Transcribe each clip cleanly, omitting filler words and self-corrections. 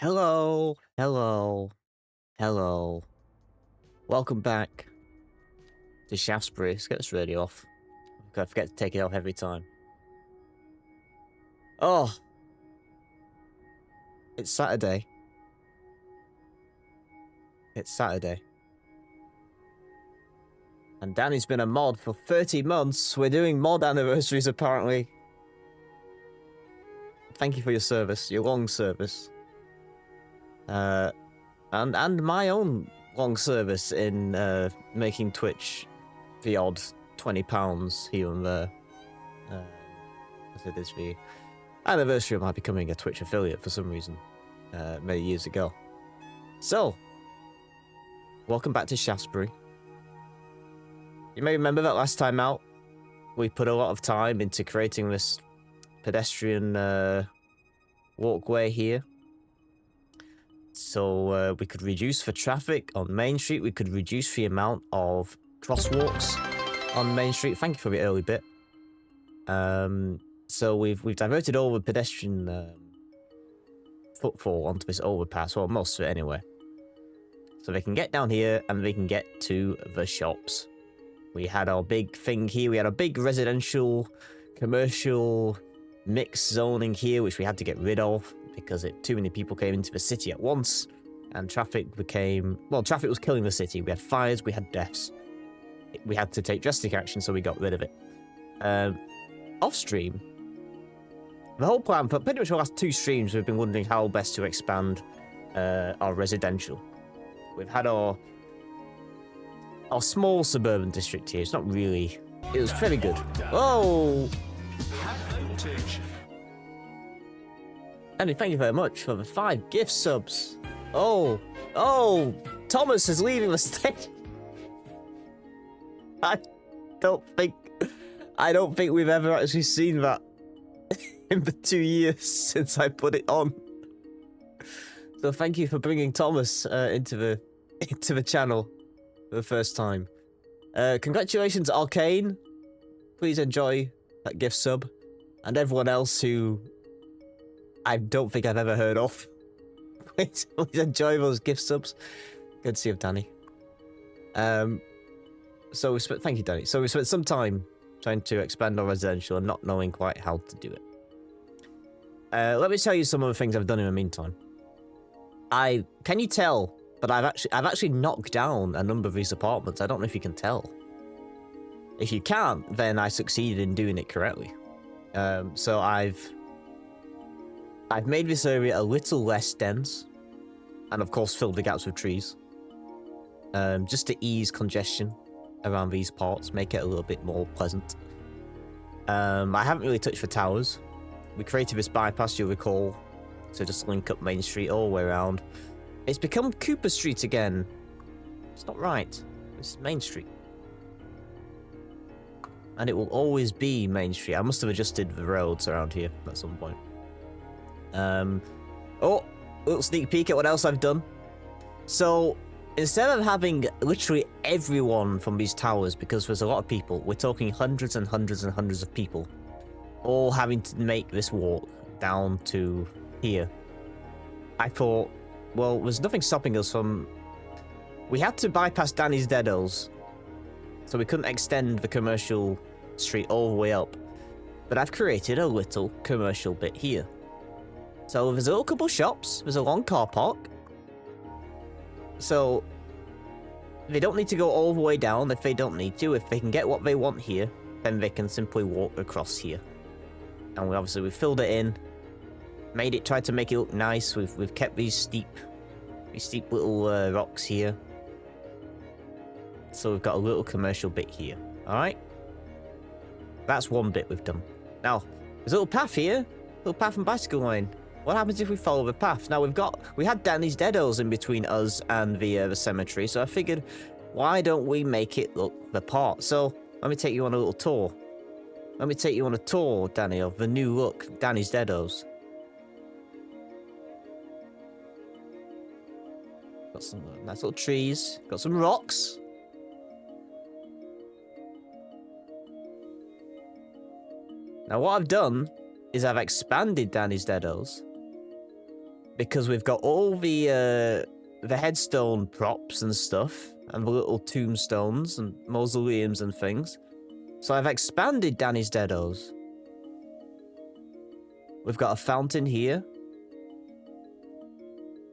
Hello, hello, hello. Welcome back to Shaftesbury. Let's get this radio off. I forget to take it off every time. Oh, it's Saturday. It's Saturday. And Danny's been a mod for 30 months. We're doing mod anniversaries, apparently. Thank you for your service, your long service. And my own long service in making Twitch the odd £20 here and there. As it is the anniversary of my becoming a Twitch affiliate for some reason, many years ago. So, welcome back to Shaftesbury. You may remember that last time out, we put a lot of time into creating this pedestrian walkway here. So we could reduce the traffic on Main Street, we could reduce the amount of crosswalks on Main Street. Thank you for the early bit. So we've diverted all the pedestrian footfall onto this overpass, well, most of it anyway. So they can get down here and they can get to the shops. We had our big thing here. We had a big residential, commercial mixed zoning here, which we had to get rid of because too many people came into the city at once, and traffic became, well, traffic was killing the city. We had fires, we had deaths. We had to take drastic action, so we got rid of it. Off stream, the whole plan for pretty much the last 2 streams, we've been wondering how best to expand our residential. We've had our small suburban district here. It's not really, it was very good. Oh! Andy, thank you very much for the 5 gift subs. Oh, Thomas is leaving the stage. I don't think we've ever actually seen that in the 2 years since I put it on. So thank you for bringing Thomas into the channel for the first time. Congratulations, Arcane. Please enjoy that gift sub, and everyone else who I don't think I've ever heard of. Please enjoy those gift subs. Good to see you, Danny. So thank you, Danny. So we spent some time trying to expand our residential and not knowing quite how to do it. Let me tell you some of the things I've done in the meantime. Can you tell? But I've actually knocked down a number of these apartments. I don't know if you can tell. If you can't, then I succeeded in doing it correctly. So I've made this area a little less dense, and of course filled the gaps with trees, just to ease congestion around these parts, make it a little bit more pleasant. I haven't really touched the towers. We created this bypass, you'll recall, to just link up Main Street all the way around. It's become Cooper Street again. It's not right. It's Main Street. And it will always be Main Street. I must have adjusted the roads around here at some point. Oh, a little sneak peek at what else I've done. So, instead of having literally everyone from these towers, because there's a lot of people, we're talking hundreds and hundreds and hundreds of people, all having to make this walk down to here. I thought, well, there's nothing stopping us from... We had to bypass Danny's Deados, so we couldn't extend the commercial street all the way up. But I've created a little commercial bit here. So there's a little couple shops, there's a long car park. So they don't need to go all the way down if they don't need to. If they can get what they want here, then they can simply walk across here. And we filled it in, tried to make it look nice. We've kept these steep little rocks here. So we've got a little commercial bit here. All right, that's one bit we've done. Now there's a little path here, little path and bicycle lane. What happens if we follow the path? Now we had Danny's Deados in between us and the cemetery, so I figured, why don't we make it look the part? So let me take you on a little tour. Let me take you on a tour, Danny, of the new look Danny's Deados. Got some nice little trees, got some rocks. Now what I've done is I've expanded Danny's Deados, because we've got all the headstone props and stuff, and the little tombstones and mausoleums and things. So I've expanded Danny's Deados. We've got a fountain here.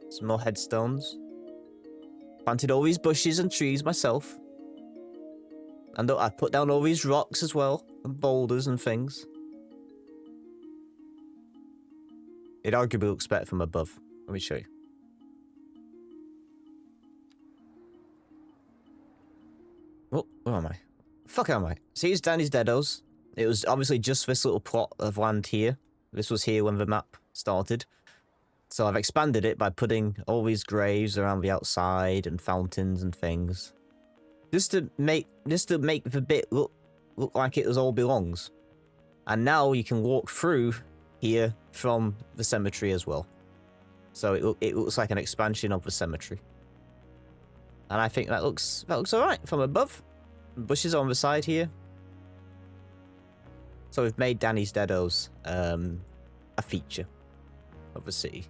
Some more headstones. Planted all these bushes and trees myself. And I've put down all these rocks as well, and boulders and things. It arguably looks better from above. Let me show you. Oh, where am I? Fuck am I? See, it's Danny's Deados. It was obviously just this little plot of land here. This was here when the map started. So I've expanded it by putting all these graves around the outside and fountains and things. Just to make the bit look like it all belongs. And now you can walk through here from the cemetery as well. So it looks like an expansion of the cemetery. And I think that looks alright from above. Bushes on the side here. So we've made Danny's Deados a feature of the city.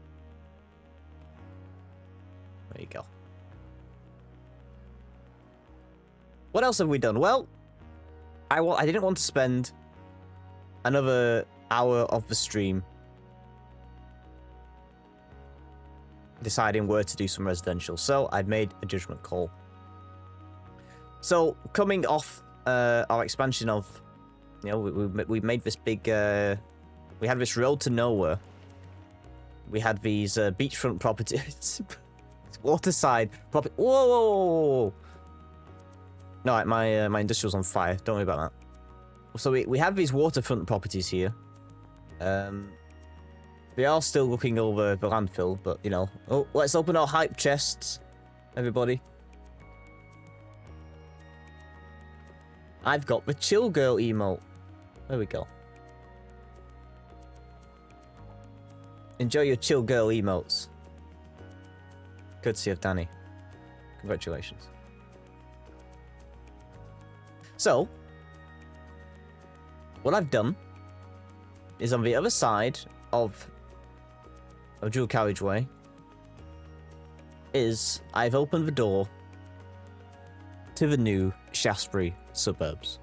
There you go. What else have we done? Well, I didn't want to spend another hour of the stream deciding where to do some residential, so I'd made a judgment call. So coming off our expansion of, you know, we made this big, we had this road to nowhere. We had these beachfront properties, waterside property. Whoa, whoa, whoa, whoa. No, my industrial's on fire. Don't worry about that. So we have these waterfront properties here. We are still looking over the landfill, but you know. Oh, let's open our hype chests, everybody. I've got the chill girl emote. There we go. Enjoy your chill girl emotes. Courtesy of Danny. Congratulations. So, what I've done is on the other side of dual carriageway is I've opened the door to the new Shaftesbury suburbs.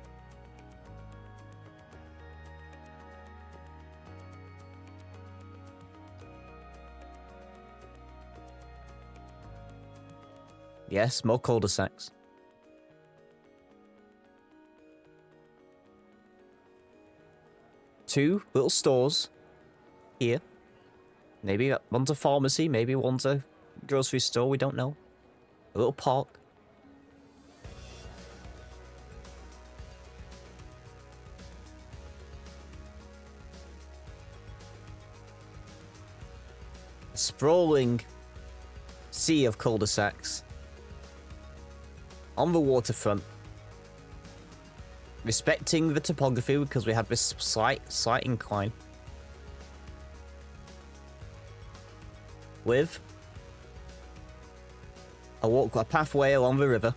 Yes, more cul-de-sacs. Two little stores here. Maybe one's a pharmacy, maybe one's a grocery store, we don't know. A little park. A sprawling sea of cul-de-sacs on the waterfront, respecting the topography because we have this slight incline, with a pathway along the river.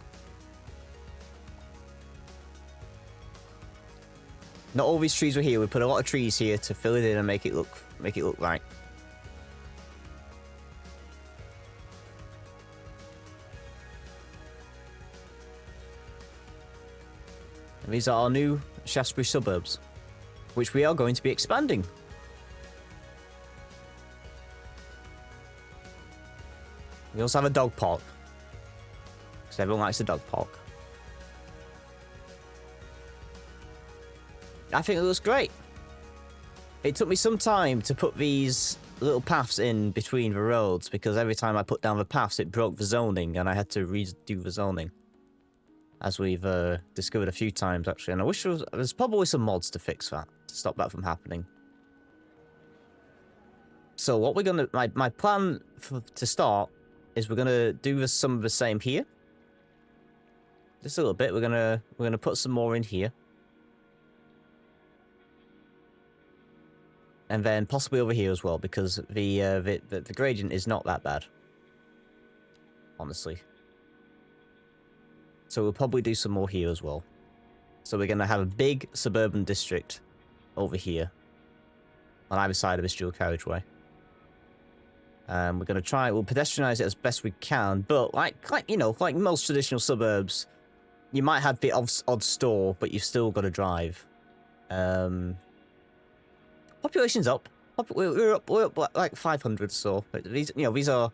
Not all these trees were here. We put a lot of trees here to fill it in and make it look right. And these are our new Shaftesbury suburbs, which we are going to be expanding. We also have a dog park, because everyone likes a dog park. I think it looks great. It took me some time to put these little paths in between the roads, because every time I put down the paths, it broke the zoning, and I had to redo the zoning. As we've discovered a few times, actually. And I wish there's probably some mods to fix that, to stop that from happening. So what we're gonna... My plan to start is we're gonna do some of the same here. Just a little bit. We're gonna put some more in here. And then possibly over here as well, because the gradient is not that bad. Honestly. So we'll probably do some more here as well. So we're going to have a big suburban district over here on either side of this dual carriageway. We're gonna try. We'll pedestrianize it as best we can, but like you know, like most traditional suburbs, you might have the odd store, but you've still got to drive. Population's up. We're up like 500. So these, you know, these are,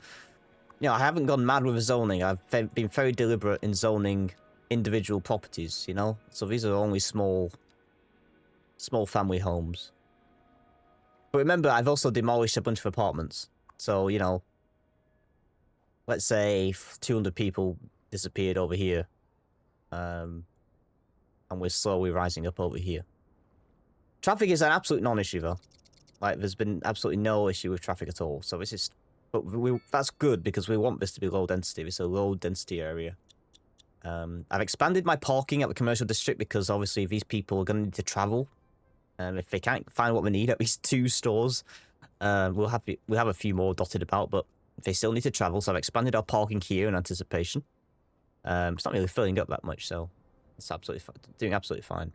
you know, I haven't gone mad with the zoning. I've been very deliberate in zoning individual properties. You know, so these are only small family homes. But remember, I've also demolished a bunch of apartments. So, you know, let's say 200 people disappeared over here. And we're slowly rising up over here. Traffic is an absolute non-issue, though. Like, there's been absolutely no issue with traffic at all. So this is... But that's good, because we want this to be low density. It's a low density area. I've expanded my parking at the commercial district, because obviously these people are going to need to travel. And if they can't find what they need at these 2 stores, we'll have a few more dotted about, but they still need to travel, so I've expanded our parking here in anticipation. It's not really filling up that much, so it's doing absolutely fine.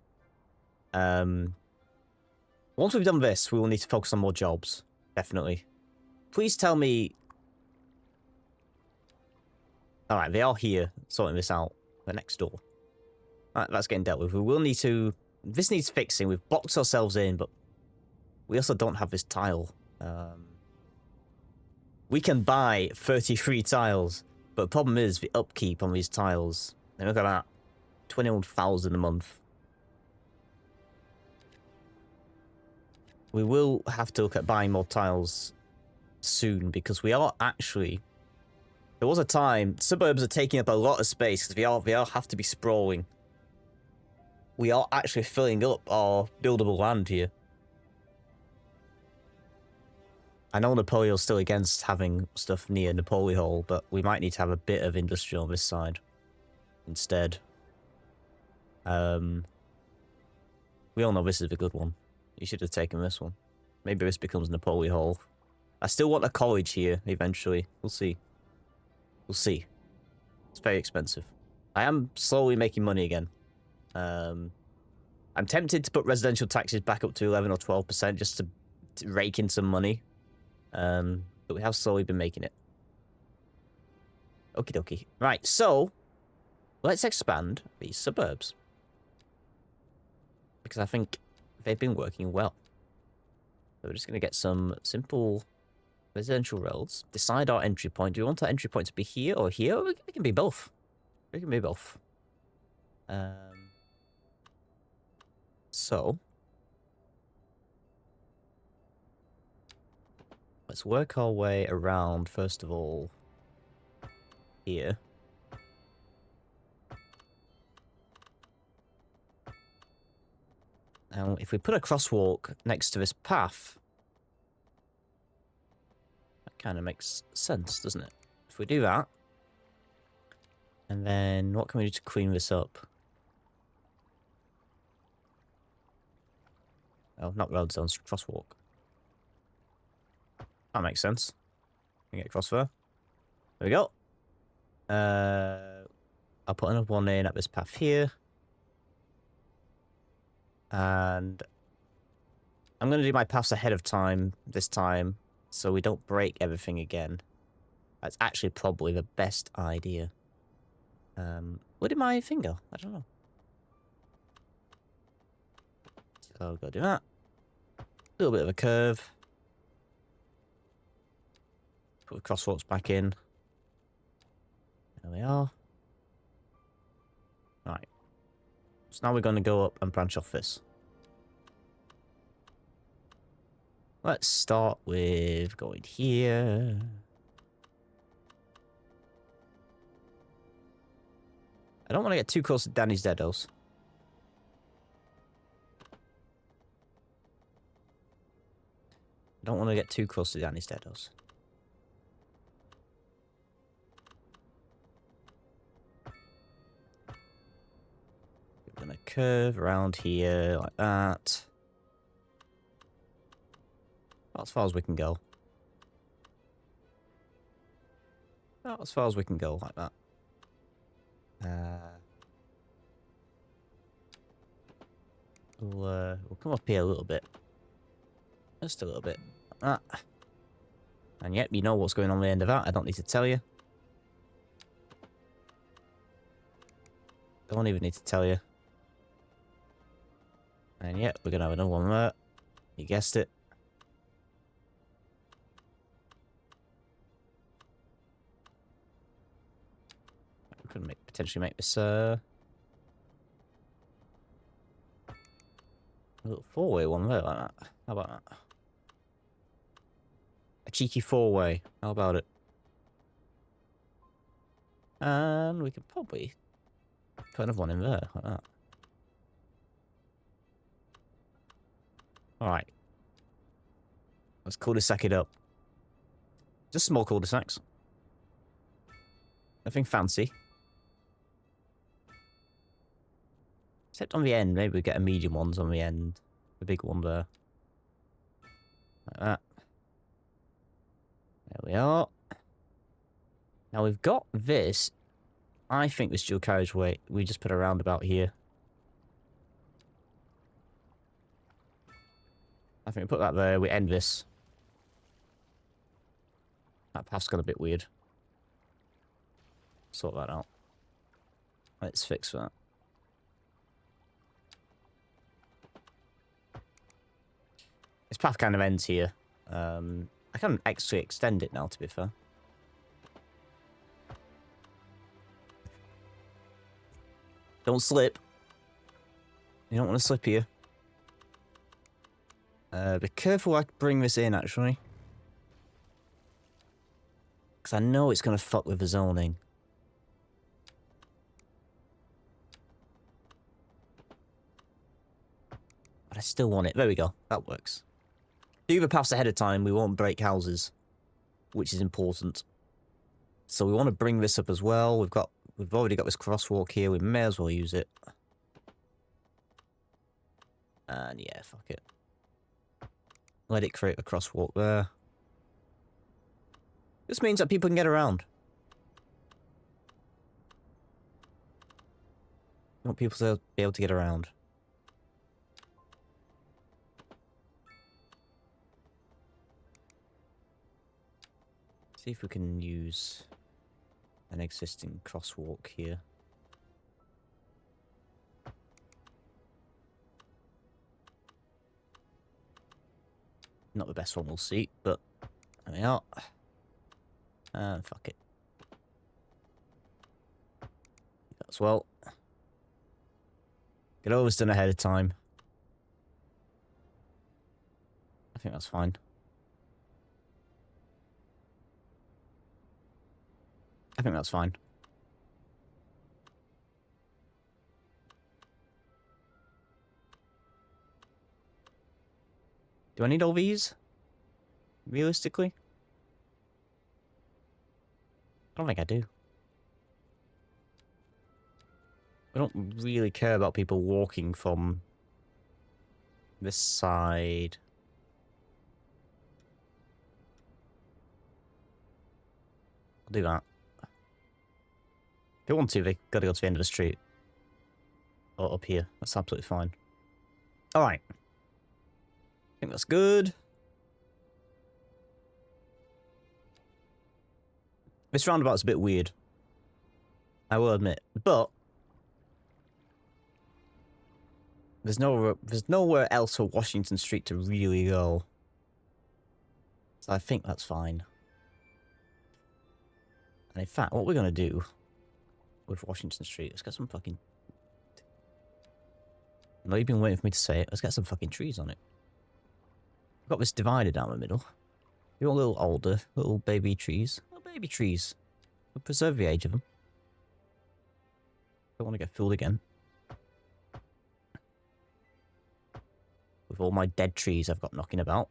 Once we've done this, we will need to focus on more jobs, definitely. Please tell me... Alright, they are here, sorting this out. They're next door. Alright, that's getting dealt with. We will need to... This needs fixing. We've boxed ourselves in, but we also don't have this tile. We can buy 33 tiles, but the problem is the upkeep on these tiles. They look at that, 21,000 a month. We will have to look at buying more tiles soon, because we are actually... There was a time, suburbs are taking up a lot of space, because they all have to be sprawling. We are actually filling up our buildable land here. I know Napoleon's still against having stuff near Napoleon Hall, but we might need to have a bit of industry on this side instead. We all know this is a good one. You should have taken this one. Maybe this becomes Napoleon Hall. I still want a college here eventually. We'll see. We'll see. It's very expensive. I am slowly making money again. I'm tempted to put residential taxes back up to 11 or 12% just to rake in some money. But we have slowly been making it. Okie dokie. Right, so let's expand these suburbs. Because I think they've been working well. So we're just going to get some simple residential roads. Decide our entry point. Do we want our entry point to be here or here? It can be both. It can be both. So let's work our way around, first of all, here. Now, if we put a crosswalk next to this path, that kind of makes sense, doesn't it? If we do that, and then what can we do to clean this up? Oh, not road zones, crosswalk. That makes sense. We get across there. There we go. I'll put another one in at this path here. And I'm going to do my paths ahead of time this time, so we don't break everything again. That's actually probably the best idea. Where did my thing go? I don't know. So go do that. A little bit of a curve. Put the crosswalks back in. There we are. Right. So now we're going to go up and branch off this. Let's start with going here. I don't want to get too close to Danny's Deados. I don't want to get too close to Danny's Deados. We're going to curve around here like that. About as far as we can go. About as far as we can go like that. We'll come up here a little bit. Just a little bit. Like that. And yep, you know what's going on the end of that. I don't need to tell you. Don't even need to tell you. And yep, we're going to have another one there. You guessed it. We could potentially make this a little four-way one there like that. How about that? A cheeky four-way. How about it? And we could probably put another one in there like that. Alright. Let's cul-de-sac it up. Just small cul-de-sacs. Nothing fancy. Except on the end, maybe we get a medium ones on the end. The big one there. Like that. There we are. Now we've got this. I think this dual carriageway, we just put a roundabout here. I think we put that there, we end this. That path's got a bit weird. Sort that out. Let's fix that. This path kind of ends here. I can actually extend it now, to be fair. Don't slip. You don't want to slip here. Be careful I bring this in, actually. Because I know it's going to fuck with the zoning. But I still want it. There we go. That works. Do the paths ahead of time. We won't break houses. Which is important. So we want to bring this up as well. We've already got this crosswalk here. We may as well use it. And yeah, fuck it. Let it create a crosswalk there. This means that people can get around. We want people to be able to get around. See if we can use an existing crosswalk here. Not the best one we'll see, but there we are. Fuck it. As well. Get all this done ahead of time. I think that's fine. I think that's fine. Do I need all these? Realistically? I don't think I do. I don't really care about people walking from this side. I'll do that. If they want to, they gotta go to the end of the street. Or up here. That's absolutely fine. Alright. I think that's good. This roundabout's a bit weird. I will admit. But there's nowhere else for Washington Street to really go. So I think that's fine. And in fact, what we're gonna do with Washington Street, let's get some fucking... I know you've been waiting for me to say it. Let's get some fucking trees on it. We've got this divider down the middle. You want a little older, little baby trees. Little baby trees. We'll preserve the age of them. Don't want to get fooled again. With all my dead trees I've got knocking about.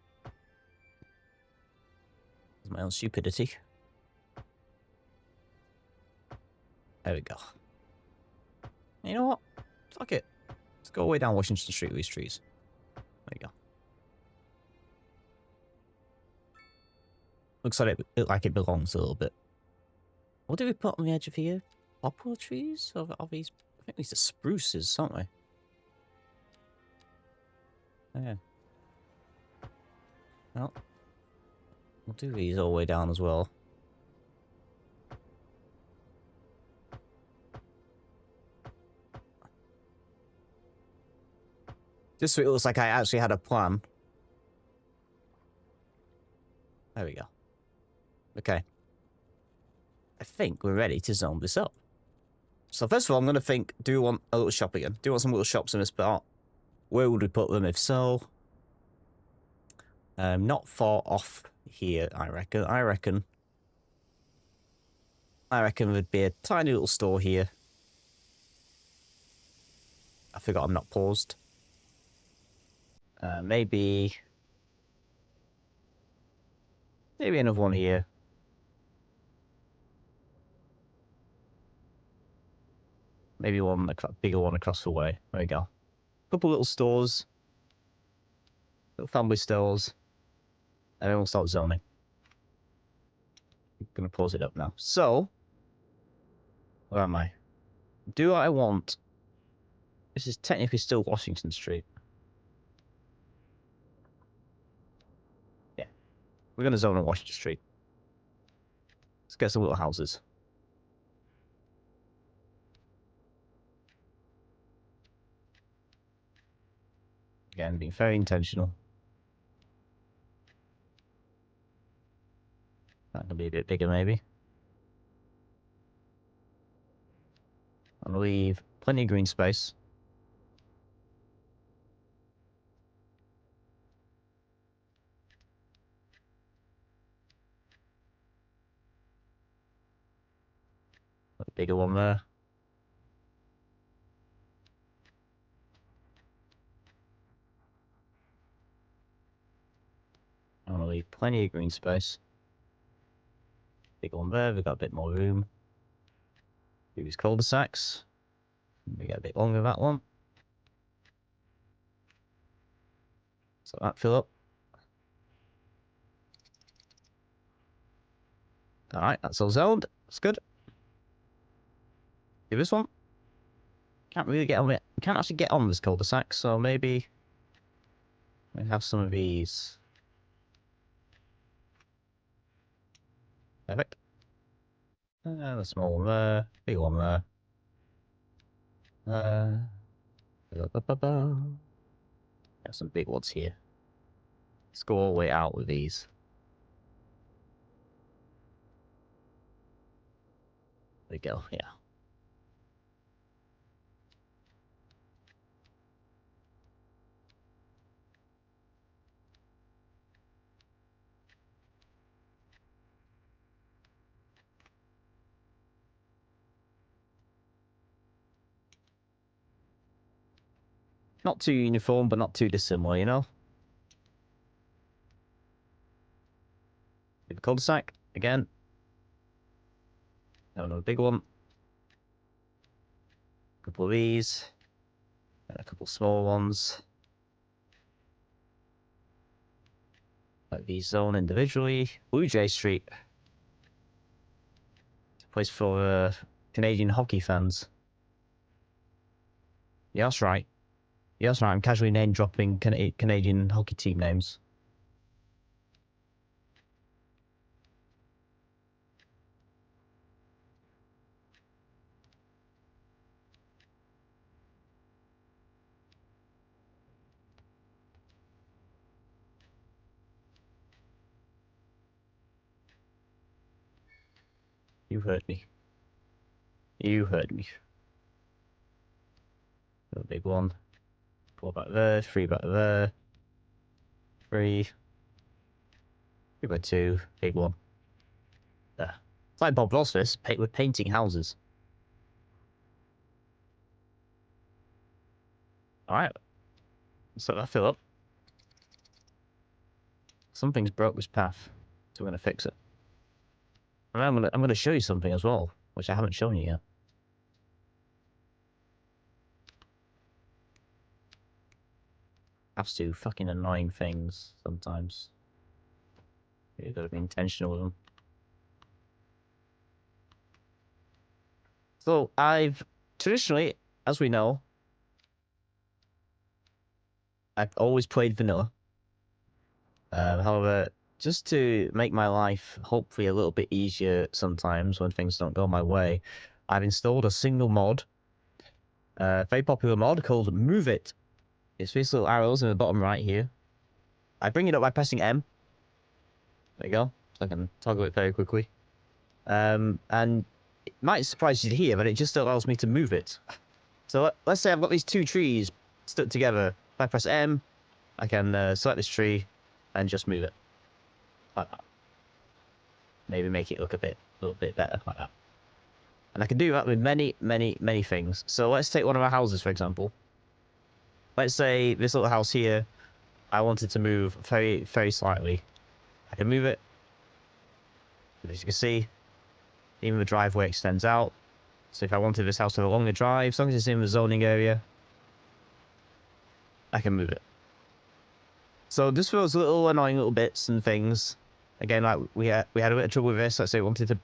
It's my own stupidity. There we go. You know what? Fuck it. Let's go way down Washington Street with these trees. There you go. Looks like it belongs a little bit. What do we put on the edge of here? Poplar trees? Or are these... I think these are spruces, aren't they? Oh, yeah. Well. We'll do these all the way down as well. Just so it looks like I actually had a plan. There we go. Okay. I think we're ready to zone this up. So first of all, I'm going to think, do we want a little shop again? Do we want some little shops in this part? Where would we put them if so? Not far off here, I reckon. I reckon there'd be a tiny little store here. I forgot I'm not paused. Maybe another one here. Maybe one, a bigger one across the way. There we go. Couple little stores. Little family stores. And then we'll start zoning. I'm going to pause it up now. So, where am I? Do I want... This is technically still Washington Street. Yeah. We're going to zone on Washington Street. Let's get some little houses. Again, being very intentional. That can be a bit bigger, maybe. I'll leave plenty of green space. A bigger one there. I'm gonna leave plenty of green space. Big one there, we've got a bit more room. Do these cul-de-sacs. We get a bit longer that one. So that fill up. Alright, that's all zoned. That's good. Do this one. Can't really get on it. Can't actually get on this cul-de-sac, so maybe we have some of these. Perfect. The small one there, big one there. Got some big ones here. Let's go all the way out with these. There we go, yeah. Not too uniform, but not too dissimilar, you know? Big cul-de-sac, again. Another big one. A couple of these. And a couple small ones. Like these zone individually. Blue Jay Street. It's a place for Canadian hockey fans. Yeah, that's right. Yeah, that's right. I'm casually name-dropping Canadian hockey team names. You heard me. You heard me. A big one. 4 back there, 3 back there. 3. 3 by 2, big one. There. It's like Bob Ross this, with painting houses. Alright. Let's let that fill up. Something's broke this path, so we're gonna fix it. And I'm gonna show you something as well, which I haven't shown you yet. Have to do fucking annoying things sometimes. You've got to be intentional with them. So I've traditionally, as we know, I've always played vanilla. However, just to make my life hopefully a little bit easier sometimes when things don't go my way, I've installed a single mod, very popular mod called Move It. It's these little arrows in the bottom right here. I bring it up by pressing M. There you go. So I can toggle it very quickly. And it might surprise you to hear, but it just allows me to move it. So let's say I've got these two trees stuck together. If I press M, I can select this tree and just move it. Like that. Maybe make it look a little bit better, like that. And I can do that with many, many, many things. So let's take one of our houses, for example. Let's say this little house here, I wanted to move very, very slightly. I can move it. As you can see, even the driveway extends out. So if I wanted this house to have a longer drive, as long as it's in the zoning area, I can move it. So just for those little annoying little bits and things, again, like we had a bit of trouble with this. Let's say we wanted to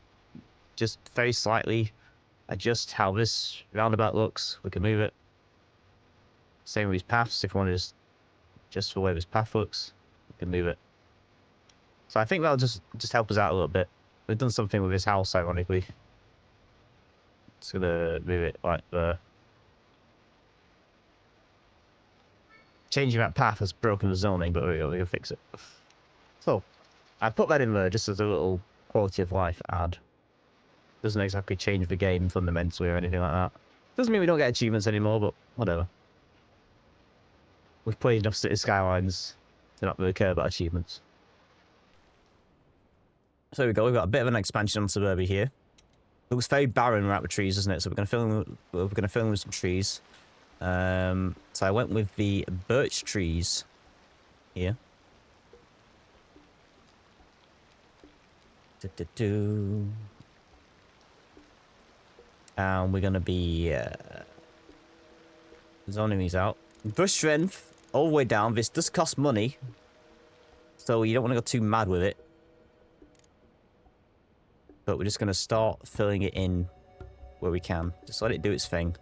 just very slightly adjust how this roundabout looks. We can move it. Same with these paths. If we wanted to just the way this path looks, we can move it. So I think that'll just help us out a little bit. We've done something with this house, ironically. Just gonna move it like there. Changing that path has broken the zoning, but we can fix it. So I put that in there just as a little quality of life add. Doesn't exactly change the game fundamentally or anything like that. Doesn't mean we don't get achievements anymore, but whatever. We've played enough City Skylines to not really care about achievements. So there we go. We've got a bit of an expansion on Suburbia here. It looks very barren without the trees, doesn't it? So we're going to fill in with some trees. So I went with the birch trees here. And we're going to be zoning these out. Brush strength all the way down. This does cost money, so you don't want to go too mad with it. But we're just going to start filling it in where we can. Just let it do its thing.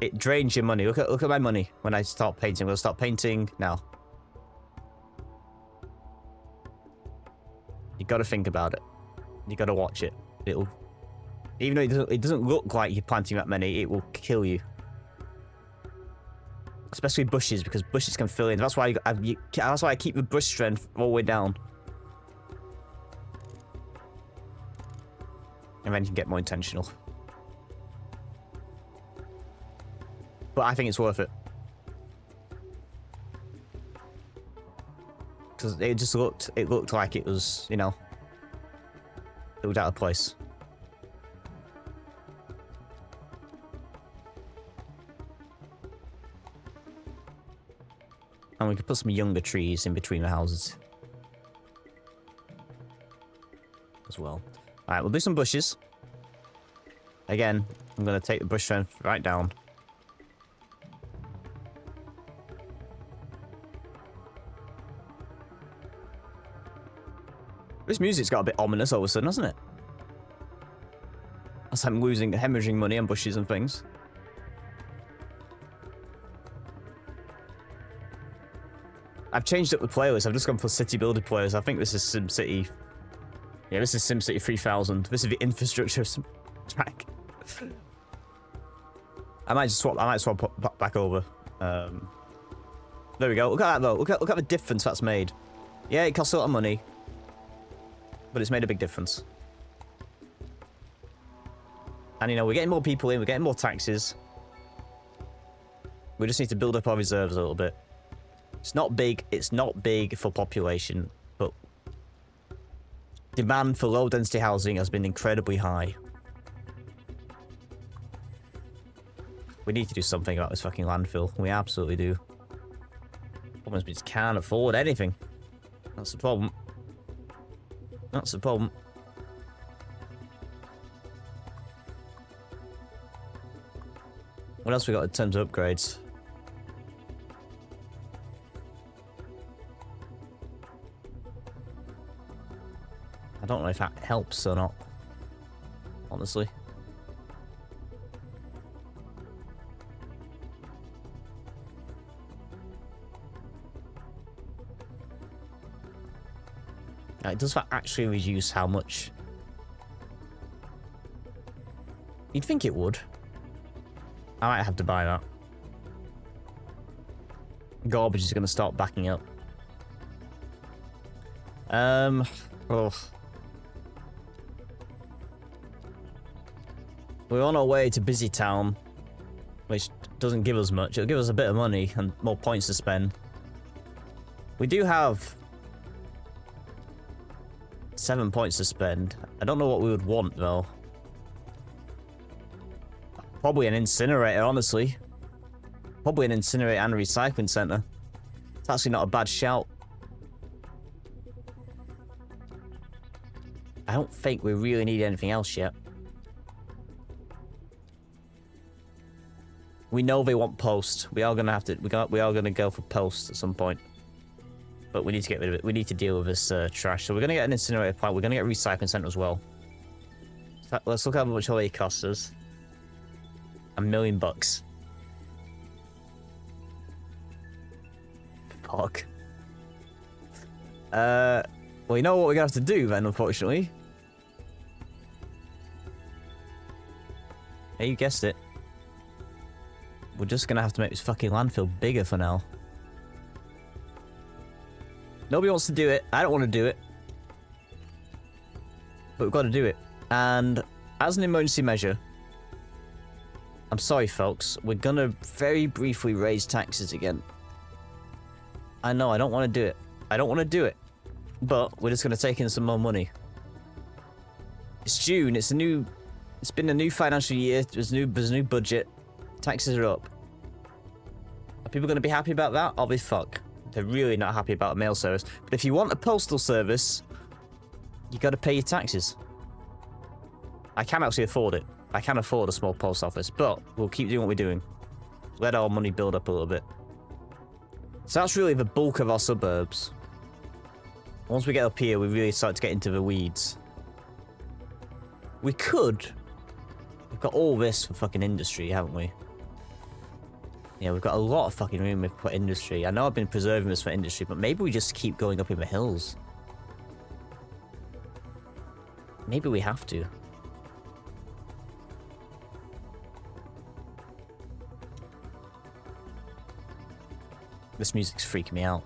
It drains your money. Look at my money when I start painting. We'll start painting now. You got to think about it. You got to watch it. Even though it doesn't look like you're planting that many, it will kill you. Especially bushes, because bushes can fill in. That's why I keep the brush strength all the way down. And then you can get more intentional. But I think it's worth it. Because it looked like it was, you know, it was out of place. And we could put some younger trees in between the houses as well. Alright, we'll do some bushes. Again, I'm going to take the brush strength right down. This music's got a bit ominous all of a sudden, hasn't it? As I'm hemorrhaging money on bushes and things. I've changed up the playlist. I've just gone for City Builder playlist. I think this is SimCity. Yeah, this is SimCity 3000. This is the infrastructure track. I might swap back over. There we go. Look at that though. Look at the difference that's made. Yeah, it costs a lot of money, but it's made a big difference. And you know, we're getting more people in. We're getting more taxes. We just need to build up our reserves a little bit. It's not big. It's not big for population, but demand for low-density housing has been incredibly high. We need to do something about this fucking landfill. We absolutely do. Problem is we just can't afford anything. That's the problem. That's the problem. What else we got in terms of upgrades? I don't know if that helps or not, honestly. Does that actually reduce how much? You'd think it would. I might have to buy that. Garbage is going to start backing up. Oh. We're on our way to Busy Town, which doesn't give us much. It'll give us a bit of money and more points to spend. We do have 7 points to spend. I don't know what we would want, though. Probably an incinerator, honestly. Probably an incinerator and a recycling center. It's actually not a bad shout. I don't think we really need anything else yet. We know they want post. We are gonna have to. We are gonna go for post at some point. But we need to get rid of it. We need to deal with this trash. So we're gonna get an incinerator plant. We're gonna get a recycling center as well. So let's look at how much all it costs us. $1 million. Fuck. Well, you know what we're gonna have to do then, unfortunately. Hey, you guessed it. We're just gonna have to make this fucking landfill bigger for now. Nobody wants to do it. I don't want to do it. But we've got to do it. And as an emergency measure, I'm sorry, folks. We're gonna very briefly raise taxes again. I know, I don't want to do it. I don't want to do it. But we're just gonna take in some more money. It's June. It's been a new financial year. There's a new budget. Taxes are up. Are people going to be happy about that? Or they fuck. They're really not happy about a mail service. But if you want a postal service, you got to pay your taxes. I can actually afford it. I can afford a small post office, but we'll keep doing what we're doing. Let our money build up a little bit. So that's really the bulk of our suburbs. Once we get up here, we really start to get into the weeds. We could. We've got all this for fucking industry, haven't we? Yeah, we've got a lot of fucking room for industry. I know I've been preserving this for industry, but maybe we just keep going up in the hills. Maybe we have to. This music's freaking me out.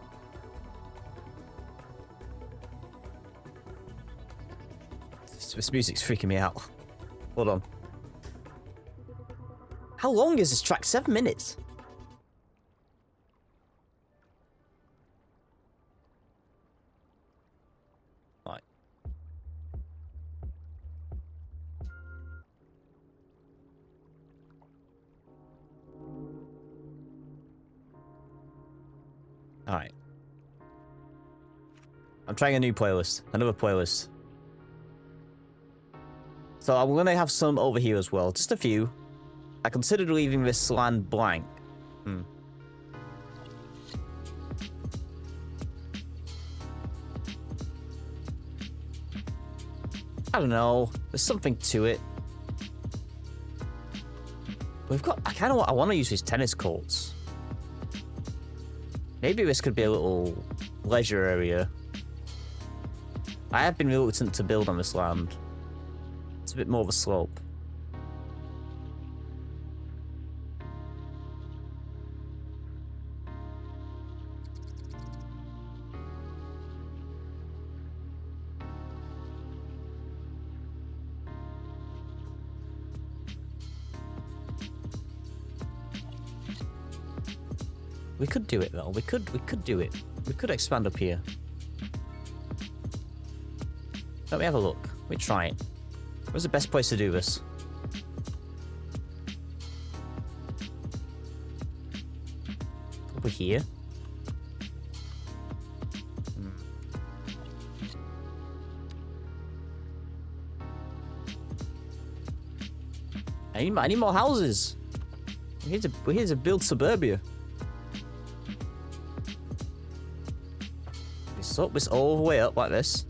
This music's freaking me out. Hold on. How long is this track? 7 minutes. Right. Alright. I'm trying a new playlist. Another playlist. So I'm going to have some over here as well. Just a few. I considered leaving this land blank. I don't know. There's something to it. We've got... I want to use these tennis courts. Maybe this could be a little leisure area. I have been reluctant to build on this land. It's a bit more of a slope. We could do it though. We could do it. We could expand up here. Let me have a look. We try it. Where's the best place to do this? Over here. I need more houses. We're here to build Suburbia. This all the way up like this.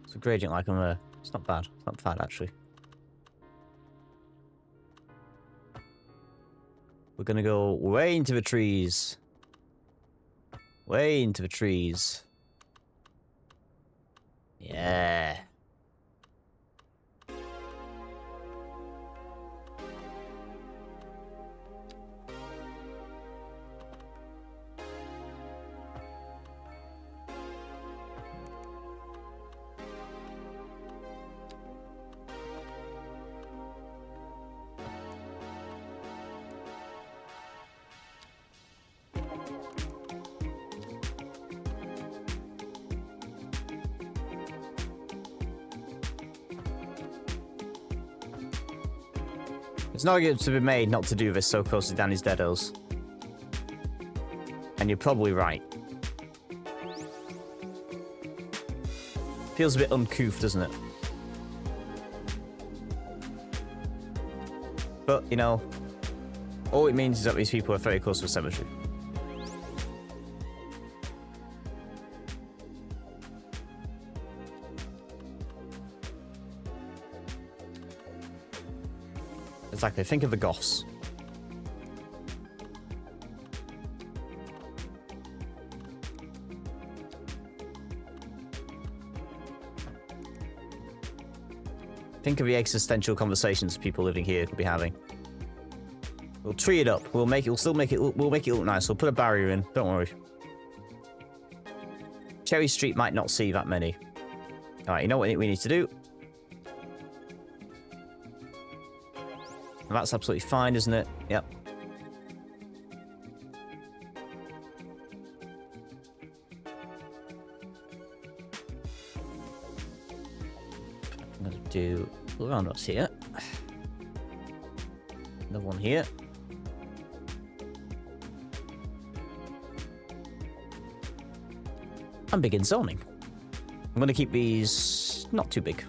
It's a gradient like on there. It's not bad. It's not bad actually. We're gonna go way into the trees. Way into the trees. Yeah. It's not good to be made not to do this so close to Danny's Deados. And you're probably right. Feels a bit uncouth, doesn't it? But, you know, all it means is that these people are very close to a cemetery. Exactly, think of the Goths. Think of the existential conversations people living here could be having. We'll tree it up. We'll still make it look nice. We'll put a barrier in. Don't worry. Cherry Street might not see that many. Alright, you know what we need to do? That's absolutely fine, isn't it? Yep. I'm going to do little roundabouts here. Another one here. And begin zoning. I'm going to keep these not too big.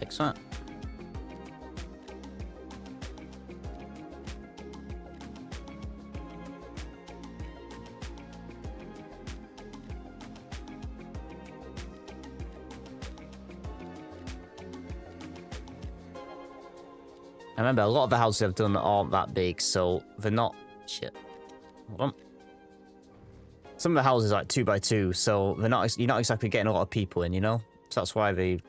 Fix that. I remember a lot of the houses I've done aren't that big, so they're not... Shit. Hold on. Some of the houses are like 2x2, so they're not. You're not exactly getting a lot of people in, you know? So that's why the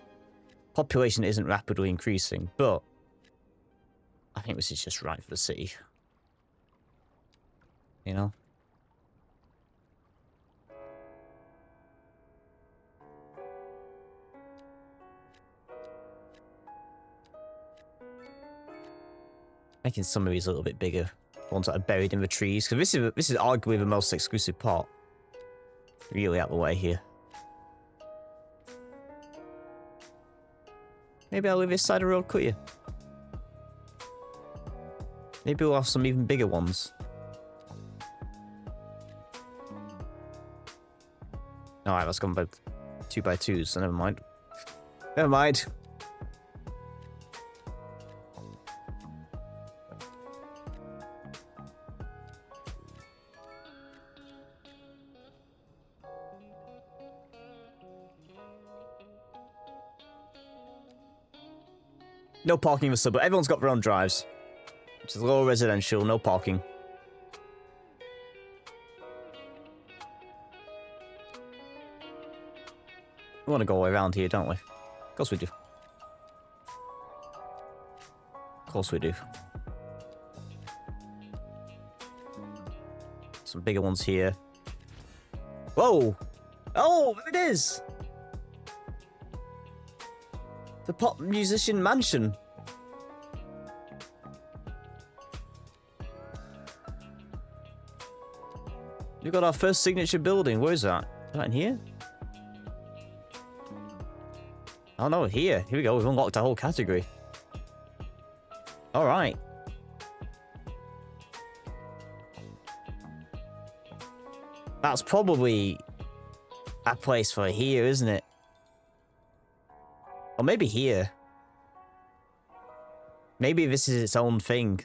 population isn't rapidly increasing, but I think this is just right for the city. You know? Making some of these a little bit bigger. Ones that are buried in the trees. Because this is arguably the most exclusive part. Really out the way here. Maybe I'll leave this side of the road clear. Maybe we'll have some even bigger ones. Alright, let's go by 2x2s, so never mind. Never mind. No parking in the suburb. Everyone's got their own drives. Which is low residential, no parking. We want to go all the way around here, don't we? Of course we do. Of course we do. Some bigger ones here. Whoa! Oh, there it is! The pop musician mansion. We've got our first signature building. Where is that? Is that in here? Oh no, here. Here we go. We've unlocked a whole category. That's probably a place for here, isn't it? Or maybe here. Maybe this is its own thing.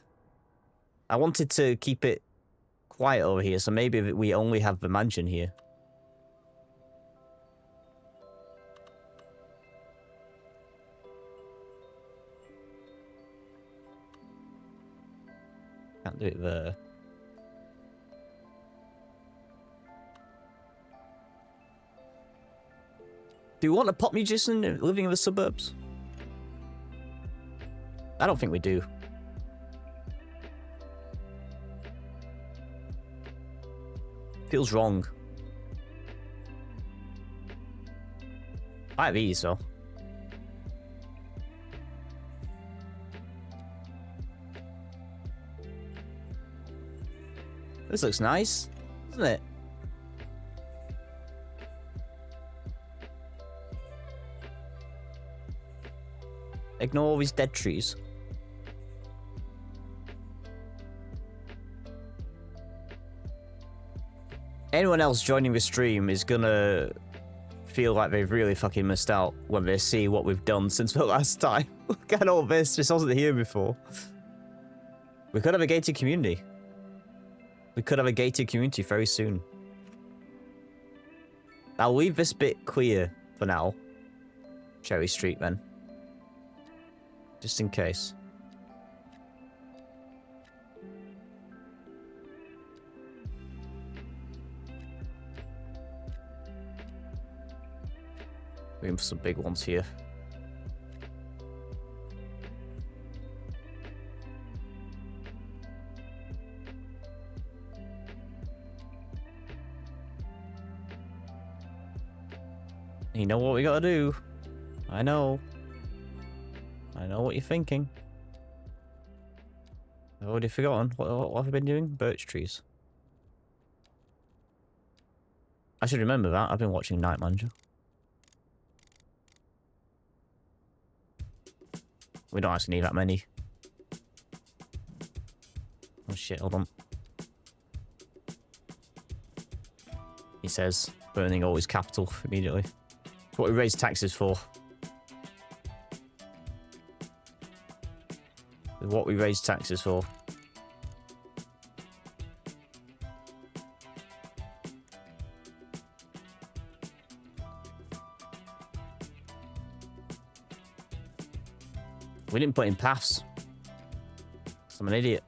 I wanted to keep it quiet over here, so maybe we only have the mansion here. Can't do it there. Do you want a pop musician living in the suburbs? I don't think we do. Feels wrong. I have these, though. This looks nice, doesn't it? Ignore all these dead trees. Anyone else joining the stream is gonna feel like they've really fucking missed out when they see what we've done since the last time. Look at all this. This wasn't here before. We could have a gated community. We could have a gated community very soon. I'll leave this bit clear for now. Cherry Street, then. Just in case. We have some big ones here. You know what we gotta do. I know. I know what you're thinking. I've already forgotten. What have I been doing? Birch trees. I should remember that. I've been watching Night Manager. We don't actually need that many. Oh shit, hold on. He says, burning all his capital immediately. It's what we raise taxes for. It's what we raise taxes for. We didn't put in paths. I'm an idiot.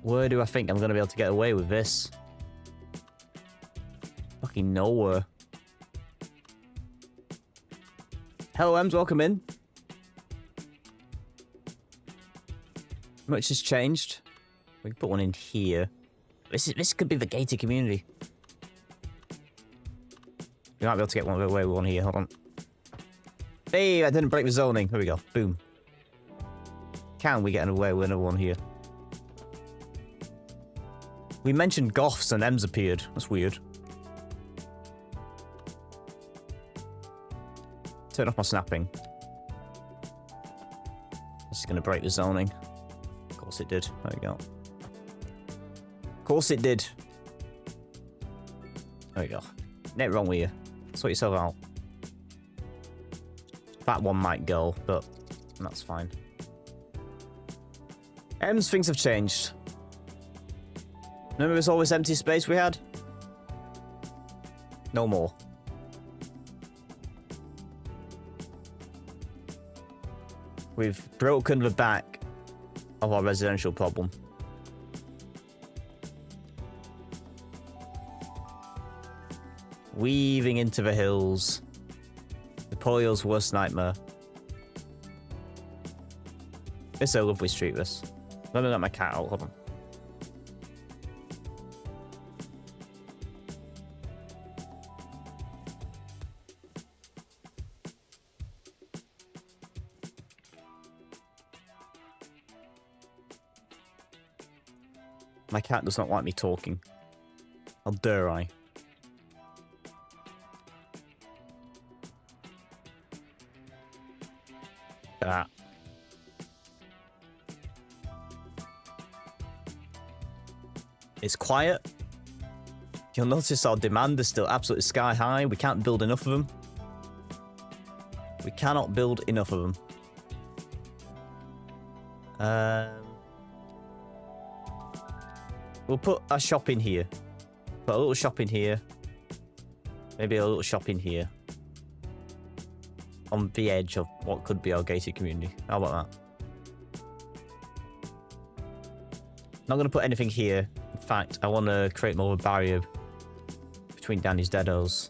Where do I think I'm going to be able to get away with this? Fucking nowhere. Hello, Ems. Welcome in. Much has changed. We can put one in here. This could be the gated community. We might be able to get one away with one here. Hold on. Hey, I didn't break the zoning. Here we go. Boom. Can we get away with another one here? We mentioned goths and M's appeared. That's weird. Turn off my snapping. This is going to break the zoning. Of course it did. There we go. Of course it did. There we go. Net wrong with you. Sort yourself out. That one might go, but that's fine. M's, things have changed. Remember this always empty space we had? No more. We've broken the back of our residential problem. Weaving into the hills. Napoleon's worst nightmare. It's a lovely street, this. Let me let my cat out. Hold on. My cat does not like me talking. How dare I? That. It's quiet. You'll notice our demand is still absolutely sky high. We can't build enough of them. We cannot build enough of them. We'll put a shop in here. Put a little shop in here. Maybe a little shop in here. On the edge of what could be our gated community. How about that? Not going to put anything here. In fact, I want to create more of a barrier between Danny's Deados.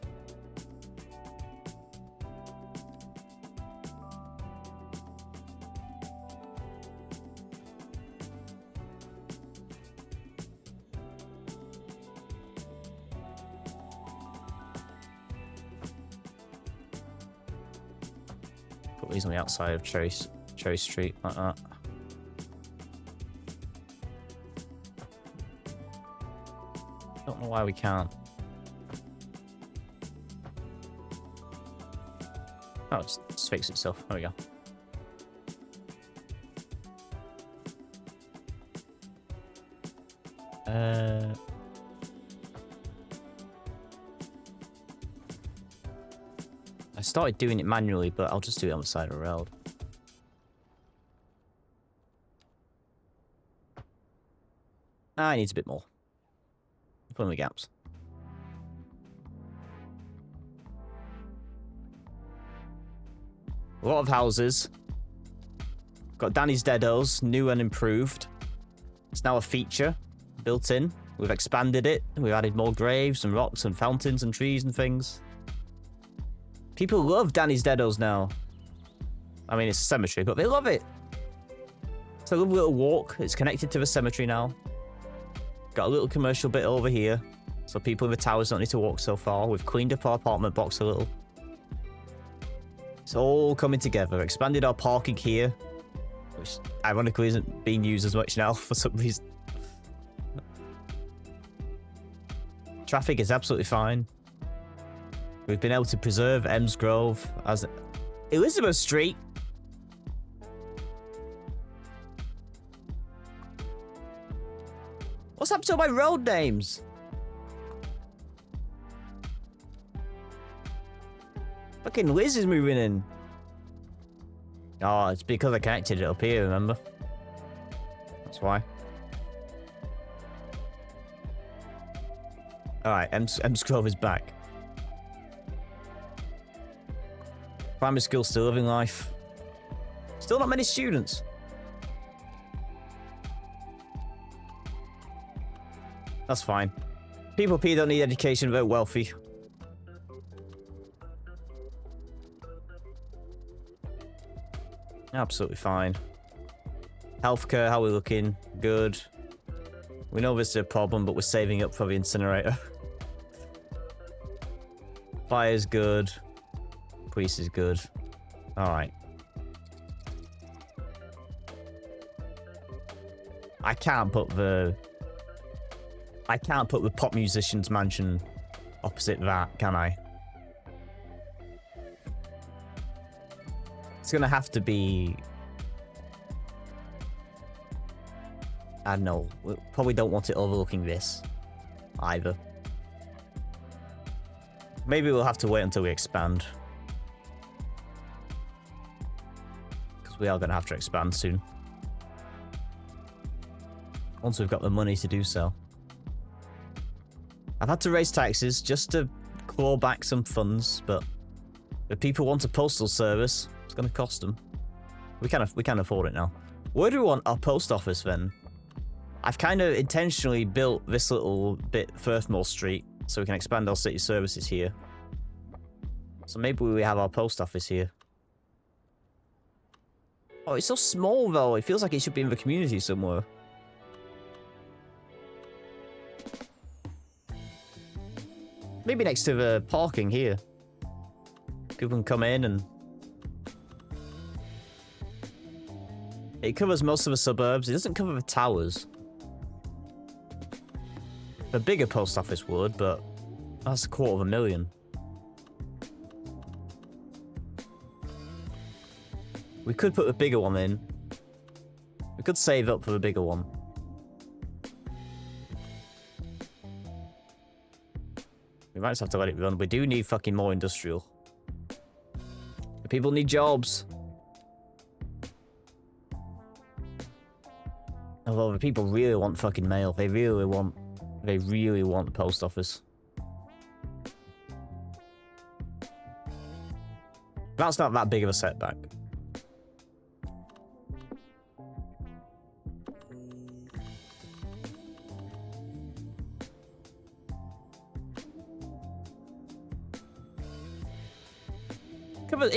Put these on the outside of Cherry Street, like that. Don't know why we can't. Oh, it's fixed itself. There we go. I started doing it manually, but I'll just do it on the side of the road. It needs a bit more. Put in the gaps. A lot of houses. Got Danny's Deados, new and improved. It's now a feature built in. We've expanded it. We've added more graves and rocks and fountains and trees and things. People love Danny's Deados now. I mean, it's a cemetery, but they love it. It's a little walk. It's connected to the cemetery now. Got a little commercial bit over here, so people in the towers don't need to walk so far. We've cleaned up our apartment box a little. It's all coming together. Expanded our parking here, which ironically isn't being used as much now for some reason. Traffic is absolutely fine. We've been able to preserve Ems Grove as Elizabeth Street. What's happened to my road names? Fucking Liz is moving in. Oh, it's because I connected it up here, remember? That's why. Alright, Ems Grove is back. Primary school still living life. Still not many students. That's fine. People P don't need education, they're wealthy. Absolutely fine. Healthcare, how are we looking? Good. We know this is a problem, but we're saving up for the incinerator. Fire's good. Police is good. Alright. I can't put the pop musician's mansion opposite that, can I? It's gonna have to be... I don't know. We probably don't want it overlooking this either. Maybe we'll have to wait until we expand. Because we are going to have to expand soon. Once we've got the money to do so. I've had to raise taxes just to claw back some funds, but if people want a postal service, it's going to cost them. We can afford it now. Where do we want our post office then? I've kind of intentionally built this little bit Firthmore Street so we can expand our city services here. So maybe we have our post office here. Oh, it's so small though. It feels like it should be in the community somewhere. Maybe next to the parking here. People can come in and... It covers most of the suburbs. It doesn't cover the towers. The bigger post office would, but that's $250,000. We could put the bigger one in. We could save up for the bigger one. We might just have to let it run. We do need fucking more industrial. The people need jobs. Although the people really want fucking mail. They really want the post office. That's not that big of a setback.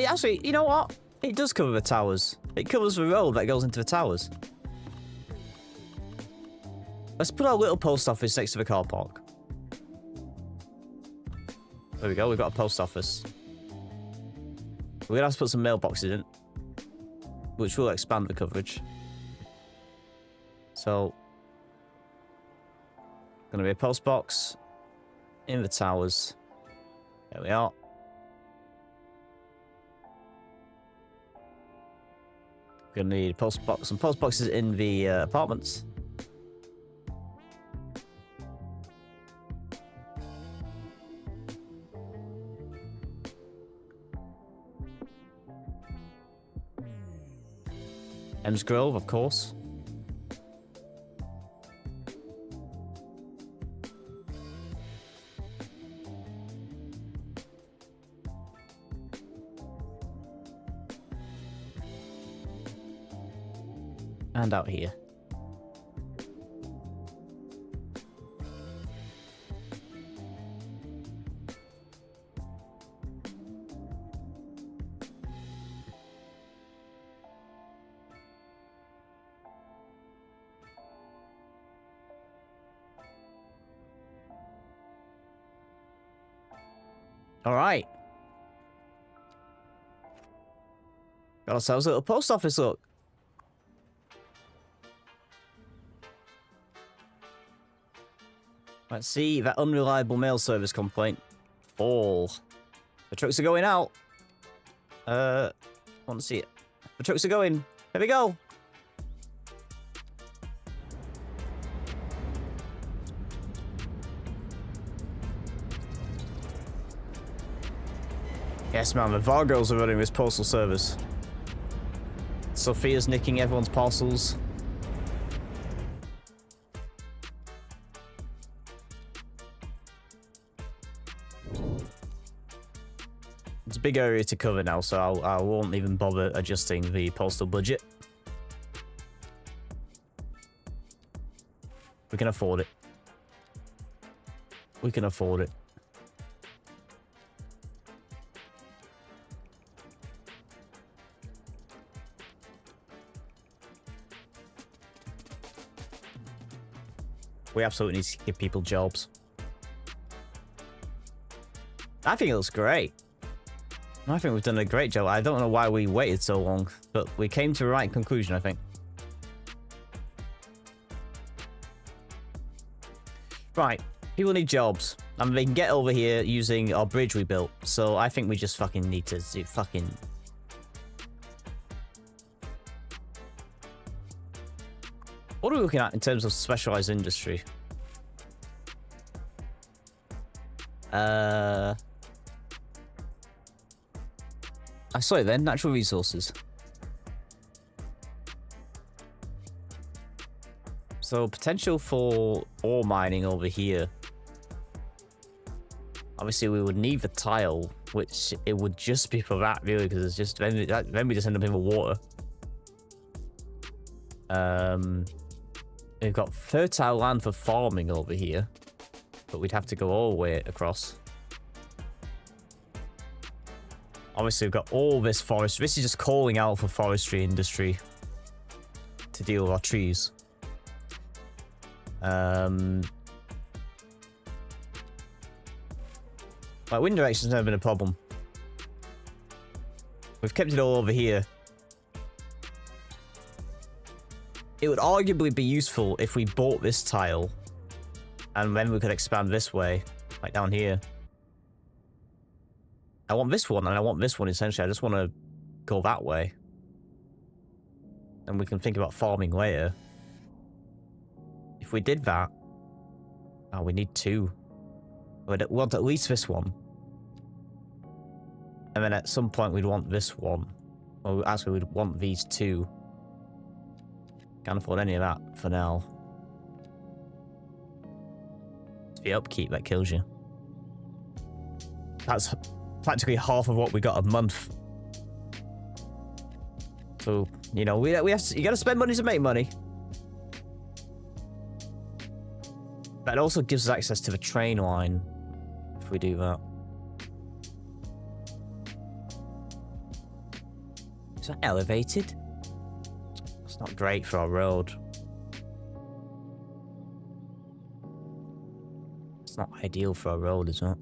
Actually, you know what? It does cover the towers. It covers the road that goes into the towers. Let's put our little post office next to the car park. There we go, we've got a post office. We're gonna have to put some mailboxes in, which will expand the coverage. So, gonna be a post box in the towers. There we are. Gonna need some post boxes in the apartments. Ems Grove, of course. And out here. All right. Got ourselves a little post office, look. Let's see that unreliable mail service complaint. Fall. The trucks are going out. Want to see it. The trucks are going. Here we go. Yes, man, the Vargos are running this postal service. Sophia's nicking everyone's parcels. It's a big area to cover now, so I won't even bother adjusting the postal budget. We can afford it. We can afford it. We absolutely need to give people jobs. I think it looks great. I think we've done a great job. I don't know why we waited so long, but we came to the right conclusion, I think. Right, people need jobs. And they can get over here using our bridge we built. So I think we just fucking need to do fucking... What are we looking at in terms of specialized industry? I saw it then, natural resources. So potential for ore mining over here. Obviously we would need the tile, which it would just be for that really, because it's just then we just end up in the water. We've got fertile land for farming over here, but we'd have to go all the way across. Obviously, we've got all this forest. This is just calling out for forestry industry to deal with our trees. Like, wind direction's never been a problem. We've kept it all over here. It would arguably be useful if we bought this tile, and then we could expand this way, like down here. I want this one, and I want this one, essentially. I just want to go that way. And we can think about farming later. If we did that... Oh, we need two. We'd want at least this one. And then at some point we'd want this one. Or actually we'd want these two. Can't afford any of that for now. It's the upkeep that kills you. That's practically half of what we got a month. So, you know, we have to, you gotta spend money to make money. But it also gives us access to the train line if we do that. Is that elevated? It's not great for our road. It's not ideal for our road, is it?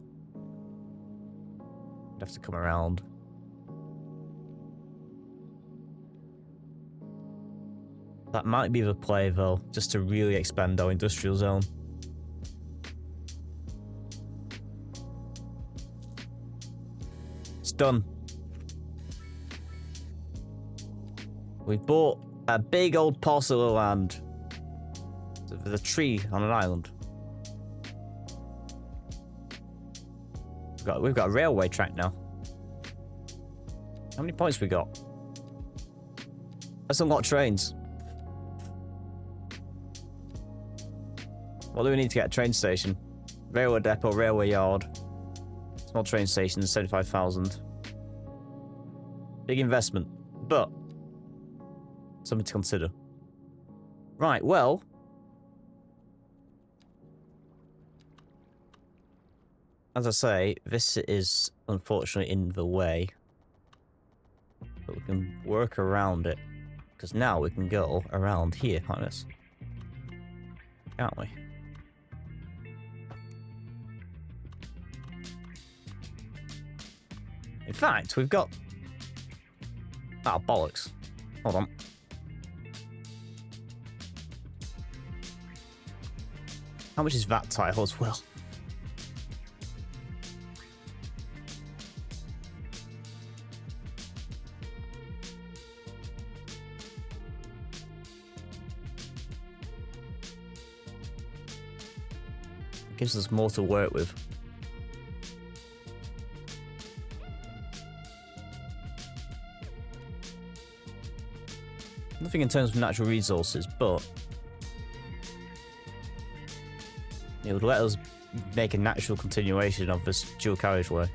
We'd have to come around. That might be the play, though, just to really expand our industrial zone. It's done. We've bought a big old parcel of land with a tree on an island. We've got a railway track now. How many points we got? That's a lot of trains. What do we need to get a train station? Railway depot, railway yard. Small train station, 75,000. Big investment, but something to consider. Right, well. As I say, this is unfortunately in the way. But we can work around it. Because now we can go around here, like this. Can't we? In fact, we've got... Oh, bollocks. Hold on. How much is that title as well? Gives us more to work with. Nothing in terms of natural resources, but it would let us make a natural continuation of this dual carriageway.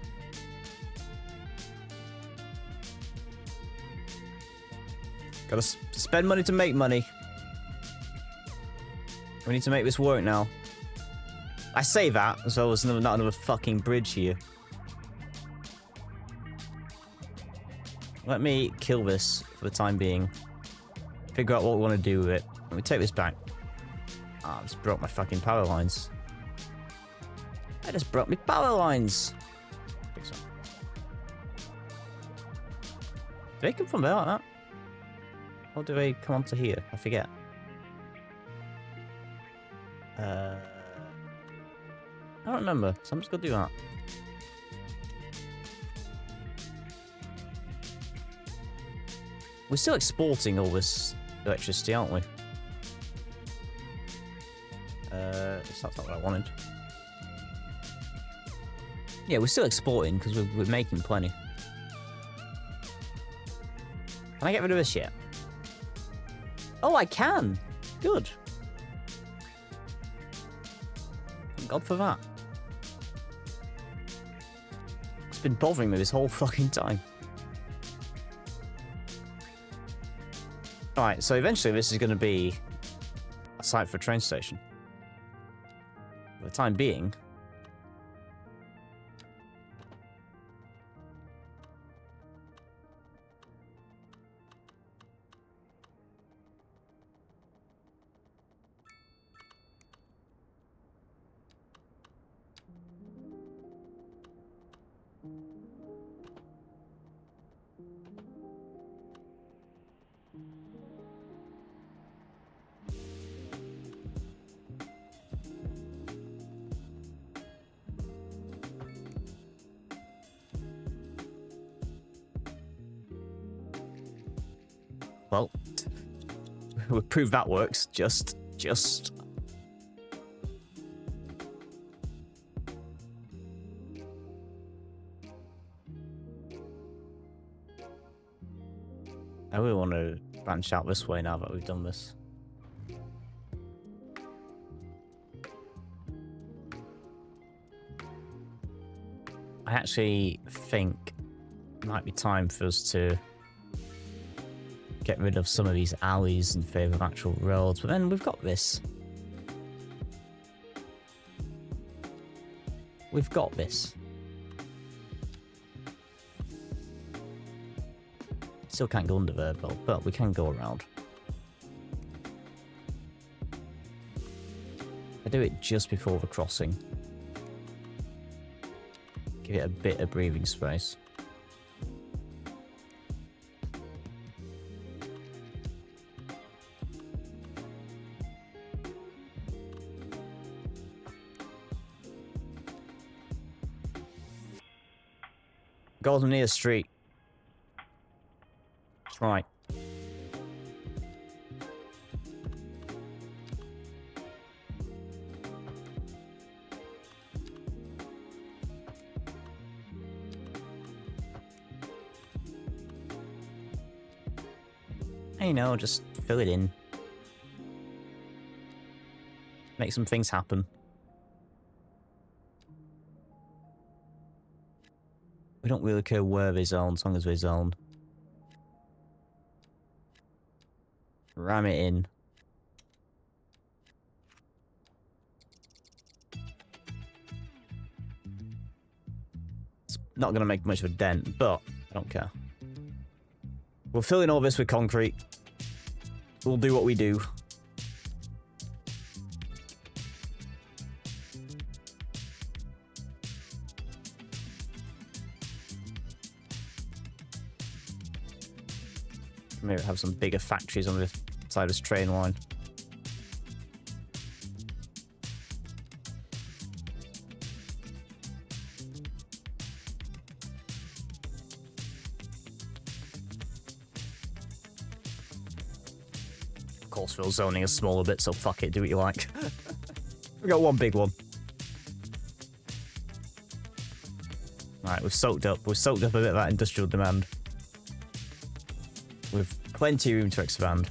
Gotta spend money to make money. We need to make this work now. I say that, as well as not another fucking bridge here. Let me kill this for the time being. Figure out what we want to do with it. Let me take this back. Ah, I just broke my fucking power lines. I just broke my power lines. Fix that. Do they come from there like that? Or do they come onto here? I forget. I don't remember, so I'm just gonna do that. We're still exporting all this electricity, aren't we? That's not what I wanted. Yeah, we're still exporting because we're making plenty. Can I get rid of this yet? Oh, I can! Good. Thank God for that. It's been bothering me this whole fucking time. Alright, so eventually this is going to be a site for a train station. For the time being... Well, we'll prove that works. Just. I really want to branch out this way now that we've done this. I actually think it might be time for us to get rid of some of these alleys in favour of actual roads, but then we've got this. We've got this. Still can't go under there, but we can go around. I do it just before the crossing. Give it a bit of breathing space. Golden near street. That's right. You know, just fill it in. Make some things happen. We don't really care where they zone, as long as they zone. Ram it in. It's not going to make much of a dent, but I don't care. We'll fill in all this with concrete. We'll do what we do. Maybe have some bigger factories on this side of this train line. Of course, we're zoning a smaller bit, so fuck it, do what you like. We got one big one. Alright, we've soaked up a bit of that industrial demand. With plenty of room to expand.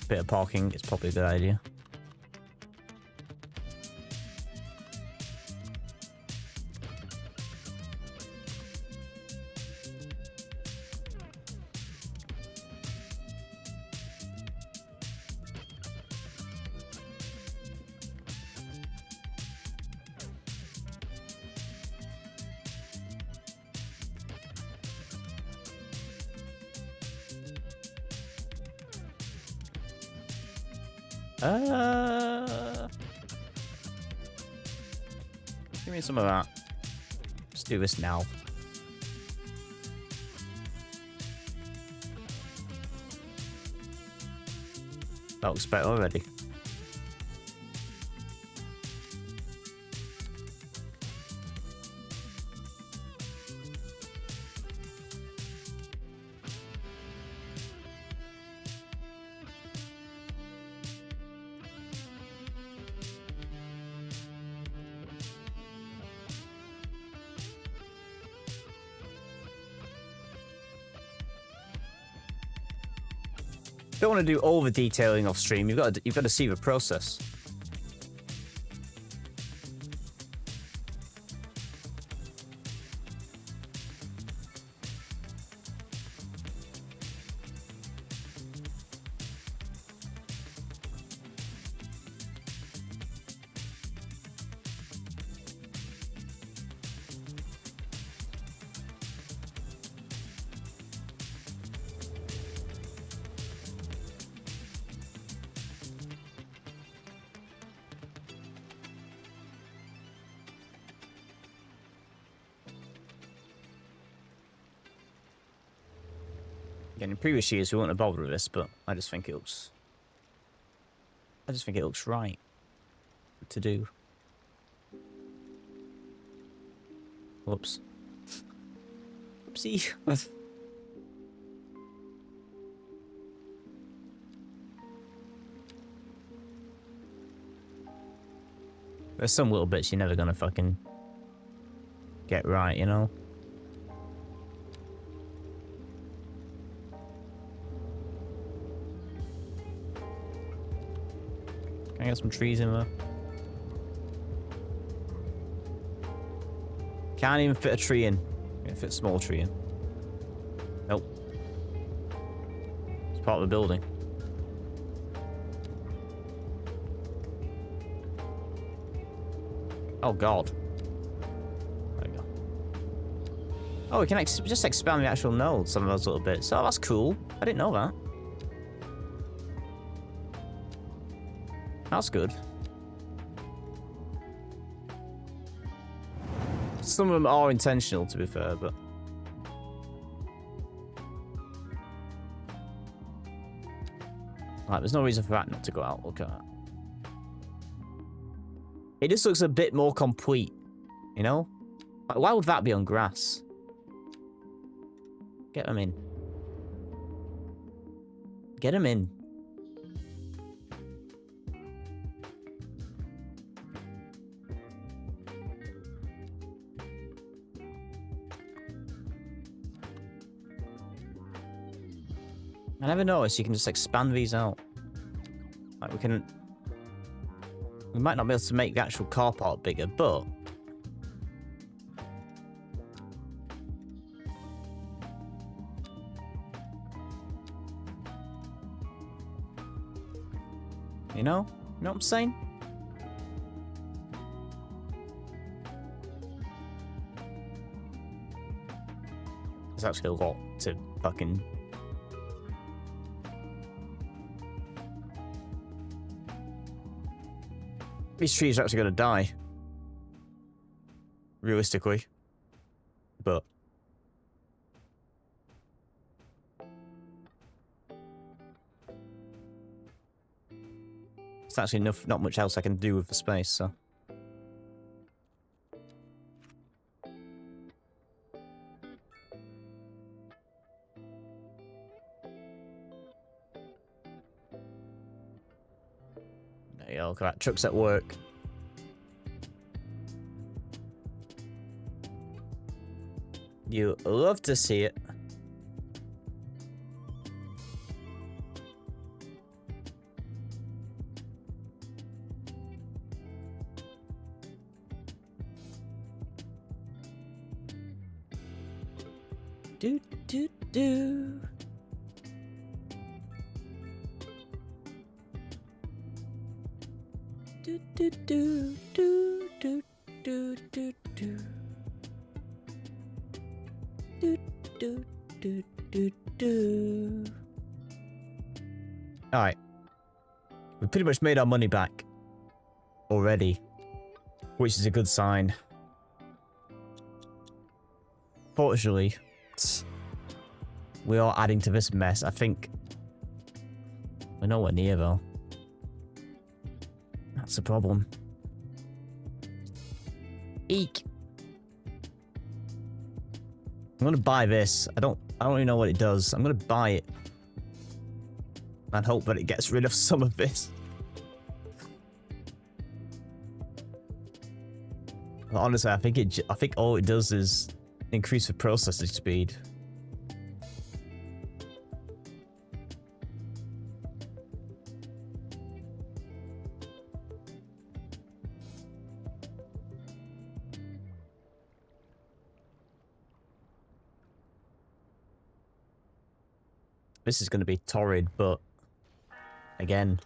Bit of parking is probably a good idea. Give me some of that. Let's do this now. That looks better already. Don't want to do all the detailing off stream. You've got to see the process. Again, in previous years we wouldn't have bothered with this, but I just think it looks right to do. Whoops. Oopsie. There's some little bits you're never gonna fucking get right, you know? Can I get some trees in there? Can't even fit a tree in. Can't fit a small tree in. Nope. It's part of the building. Oh god. There we go. Oh, we can just expand the actual nodes, some of those little bits. Oh, that's cool. I didn't know that. That's good. Some of them are intentional, to be fair, but... Right, there's no reason for that not to go out. Look at that. It just looks a bit more complete, you know? Like, why would that be on grass? Get them in. Get them in. I never noticed you can just expand these out. Like we might not be able to make the actual car park bigger, but you know what I'm saying? There's actually a lot to fucking... These trees are actually going to die. Realistically. But... It's actually not much else I can do with the space, so... There you go, look at that. Truck's at work. You love to see it. Do do do. Do do do do do do do do. Do do do do do. All right, we pretty much made our money back already, which is a good sign. Fortunately, we are adding to this mess. I think we're nowhere near though. That's the problem. Eek. I'm gonna buy this. I don't even know what it does. I'm gonna buy it and hope that it gets rid of some of this. But honestly, I think all it does is increase the processing speed. This is going to be torrid, but again,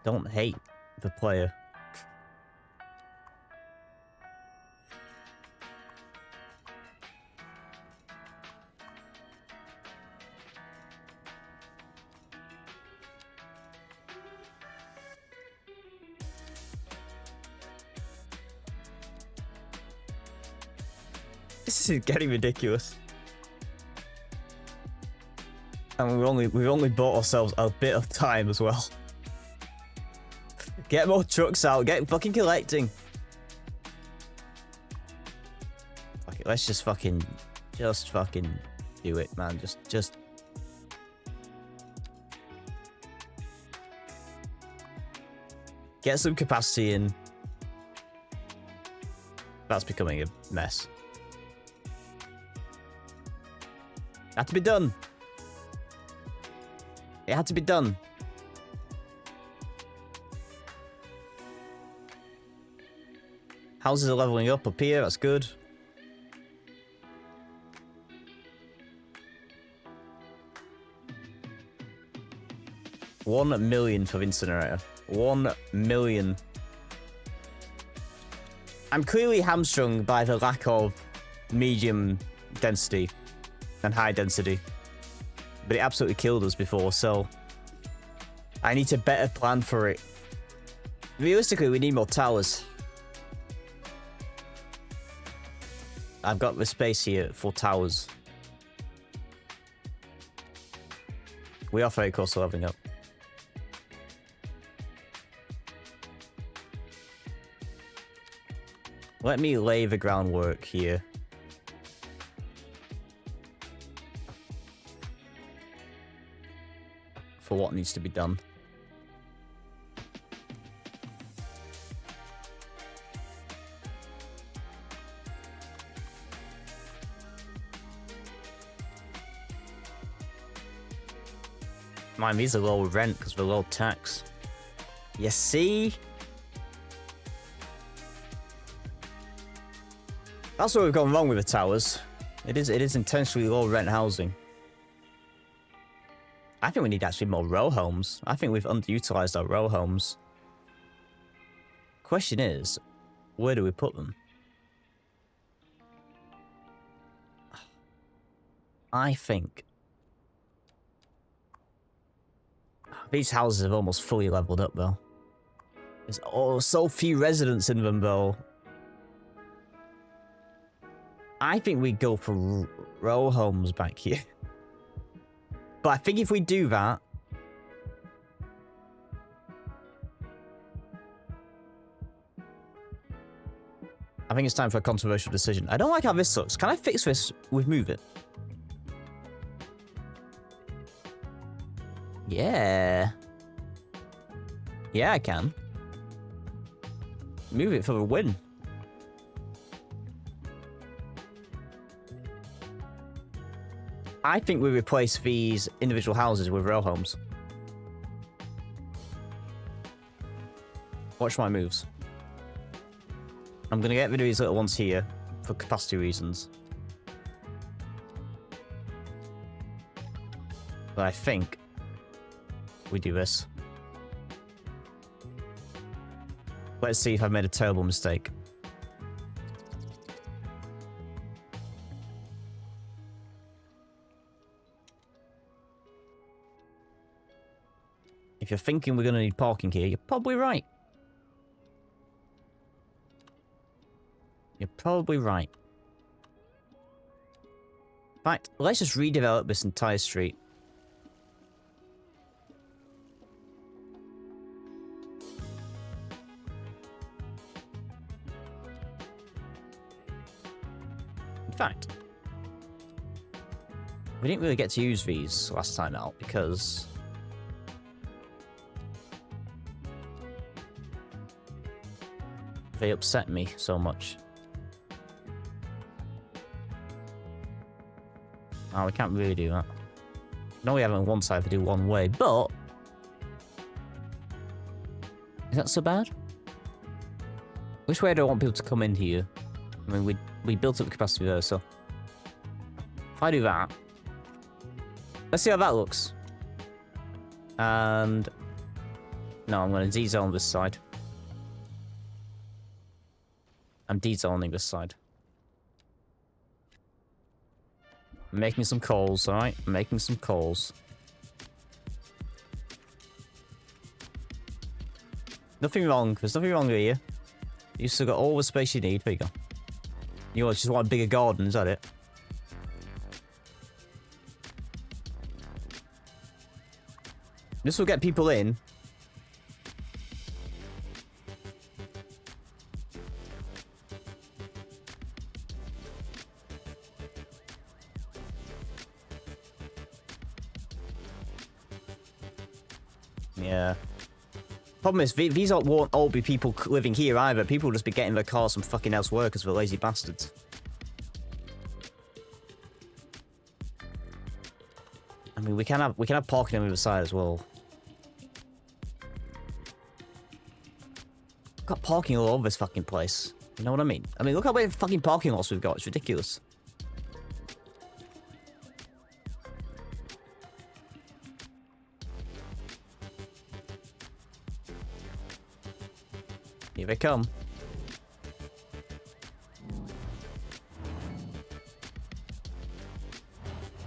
don't hate the player. This is getting ridiculous. And we've only bought ourselves a bit of time as well. Get more trucks out, get fucking collecting. Fuck it, let's just fucking do it, man. Just Get some capacity in. That's becoming a mess. Had to be done. It had to be done. Houses are leveling up here. That's good. $1 million for the incinerator. 1 million. I'm clearly hamstrung by the lack of medium density and high density. But it absolutely killed us before, so I need to better plan for it. Realistically, we need more towers. I've got the space here for towers. We are very close to leveling up. Let me lay the groundwork here. For what needs to be done. Mind, these are low rent because they're low tax. You see? That's where we've gone wrong with the towers. It is intentionally low rent housing. I think we need actually more row homes. I think we've underutilized our row homes. Question is, where do we put them? I think these houses have almost fully leveled up though. There's so few residents in them though. I think we go for row homes back here. But I think if we do that... I think it's time for a controversial decision. I don't like how this looks. Can I fix this with Move It? Yeah. Yeah, I can. Move It for the win. I think we replace these individual houses with row homes. Watch my moves. I'm going to get rid of these little ones here for capacity reasons. But I think we do this. Let's see if I've made a terrible mistake. If you're thinking we're going to need parking here, you're probably right. You're probably right. In fact, let's just redevelop this entire street. In fact, we didn't really get to use these last time out because... they upset me so much. Oh, we can't really do that. No, we have it on one side to do one way, but... is that so bad? Which way do I want people to come in here? I mean, we built up the capacity there, so... if I do that... let's see how that looks. And... no, I'm going to D-zone this side. I'm D-zoning this side. I'm making some calls, alright? I'm making some calls. Nothing wrong. There's nothing wrong here. You still got all the space you need. There you go. You just want a bigger garden, is that it? This will get people in. Yeah. Problem is, these won't all be people living here either. People will just be getting their cars from fucking elsewhere because they're lazy bastards. I mean, we can have parking on the other side as well. We've got parking all over this fucking place. You know what I mean? I mean, look how many fucking parking lots we've got. It's ridiculous. Here they come.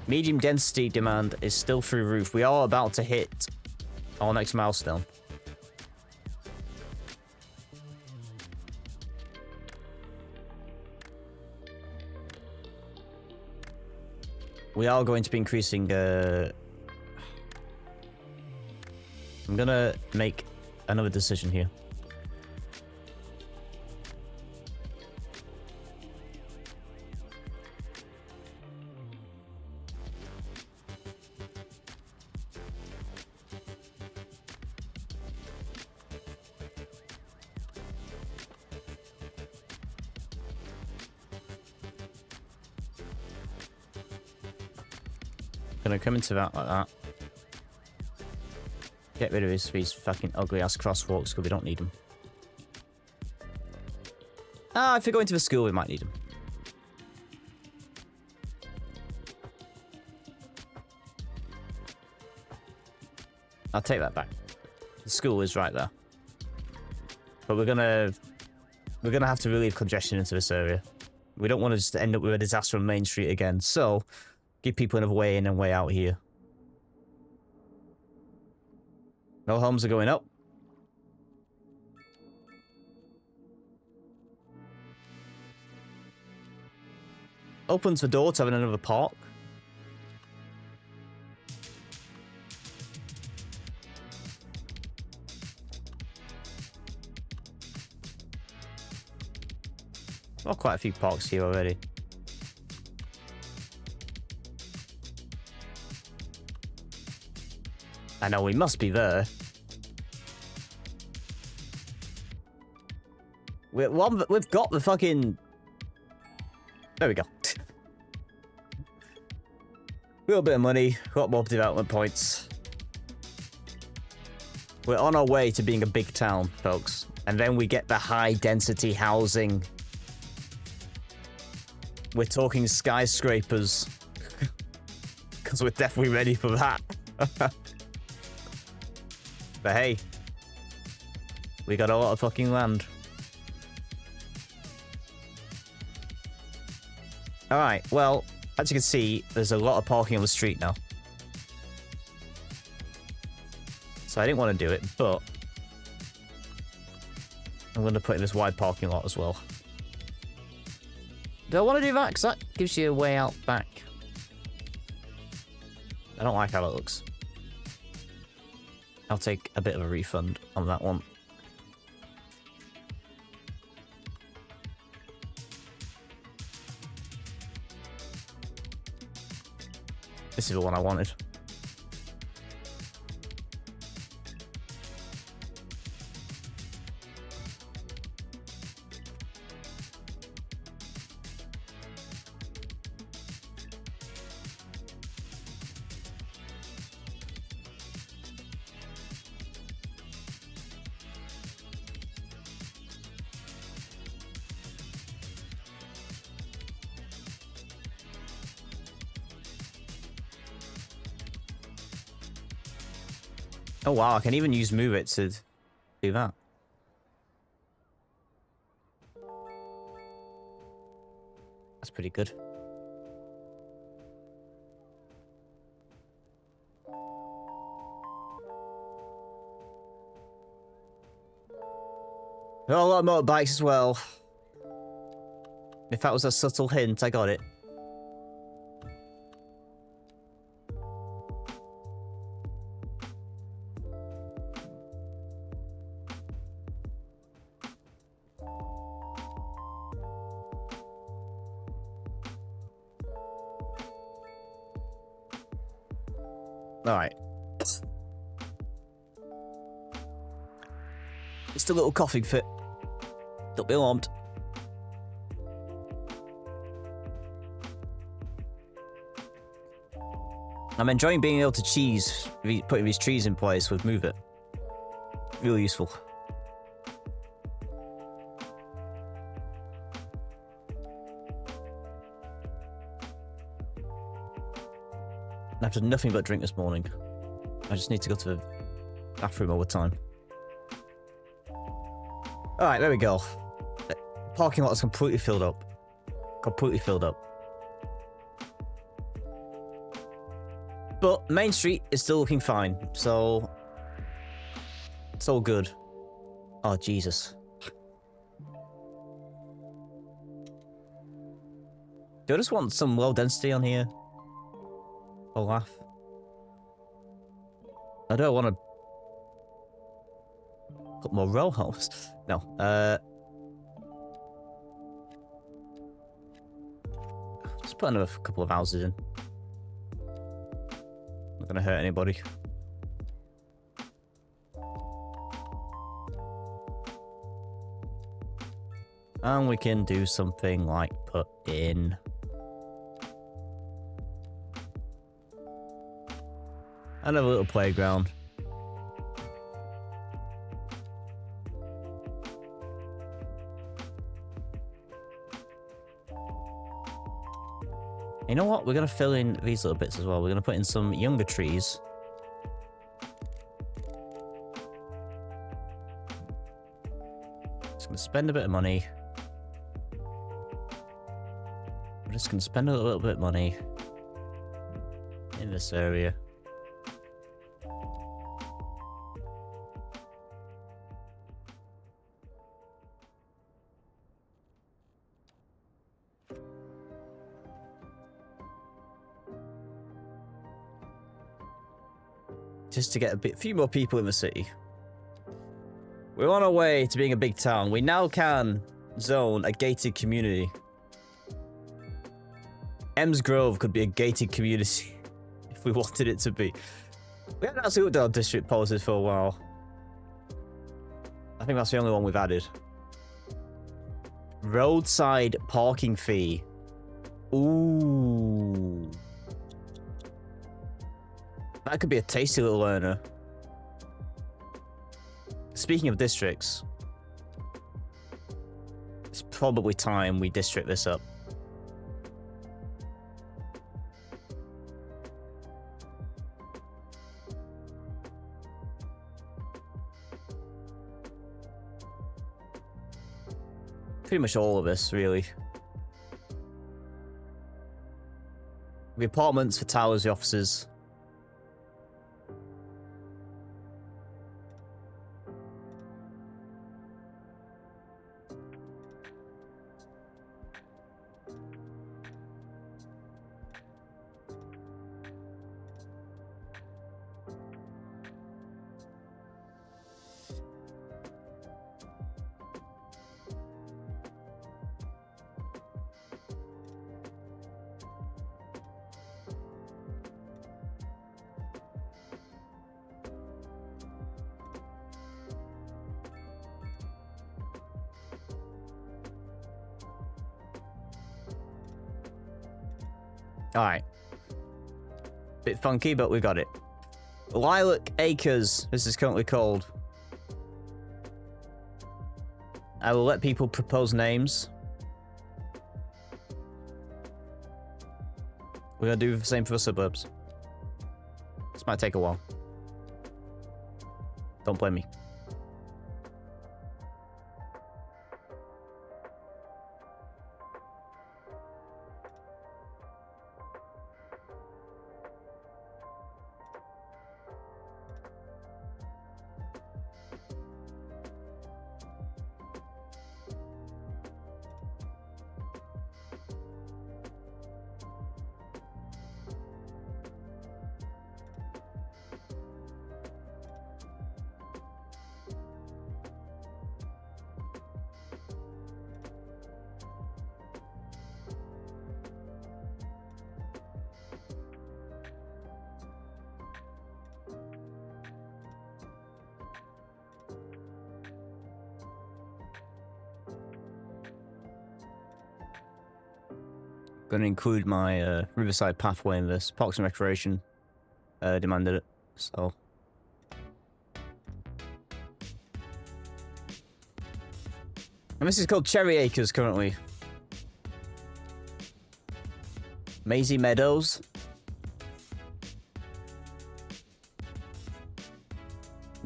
Medium density demand is still through roof. We are about to hit our next milestone. We are going to be increasing, I'm gonna make another decision here. Gonna come into that like that. Get rid of these fucking ugly ass crosswalks because we don't need them. Ah, if we go into the school, we might need them. I'll take that back. The school is right there, but we're gonna have to relieve congestion into this area. We don't want to just end up with a disaster on Main Street again. So. Give people another way in and way out here. No homes are going up. Opens the door to having another park. Got quite a few parks here already. I know we must be there. We've got the fucking... There we go. A little bit of money, got more development points. We're on our way to being a big town, folks. And then we get the high density housing. We're talking skyscrapers. Because we're definitely ready for that. But hey, we got a lot of fucking land. Alright, well, as you can see, there's a lot of parking on the street now. So I didn't want to do it, but I'm going to put in this wide parking lot as well. Do I want to do that? Because that gives you a way out back. I don't like how it looks. I'll take a bit of a refund on that one. This is the one I wanted. Oh wow, I can even use Move It to do that. That's pretty good. There are a lot of motorbikes as well. If that was a subtle hint, I got it. Alright. Just a little coughing fit. Don't be alarmed. I'm enjoying being able to putting these trees in place with Move It. Really useful. I've done nothing but drink this morning. I just need to go to the bathroom all the time. Alright, there we go. Parking lot is completely filled up. Completely filled up. But Main Street is still looking fine, so it's all good. Oh, Jesus. Do I just want some low density on here? Or laugh? I don't want to put more row homes. No, just put another couple of houses in. Not gonna hurt anybody. And we can do something like put in another little playground. You know what? We're going to fill in these little bits as well. We're going to put in some younger trees. Just going to spend a bit of money. We're just going to spend a little bit of money in this area. Just to get a few more people in the city. We're on our way to being a big town. We now can zone a gated community. Ems Grove could be a gated community if we wanted it to be. We haven't actually looked at our district policies for a while. I think that's the only one we've added. Roadside parking fee. Ooh. That could be a tasty little earner. Speaking of districts, it's probably time we district this up. Pretty much all of this, really. The apartments for towers, the offices. Alright. Bit funky, but we got it. Lilac Acres, this is currently called. I will let people propose names. We're gonna do the same for the suburbs. This might take a while. Don't blame me. Going to include my Riverside pathway in this. Parks and Recreation demanded it, so. And this is called Cherry Acres currently. Maisie Meadows.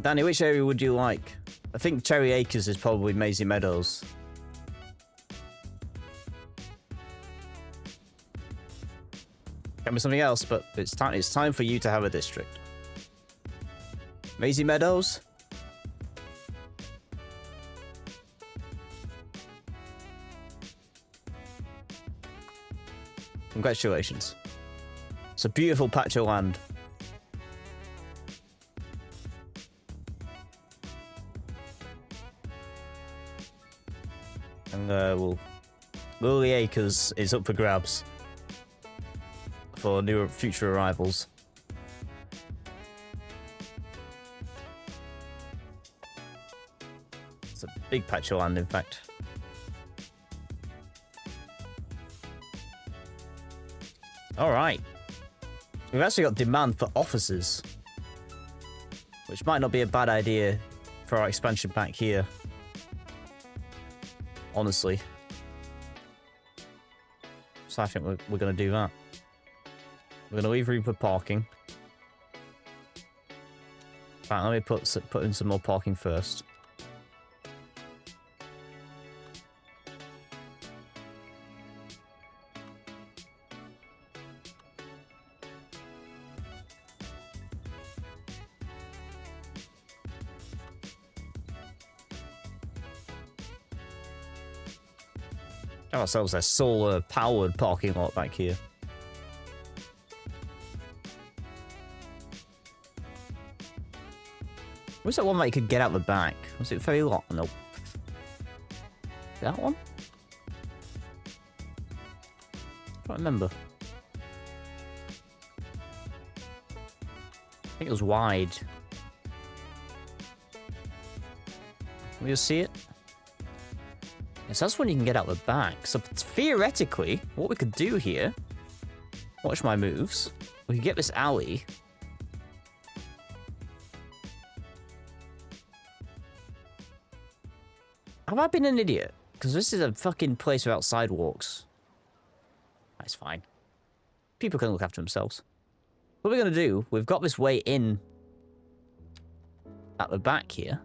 Danny, which area would you like? I think Cherry Acres is probably Maisie Meadows. Can be something else, but it's time for you to have a district. Maisie Meadows? Congratulations. It's a beautiful patch of land. And Lily Acres is up for grabs for new future arrivals. It's a big patch of land, in fact. Alright. We've actually got demand for offices, which might not be a bad idea for our expansion back here. Honestly. So I think we're going to do that. We're going to leave room for parking. Right, let me put in some more parking first. Got ourselves a solar-powered parking lot back here. Where's that one that you could get out the back? Was it very long? Nope. That one? I can't remember. I think it was wide. Can we just see it? Yes, that's when you can get out the back. So theoretically, what we could do here, watch my moves, we could get this alley. Have I been an idiot? Because this is a fucking place without sidewalks. That's fine. People can look after themselves. What we're going to do, we've got this way in at the back here.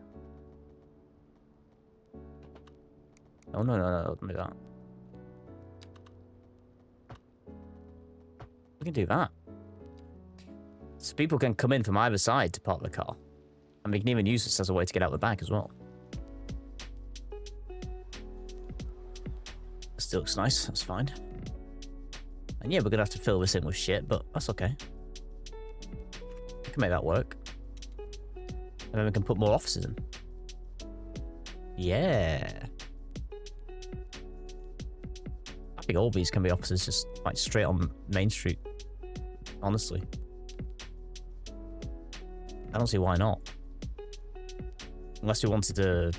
Oh, no, don't do that. We can do that. So people can come in from either side to park the car. And we can even use this as a way to get out the back as well. Still looks nice, that's fine. And yeah, we're gonna have to fill this in with shit, but that's okay. We can make that work. And then we can put more offices in. Yeah. I think all these can be offices just like straight on Main Street. Honestly. I don't see why not. Unless we wanted to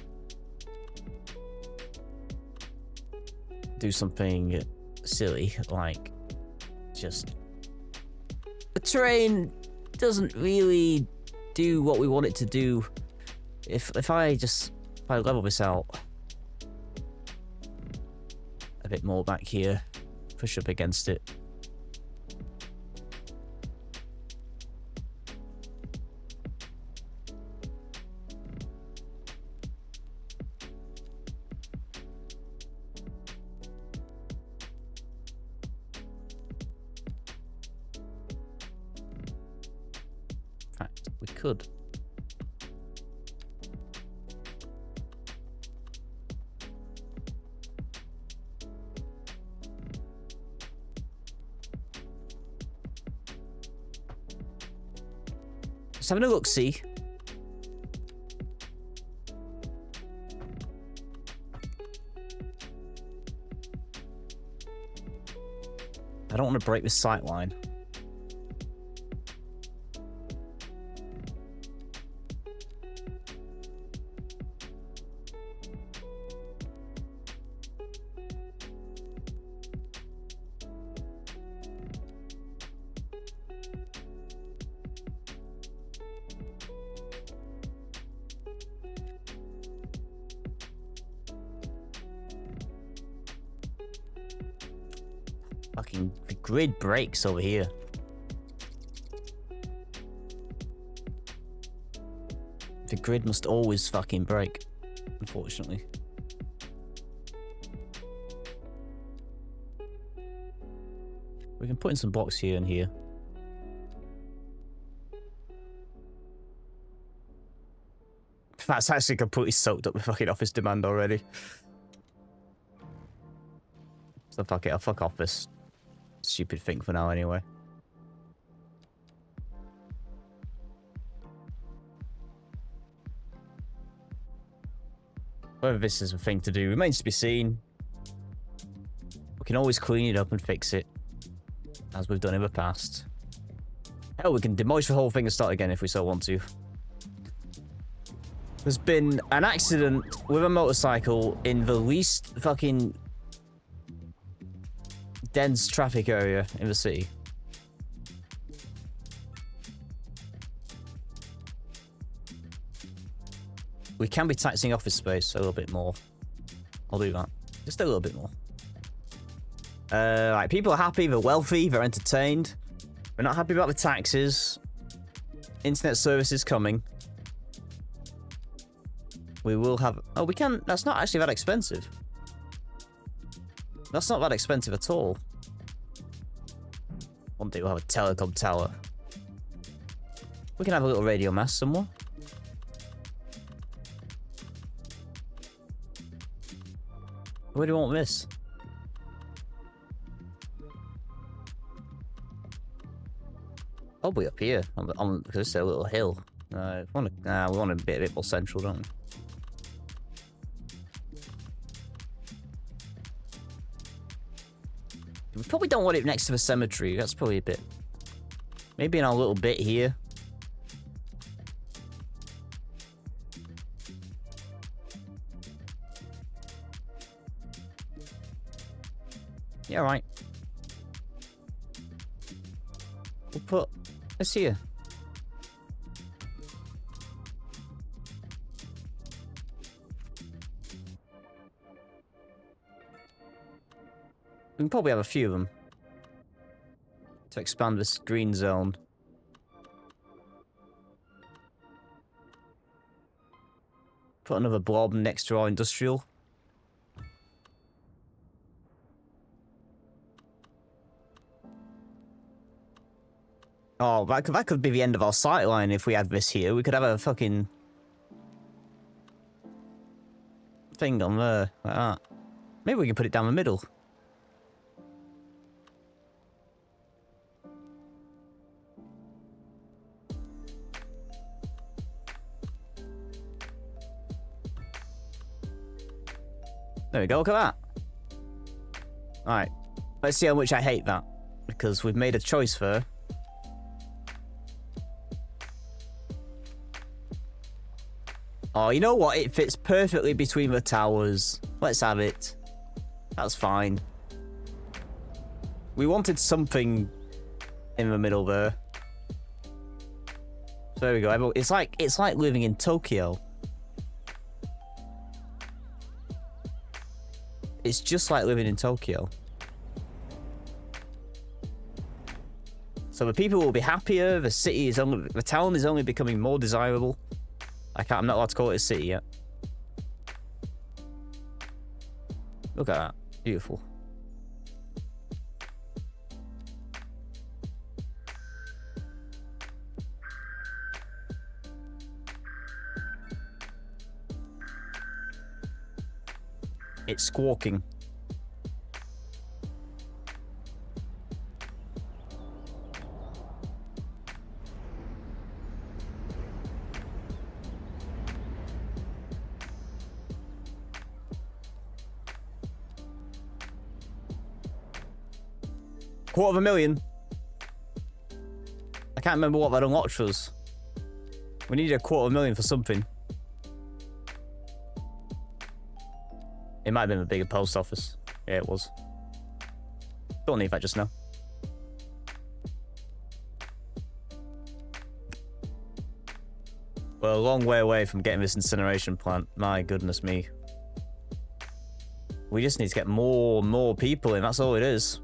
do something silly, like just the train doesn't really do what we want it to do. If I level this out a bit more back here, push up against it. Could. Just having a look, see. I don't want to break this sight line. Fucking the grid breaks over here. The grid must always fucking break, unfortunately. We can put in some blocks here and here. That's actually completely soaked up the fucking office demand already. So fuck it, I'll fuck off this stupid thing for now anyway. Whether this is a thing to do remains to be seen. We can always clean it up and fix it, as we've done in the past. Hell, we can demolish the whole thing and start again if we so want to. There's been an accident with a motorcycle in the least fucking dense traffic area in the city. We can be taxing office space a little bit more. I'll do that. Just a little bit more. Right, people are happy, they're wealthy, they're entertained. We're not happy about the taxes. Internet services coming. We will have... Oh, we can... That's not actually that expensive. That's not that expensive at all. One day we'll have a telecom tower. We can have a little radio mast somewhere. Where do you want this? Probably up here, on because it's a little hill. We want to be a bit more central, don't we? We probably don't want it next to the cemetery. That's probably a bit. Maybe in a little bit here. Yeah, right. We'll put this here. We can probably have a few of them to expand this green zone. Put another blob next to our industrial. Oh, that could be the end of our sight line if we had this here. We could have a fucking thing on there, like that. Maybe we can put it down the middle. There we go, look at that. Alright, let's see how much I hate that. Because we've made a choice there. Oh, you know what? It fits perfectly between the towers. Let's have it. That's fine. We wanted something in the middle there. So there we go. It's like living in Tokyo. It's just like living in Tokyo. So the people will be happier. The town is only becoming more desirable. I'm not allowed to call it a city yet. Look at that. Beautiful. It's squawking. $250,000. I can't remember what that unlocked was. We needed $250,000 for something. It might have been a bigger post office. Yeah, it was. Don't need that just now. We're a long way away from getting this incineration plant. My goodness me. We just need to get more people in. That's all it is.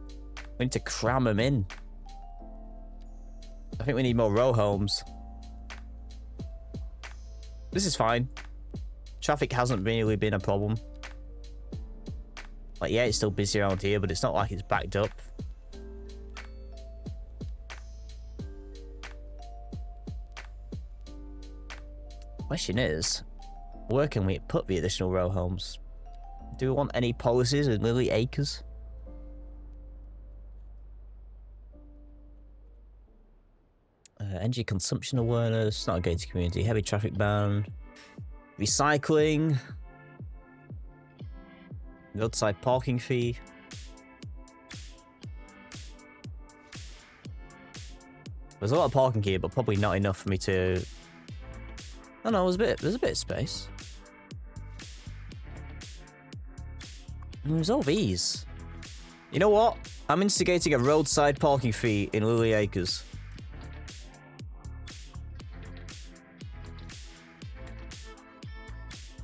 We need to cram them in. I think we need more row homes. This is fine. Traffic hasn't really been a problem. Like, yeah, it's still busy around here, but it's not like it's backed up. Question is, where can we put the additional row homes? Do we want any policies in Lily Acres? Energy consumption awareness, not a gated community, heavy traffic ban, recycling, roadside parking fee. There's a lot of parking here, but probably not enough for me to... Oh no, there's a bit of space. There's all these. You know what? I'm instigating a roadside parking fee in Lily Acres.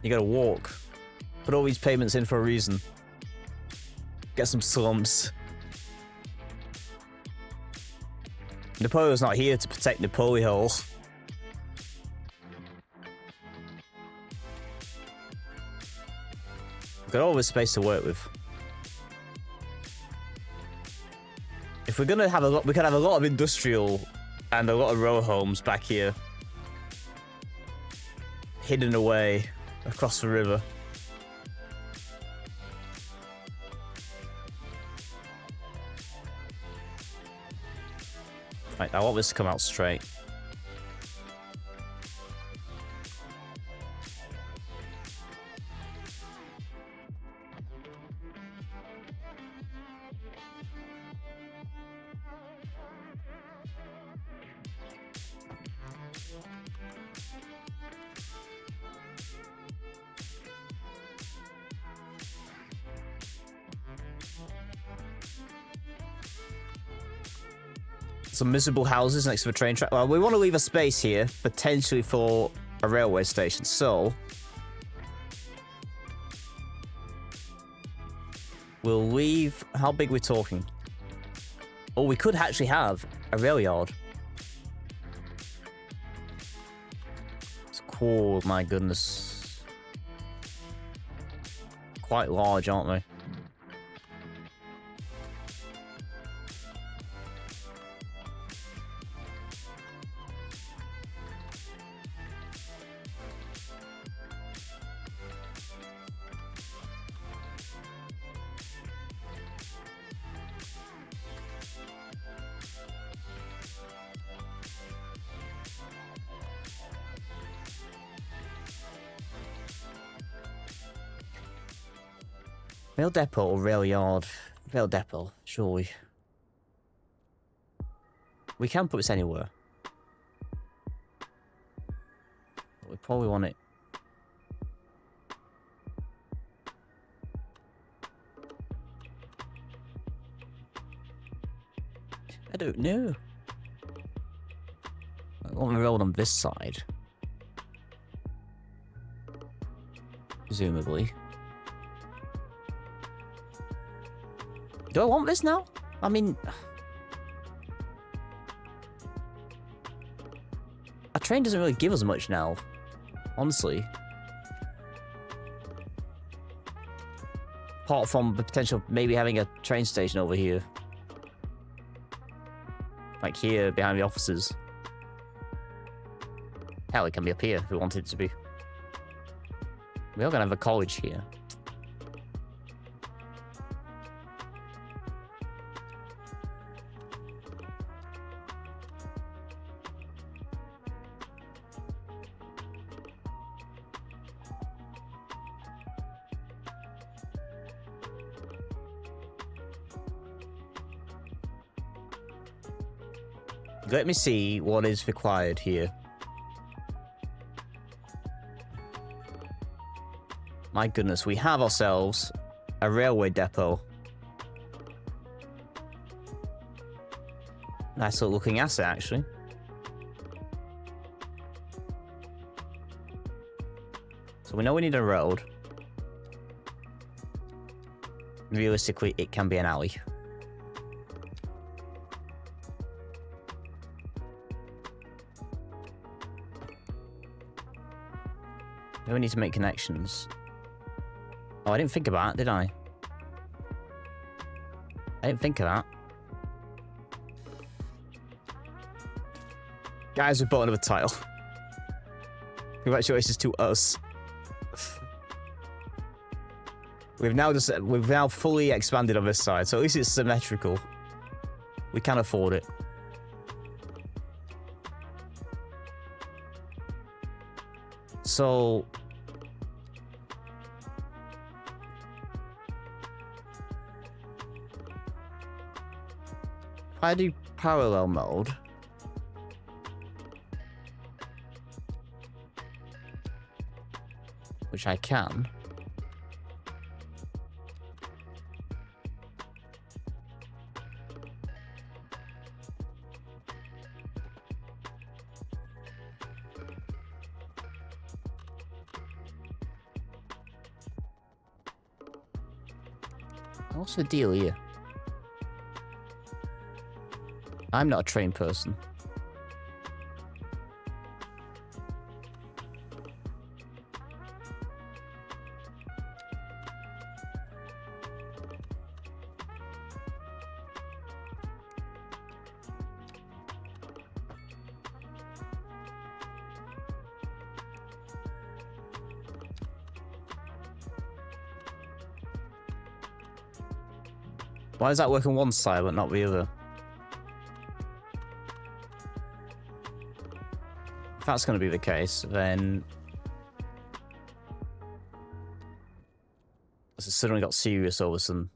You gotta walk. Put all these payments in for a reason. Get some slumps. Napoleon's not here to protect Napoleon. We've got all this space to work with. If we're gonna have a lot, we could have a lot of industrial and a lot of row homes back here. Hidden away across the river. Right, I want this to come out straight. Some miserable houses next to a train track. Well, we want to leave a space here, potentially for a railway station, so... we'll leave... How big are we talking? Oh, we could actually have a rail yard. It's cool, my goodness. Quite large, aren't they? Rail depot or rail yard? Rail depot, surely. We can put this anywhere. But we probably want it. I don't know. I want the road on this side. Presumably. Do I want this now? I mean... a train doesn't really give us much now. Honestly. Apart from the potential of maybe having a train station over here. Like here, behind the offices. Hell, it can be up here if we wanted it to be. We are going to have a college here. Let me see what is required here. My goodness, we have ourselves a railway depot. Nice little looking asset, actually. So we know we need a road. Realistically, it can be an alley. We need to make connections. Oh, I didn't think of that, did I? I didn't think of that. Guys, we bought another tile. Congratulations to us. We've now fully expanded on this side, so at least it's symmetrical. We can afford it. So if I do parallel mode, which I can. What's the deal here? I'm not a trained person. Why does that work on one side but not the other? If that's going to be the case, then it suddenly got serious all of a sudden.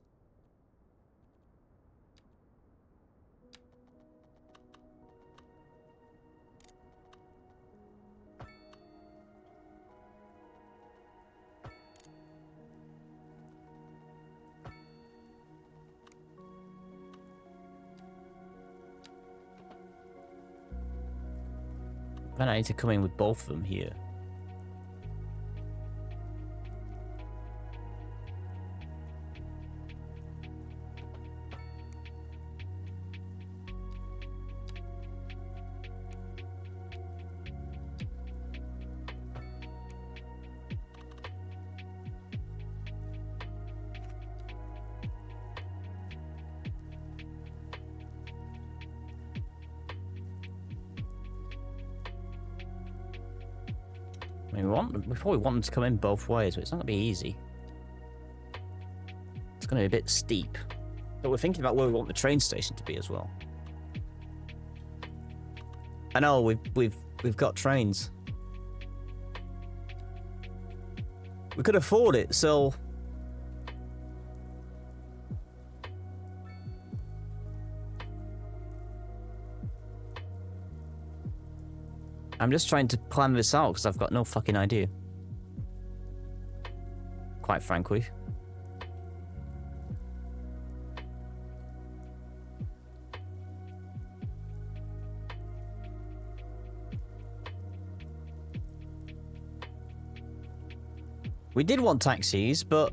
Then I need to come in with both of them here. I mean, we probably want them to come in both ways, but it's not going to be easy. It's going to be a bit steep. But we're thinking about where we want the train station to be as well. I know we've got trains. We could afford it, so I'm just trying to plan this out because I've got no fucking idea. Quite frankly. We did want taxis, but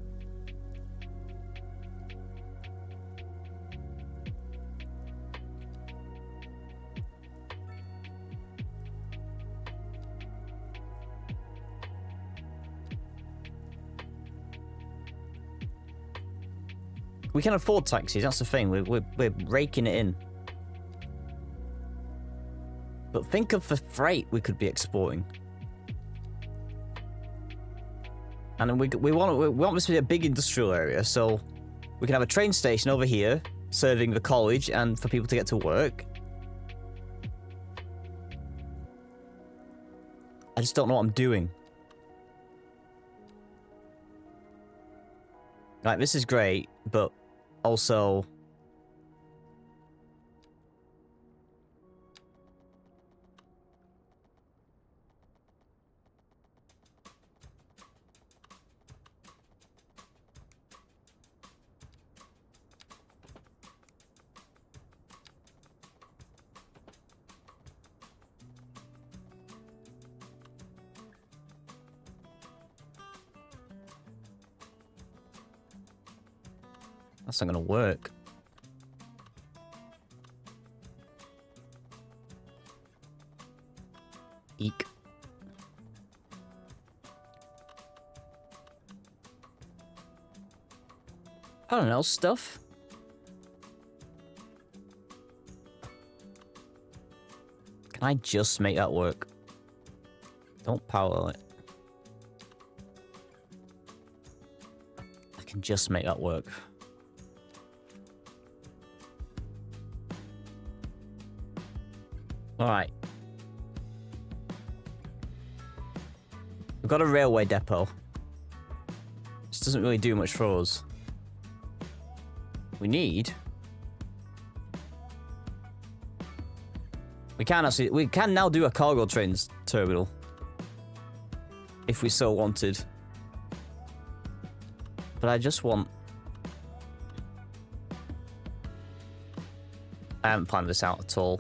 we can afford taxis, that's the thing. We're raking it in. But think of the freight we could be exporting. And we want this to be a big industrial area, so we can have a train station over here, serving the college and for people to get to work. I just don't know what I'm doing. Like, this is great, but also that's not gonna work. Eek. I don't know, stuff. Can I just make that work? Don't parallel it. I can just make that work. Alright. We've got a railway depot. This doesn't really do much for us. We need... We can now do a cargo trains terminal. If we so wanted. But I just want... I haven't planned this out at all.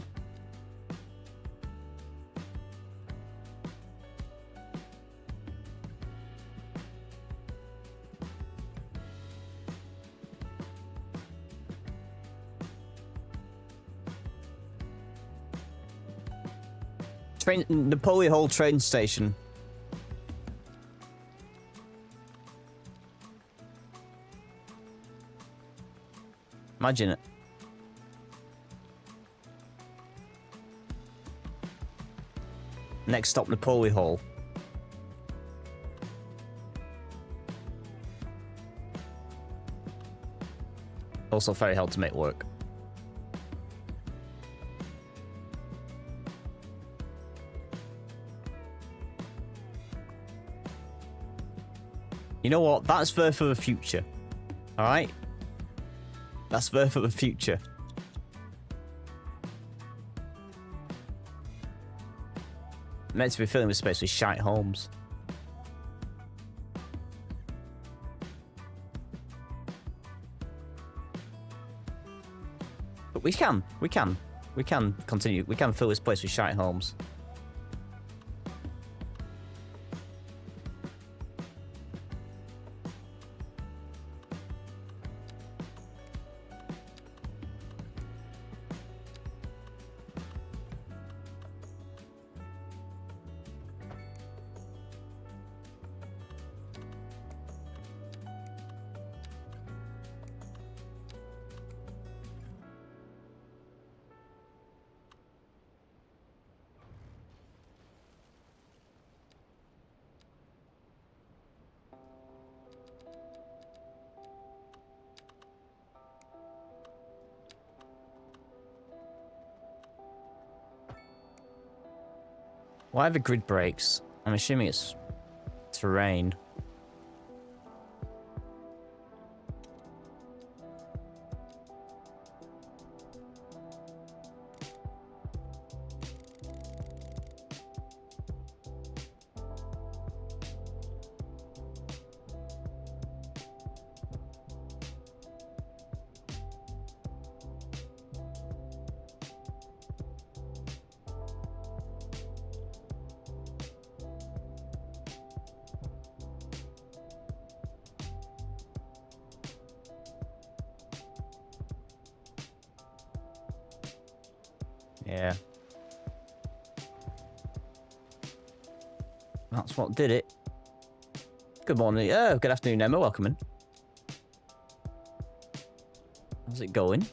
Napoleon Hall train station. Imagine it. Next stop, Napoleon Hall. Also very hard to make work. You know what? That's there for the future. Alright? That's there for the future. Meant to be filling this space with shite homes. But we can continue. We can fill this place with shite homes. Why are the grid breaks? I'm assuming it's terrain. Yeah. That's what did it. Good morning. Good afternoon, Emma. Welcome in. How's it going?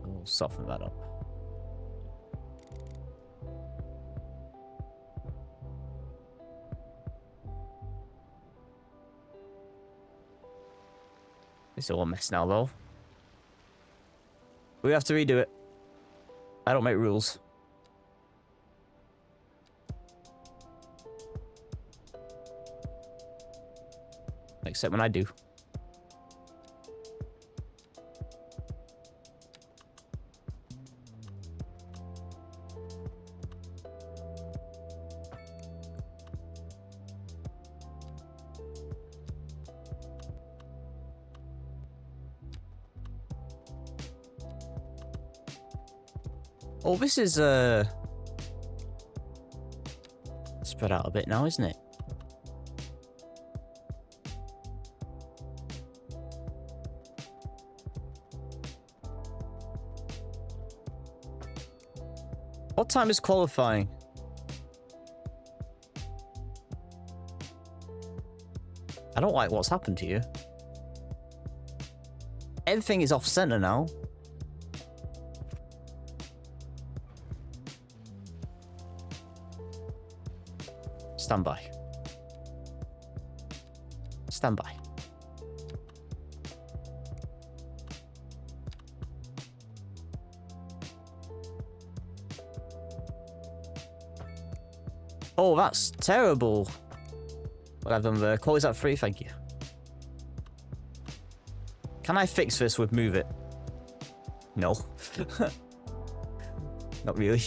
We'll soften that up. It's all a mess now, though. We have to redo it. I don't make rules. Except when I do. Oh, this is spread out a bit now, isn't it? What time is qualifying? I don't like what's happened to you. Everything is off center now. Stand by. Stand by. Oh, that's terrible. What I've done there. Quality's at 3, thank you. Can I fix this with move it? No. Not really.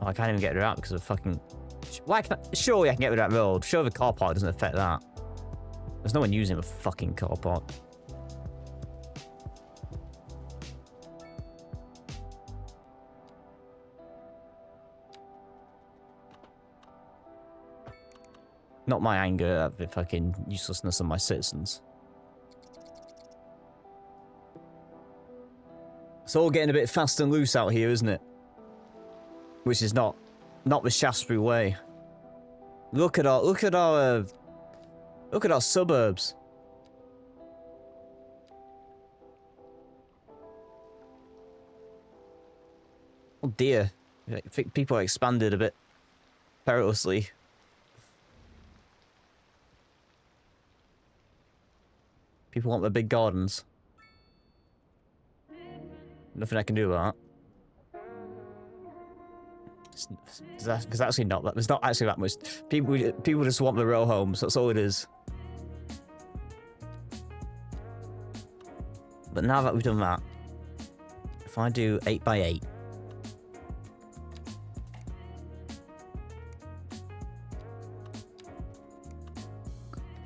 Oh, I can't even get rid of that because of fucking... Why can I... Surely I can get rid of that road. Sure, the car park doesn't affect that. There's no one using the fucking car park. Not my anger at the fucking uselessness of my citizens. It's all getting a bit fast and loose out here, isn't it? Which is not the Shaftesbury way. Look at our suburbs. Oh dear, I think people are expanded a bit perilously. People want their big gardens. Nothing I can do about that. There's actually not that. There's not actually that much. People just want the row homes. That's all it is. But now that we've done that, if I do 8 by 8,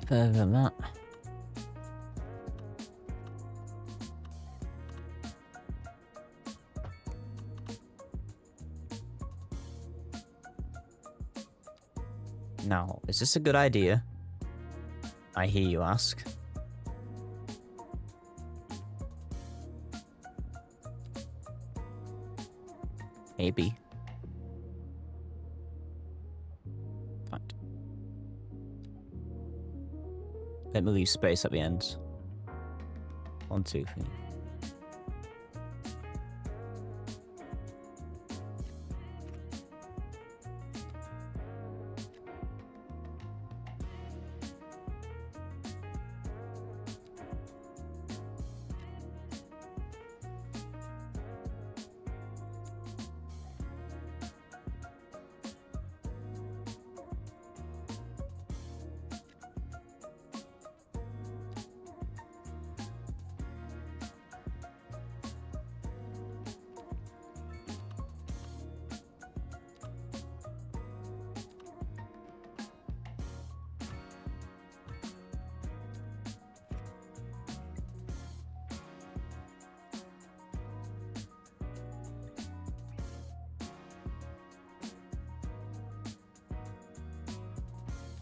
further than that. Now, is this a good idea? I hear you ask. Maybe. Fact. Let me leave space at the ends. 1, 2, 3.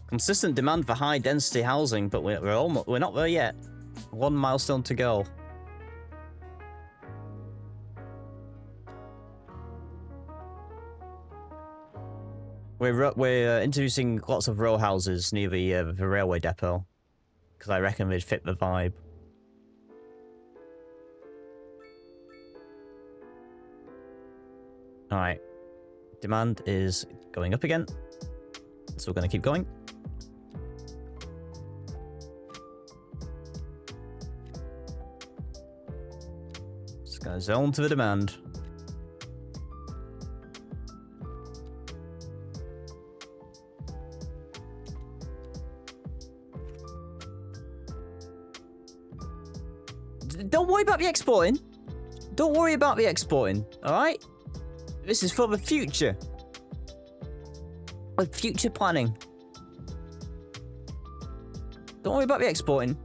Consistent demand for high density housing, but we're not there yet. 1 milestone to go. We're introducing lots of row houses near the railway depot because I reckon they'd fit the vibe. All right, demand is going up again, so we're going to keep going. Gonna zone to the demand. Don't worry about the exporting. Don't worry about the exporting, alright? This is for the future. With future planning. Don't worry about the exporting.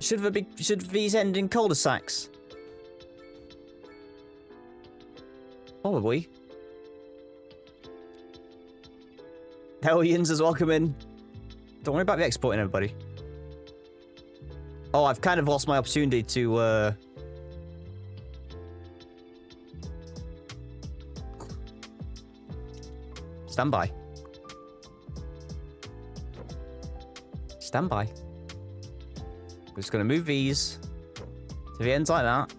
Should these end in cul-de-sacs? Probably. Hellions is welcome in. Don't worry about me exporting everybody. Oh, I've kind of lost my opportunity to, stand by. Stand by. We're just gonna move these to the ends like that.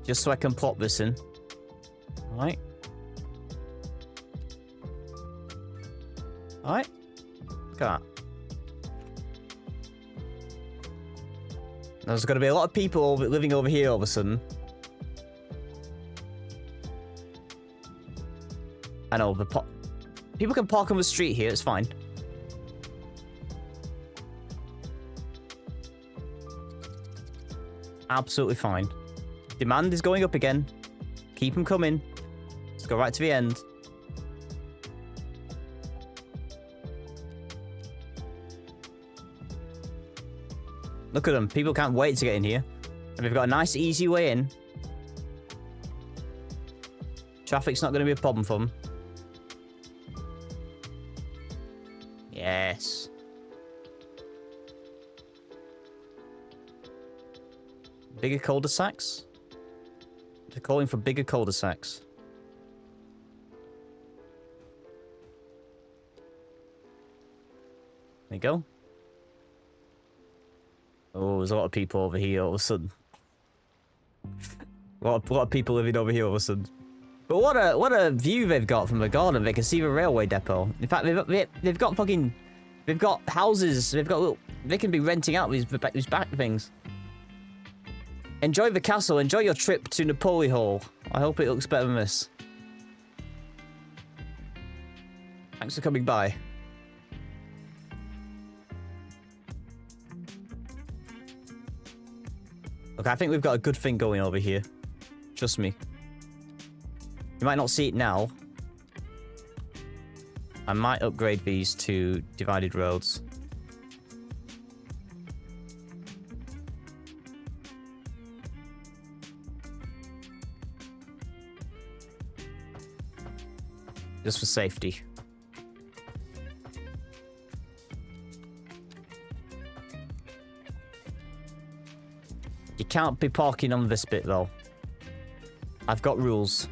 Just so I can plop this in. Alright. Alright. Look at that. There's going to be a lot of people living over here all of a sudden. I know, people can park on the street here, it's fine. Absolutely fine. Demand is going up again. Keep them coming. Let's go right to the end. Look at them. People can't wait to get in here. And we've got a nice, easy way in. Traffic's not going to be a problem for them. Yes. Bigger cul-de-sacs? They're calling for bigger cul-de-sacs. There you go. Oh, there's a lot of people over here all of a sudden. a lot of people living over here all of a sudden. But what a view they've got from the garden. They can see the railway depot. In fact, they've got fucking... They've got houses. They've got little... They can be renting out these back things. Enjoy the castle. Enjoy your trip to Napoli Hall. I hope it looks better than this. Thanks for coming by. Look, I think we've got a good thing going over here. Trust me. You might not see it now. I might upgrade these to divided roads. Just for safety. You can't be parking on this bit, though. I've got rules.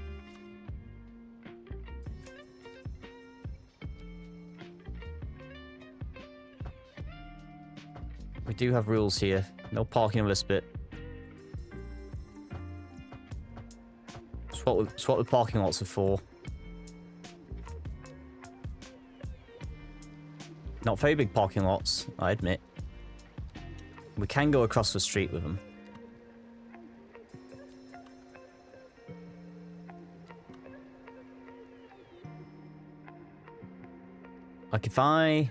We do have rules here. No parking on this bit. It's what the parking lots are for. Not very big parking lots, I admit. We can go across the street with them. Like if I...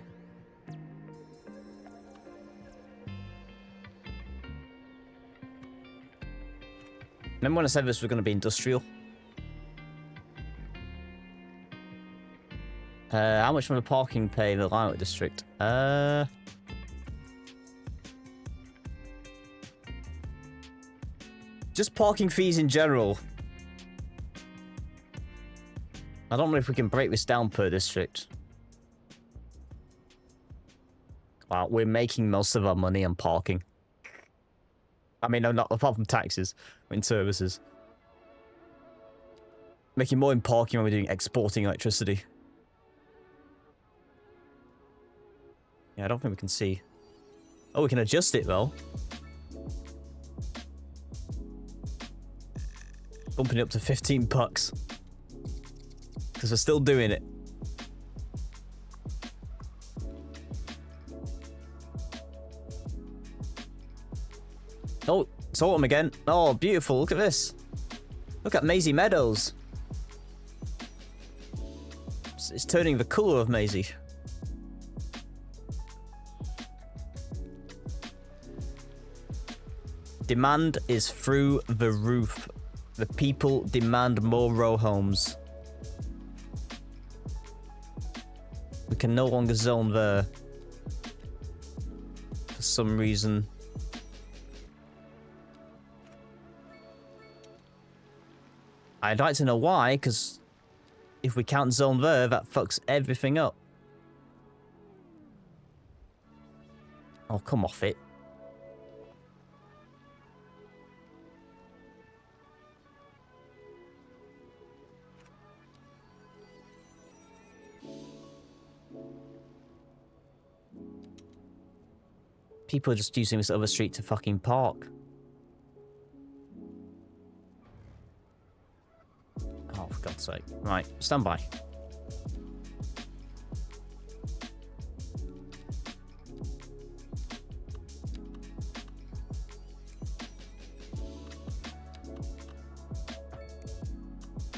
Remember when I said this was going to be industrial? How much from the parking pay in the Lilac District? Just parking fees in general. I don't know if we can break this down per district. Wow, we're making most of our money on parking. I mean, no, not apart from taxes, in services. Making more in parking when we're doing exporting electricity. Yeah, I don't think we can see. Oh, we can adjust it, though. Bumping it up to $15. Because we're still doing it. Oh, it's autumn again. Oh, beautiful. Look at this. Look at Maisie Meadows. It's turning the colour of Maisie. Demand is through the roof. The people demand more row homes. We can no longer zone there. For some reason. I'd like to know why, because if we can't zone there, that fucks everything up. Oh, come off it. People are just using this other street to fucking park. Oh, for God's sake. Right, stand by.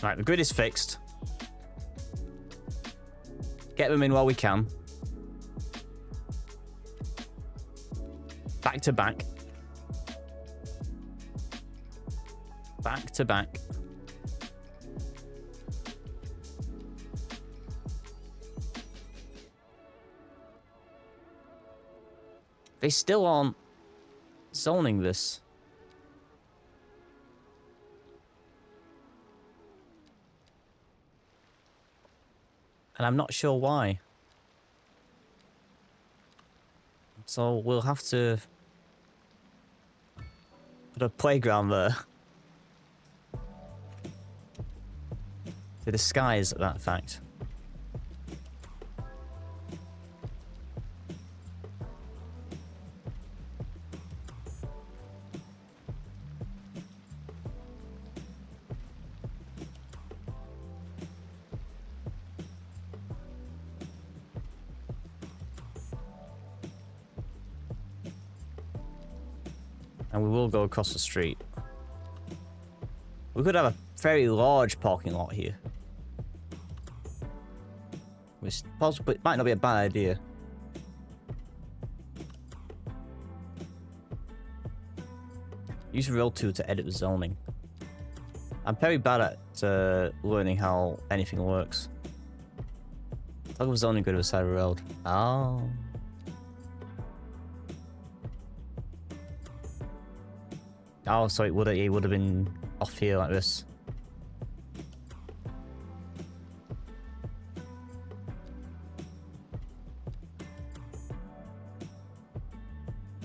Right, the grid is fixed. Get them in while we can. Back to back. Back to back. They still aren't zoning this. And I'm not sure why. So we'll have to put a playground there to disguise that fact. And we will go across the street. We could have a very large parking lot here. Which possibly might not be a bad idea. Use the road tool to edit the zoning. I'm very bad at learning how anything works. Toggle zoning grid to the side of the road. Oh. Oh, so it would have been off here like this.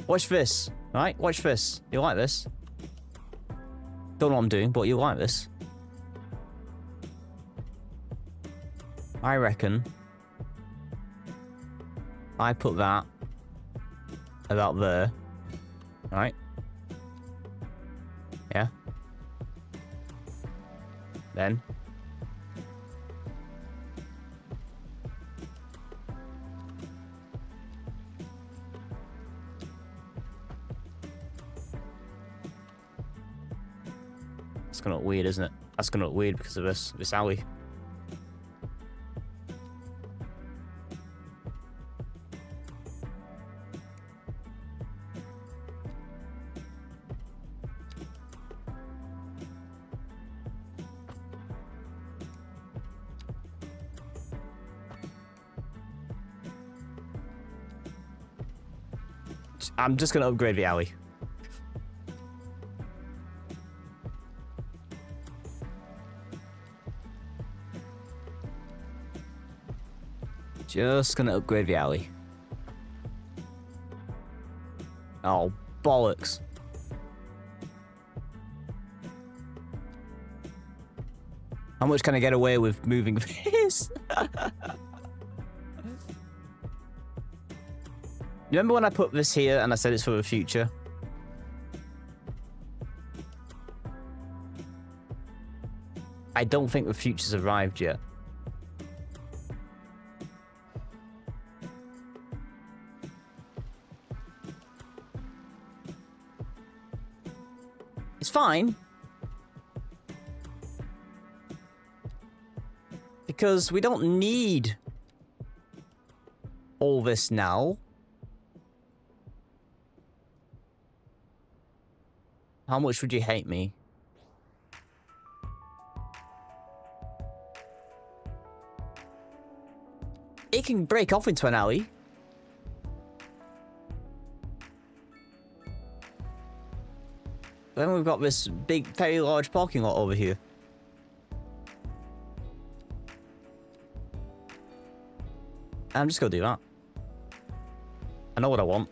Watch this, right? Watch this. You like this? Don't know what I'm doing, but you like this. I reckon I put that about there, right? Yeah. Then. It's gonna look weird, isn't it? That's gonna look weird because of this alley. I'm just gonna upgrade the alley. Just gonna upgrade the alley. Oh, bollocks. How much can I get away with moving this? Remember when I put this here and I said it's for the future? I don't think the future's arrived yet. It's fine. Because we don't need all this now. How much would you hate me? It can break off into an alley. Then we've got this big, very large parking lot over here. I'm just gonna do that. I know what I want.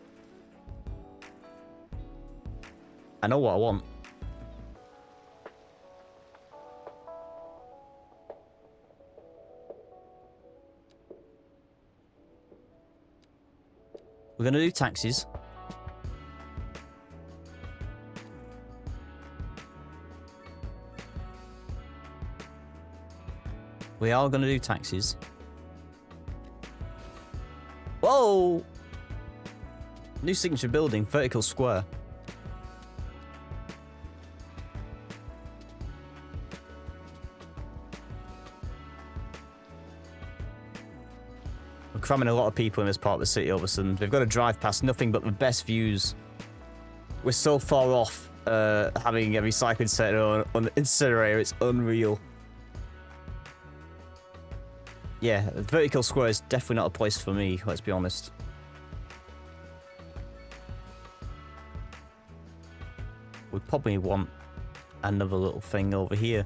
I know what I want. We're going to do taxis. We are going to do taxis. Whoa! New signature building, vertical square. We're cramming a lot of people in this part of the city all of a sudden. We've got to drive past nothing but the best views. We're so far off having a recycling center on the incinerator, it's unreal. Yeah, vertical square is definitely not a place for me, let's be honest. We probably want another little thing over here.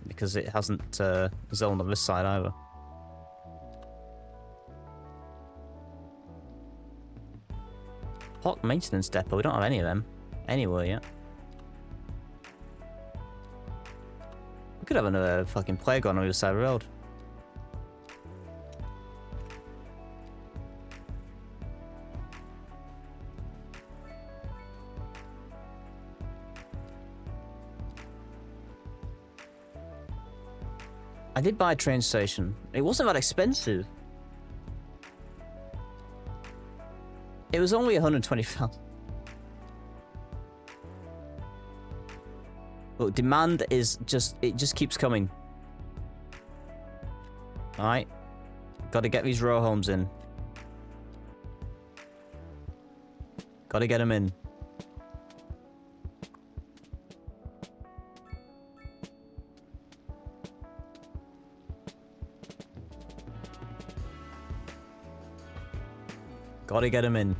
Because it hasn't zoned on this side either. Hot maintenance depot, we don't have any of them anywhere yet. We could have another fucking playground on the other side of the road. I did buy a train station. It wasn't that expensive. It was only 120,000. Look, demand is just, it just keeps coming. Alright. Gotta get these row homes in. Gotta get them in. Gotta get them in.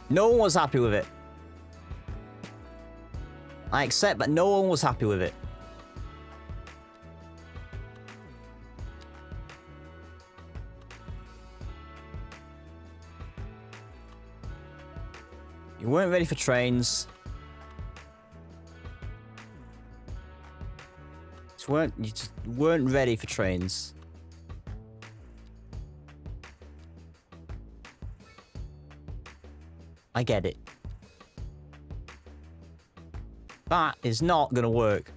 No one was happy with it. I accept that no one was happy with it. You weren't ready for trains. You just weren't ready for trains. I get it. That is not gonna work.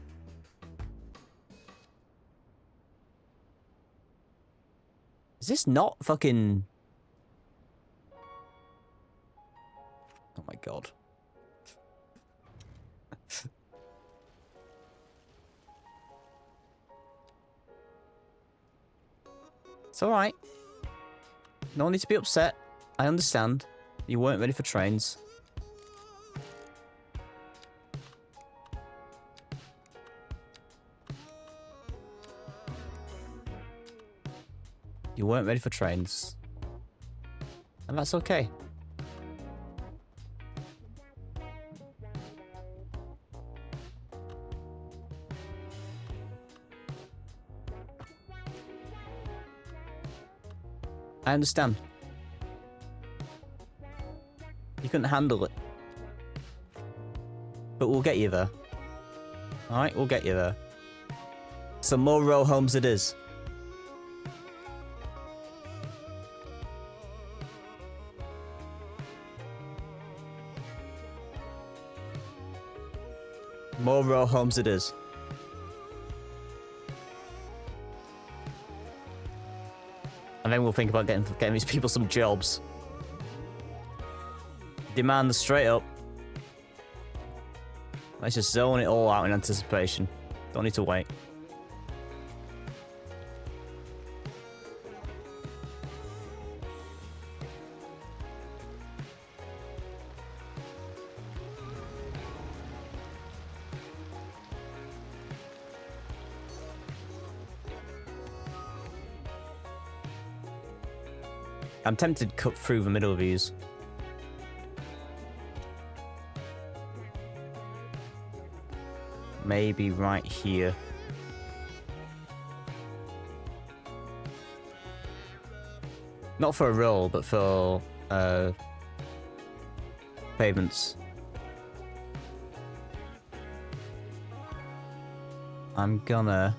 Is this not fucking... Oh my god. It's alright. No need to be upset. I understand. You weren't ready for trains. You weren't ready for trains. And that's okay. I understand. You couldn't handle it. But we'll get you there. Alright, we'll get you there. Some more row homes it is. More row homes it is. And then we'll think about getting these people some jobs. Demand straight up. Let's just zone it all out in anticipation. Don't need to wait. I'm tempted to cut through the middle of these. Maybe right here. Not for a roll, but for pavements. I'm gonna...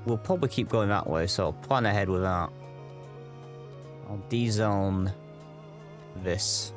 We'll probably keep going that way, so I'll plan ahead with that. I'll D-zone this.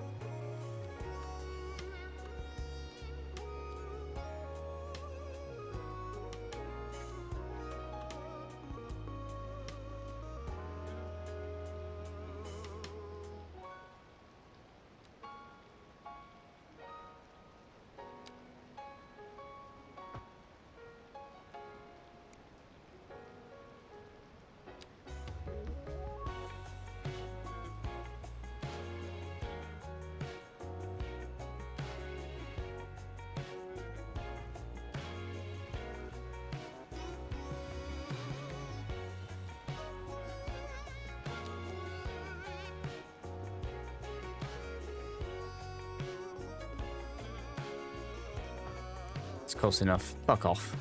It's close enough. Fuck off.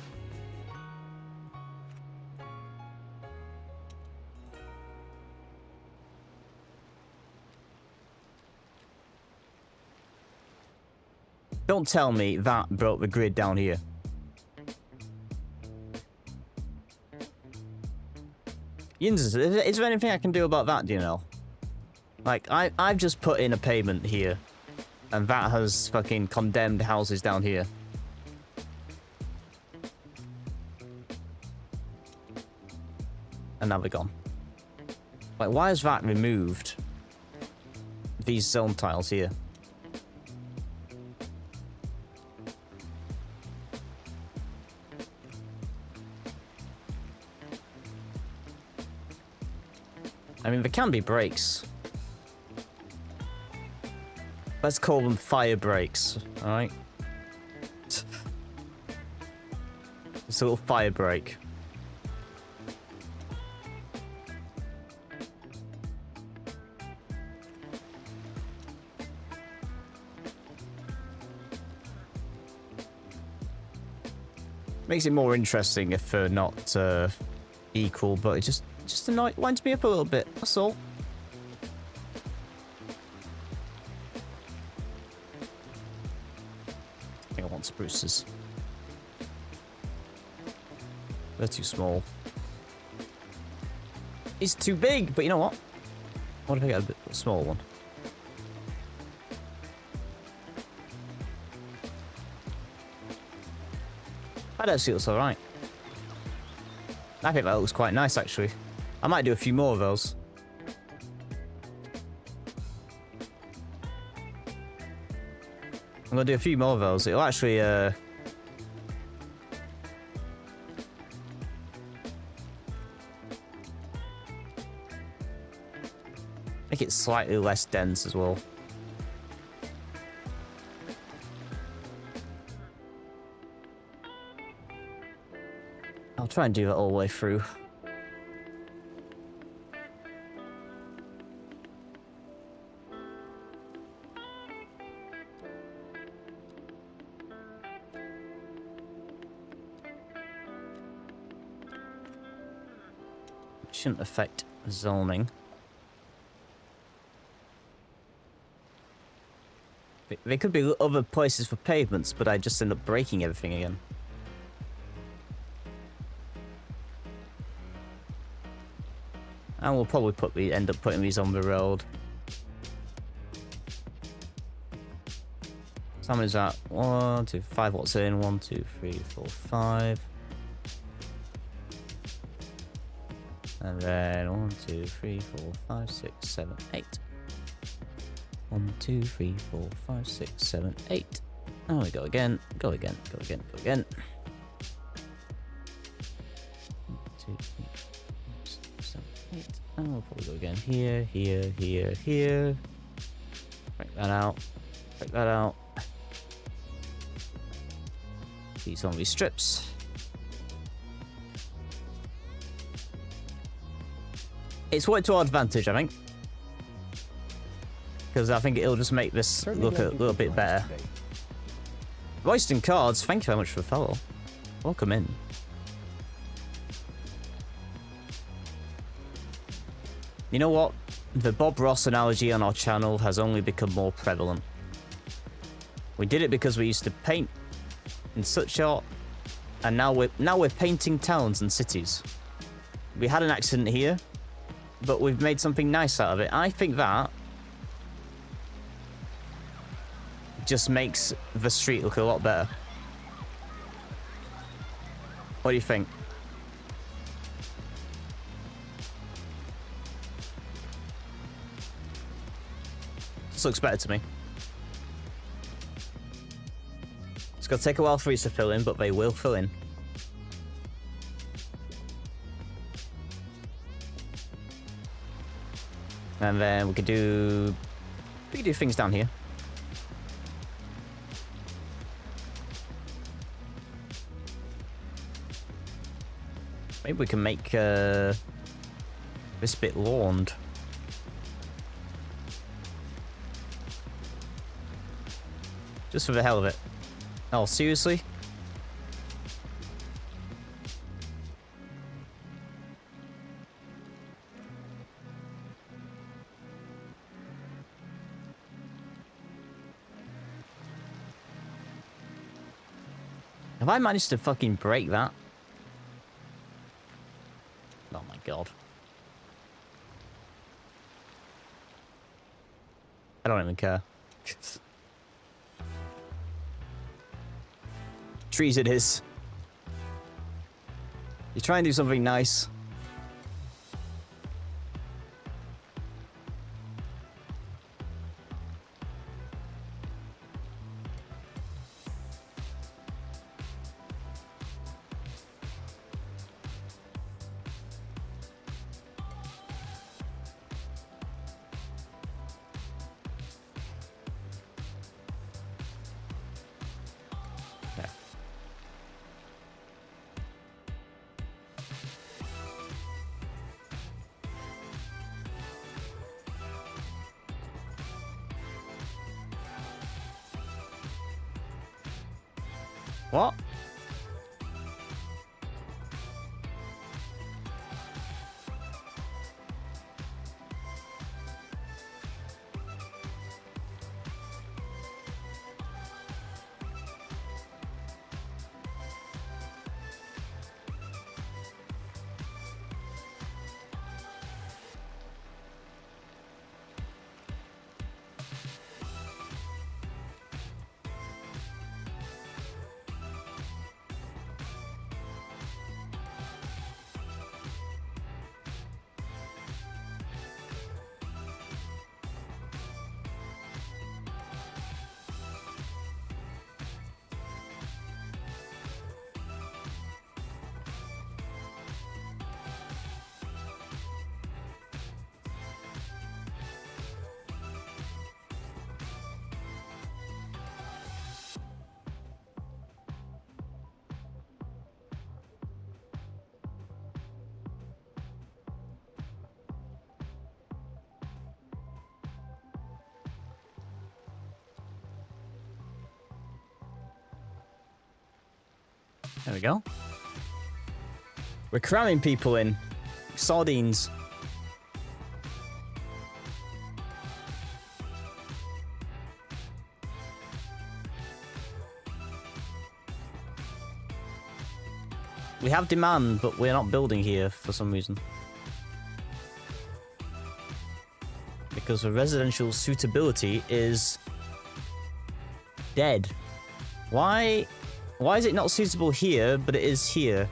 Don't tell me that broke the grid down here. Yinzers, is there anything I can do about that, do you know? Like, I've just put in a pavement here, and that has fucking condemned houses down here. And now they're gone. Like, why is that removed? These zone tiles here. I mean, there can be breaks. Let's call them fire breaks, alright? It's a little fire break. Makes it more interesting if they're not equal, but it just winds me up a little bit, that's all. I think I want spruces. They're too small. It's too big, but you know what? What if I get a bit smaller one? That actually looks alright. I think that looks quite nice, actually. I might do a few more of those. I'm gonna do a few more of those. It'll actually, make it slightly less dense as well. I'll try and do that all the way through. Shouldn't affect zoning. There could be other places for pavements, but I just end up breaking everything again. And we'll probably end up putting these on the road. So how many is that? 1, 2, 5 watts in. 1, 2, 3, 4, 5. And then 1, 2, 3, 4, 5, 6, 7, 8. 1, 2, 3, 4, 5, 6, 7, 8. And we go again. Go again. Go again. Go again. 1, 2, 3, 4, 5, 6, 7, 8. And we'll probably go again here, here, here, here. Break that out. Break that out. These on these strips. It's worked to our advantage, I think. Because I think it'll just make this look a little bit better. Royston Cards, thank you very much for the follow. Welcome in. You know what? The Bob Ross analogy on our channel has only become more prevalent. We did it because we used to paint in such art, and now we're painting towns and cities. We had an accident here, but we've made something nice out of it. I think that just makes the street look a lot better. What do you think? This looks better to me. It's gonna take a while for these to fill in, but they will fill in. And then we could do things down here. Maybe we can make this bit lawned. Just for the hell of it. Oh, seriously? Have I managed to fucking break that? Oh my god. I don't even care. Trees it is. You try and do something nice. What? There we go. We're cramming people in. Sardines. We have demand, but we're not building here for some reason. Because the residential suitability is dead. Why is it not suitable here, but it is here?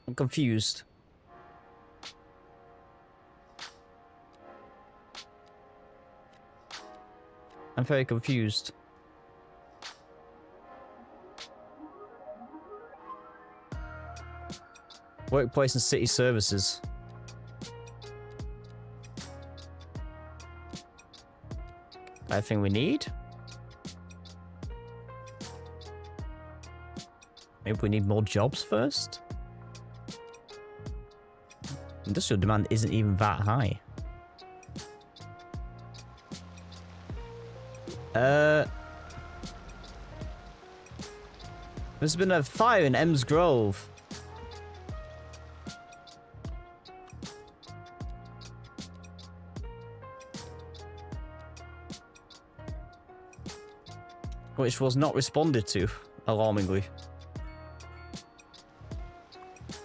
I'm confused. I'm very confused. Workplace and city services. Everything we need? Maybe we need more jobs first? Industrial demand isn't even that high. There's been a fire in Ems Grove. Which was not responded to, alarmingly.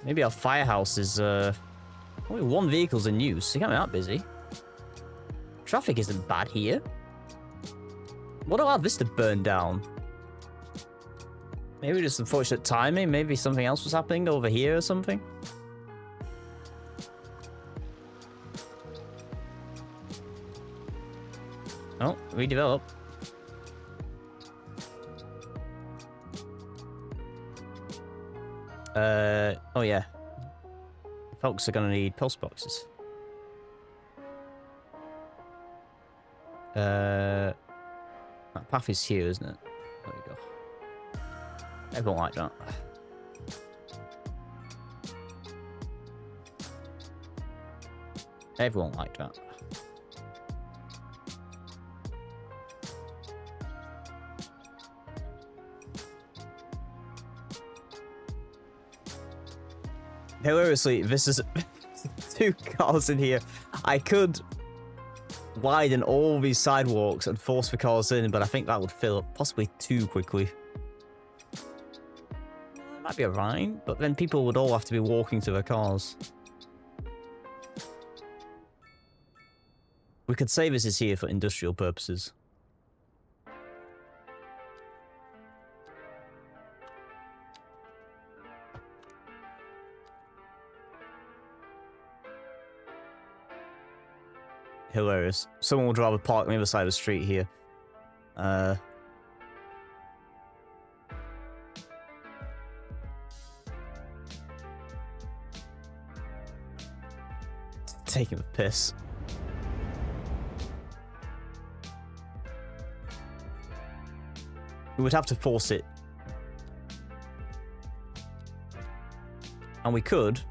Maybe our firehouse is, only one vehicle's in use. It can't be that busy. Traffic isn't bad here. What allowed this to burn down? Maybe just unfortunate timing. Maybe something else was happening over here or something. Oh, redevelop. Oh yeah. Folks are gonna need post boxes. That path is here, isn't it? There we go. Everyone like that. Everyone like that. Hilariously, this is 2 cars in here. I could widen all these sidewalks and force the cars in, but I think that would fill up possibly too quickly. It might be alright, but then people would all have to be walking to their cars. We could say this is here for industrial purposes. Hilarious. Someone would rather park on the other side of the street here. Taking the piss. We would have to force it. And we could.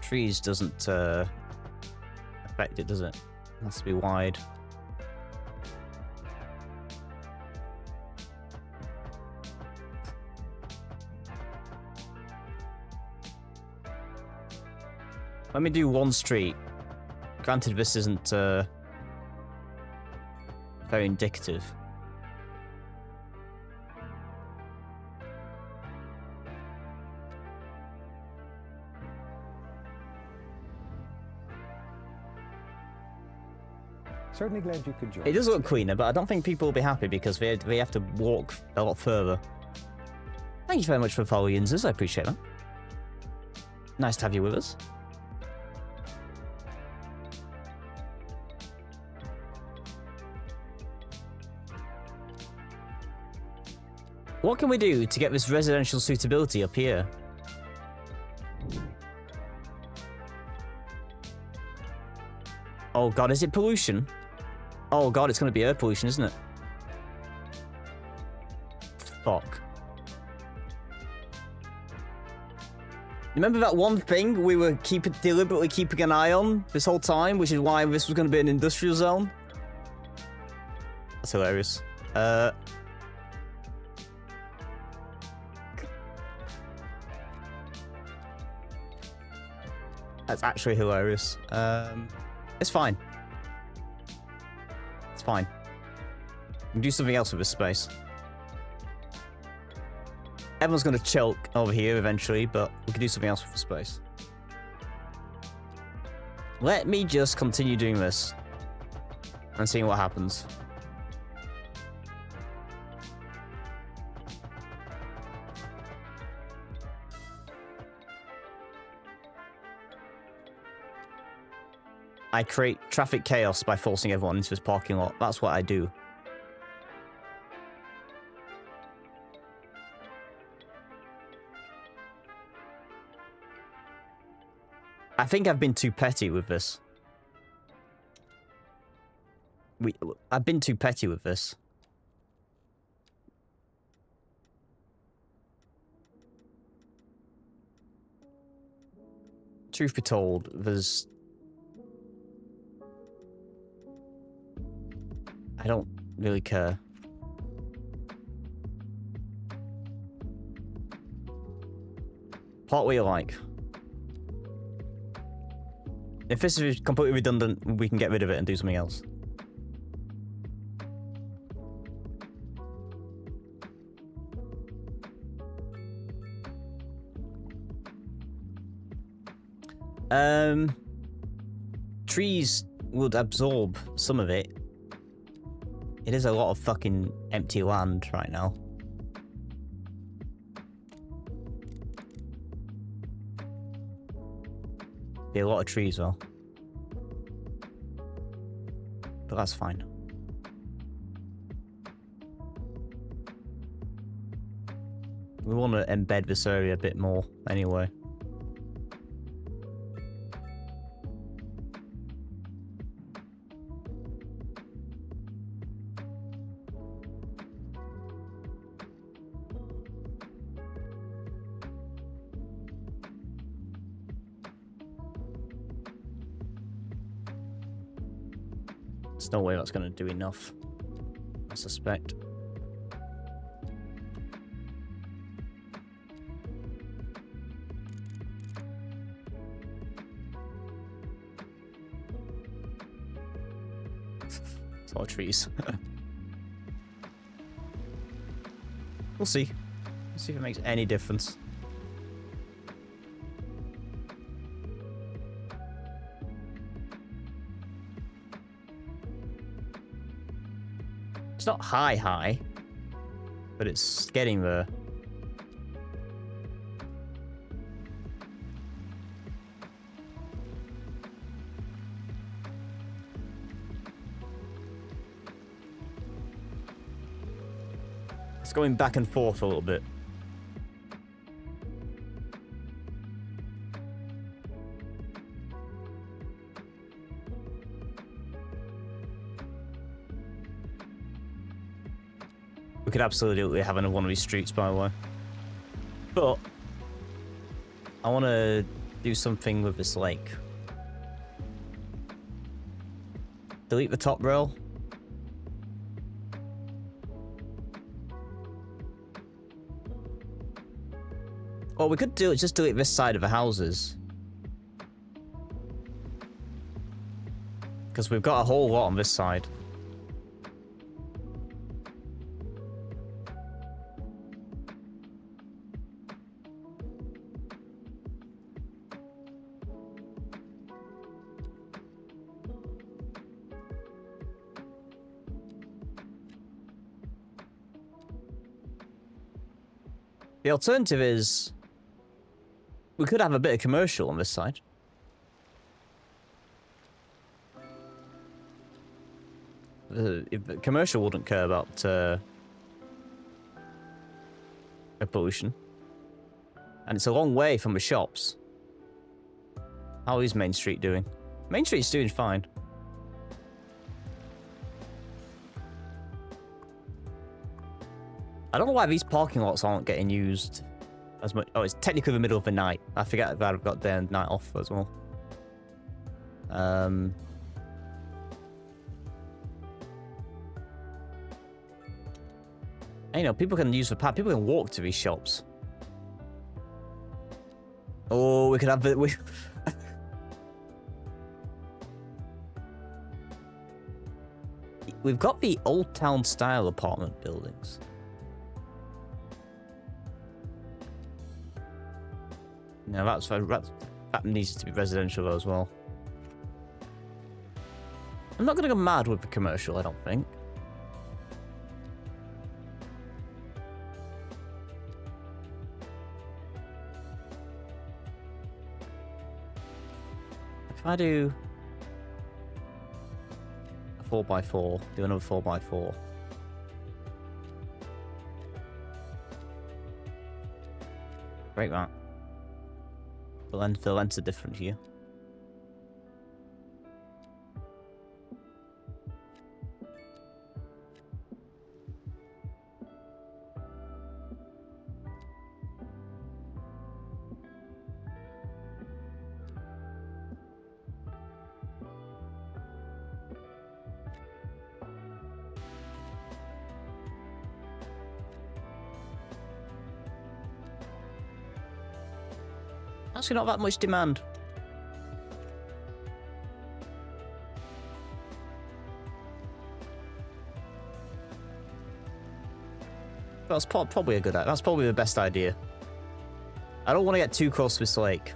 Trees doesn't affect it, does it? It has to be wide. Let me do one street. Granted, this isn't very indicative. Certainly glad you could join. It does look cleaner, but I don't think people will be happy because they have to walk a lot further. Thank you very much for following us. I appreciate that. Nice to have you with us. What can we do to get this residential suitability up here? Oh god, is it pollution? Oh god, it's going to be air pollution, isn't it? Fuck. Remember that one thing we were deliberately keeping an eye on this whole time, which is why this was going to be an industrial zone? That's hilarious. That's actually hilarious. It's fine. It's fine. We can do something else with this space. Everyone's going to choke over here eventually, but we can do something else with the space. Let me just continue doing this and seeing what happens. I create traffic chaos by forcing everyone into this parking lot. That's what I do. I think I've been too petty with this. I've been too petty with this. Truth be told, there's... I don't really care. Part what you like. If this is completely redundant, we can get rid of it and do something else. Trees would absorb some of it. It is a lot of fucking empty land right now. Be a lot of trees though. But that's fine. We want to embed this area a bit more anyway. There's no way that's going to do enough, I suspect. It's a lot of trees. We'll see. We'll see if it makes any difference. It's not high, but it's getting there. It's going back and forth a little bit. We could absolutely have another one of these streets, by the way. But I want to do something with this lake. Delete the top rail. Or we could do it, just delete this side of the houses. Because we've got a whole lot on this side. The alternative is we could have a bit of commercial on this side. Commercial wouldn't care about pollution. And it's a long way from the shops. How is Main Street doing? Main Street's doing fine. I don't know why these parking lots aren't getting used as much. Oh, it's technically the middle of the night. I forget that I've got their night off as well. And, you know, people can use the path. People can walk to these shops. Oh, we could have the... We've got the old town style apartment buildings. No, that needs to be residential though as well. I'm not gonna go mad with the commercial, I don't think. If I do a 4x4, do another 4x4. Break that. The lengths are different here. Actually, not that much demand. That's probably a good idea. That's probably the best idea. I don't want to get too close to this lake.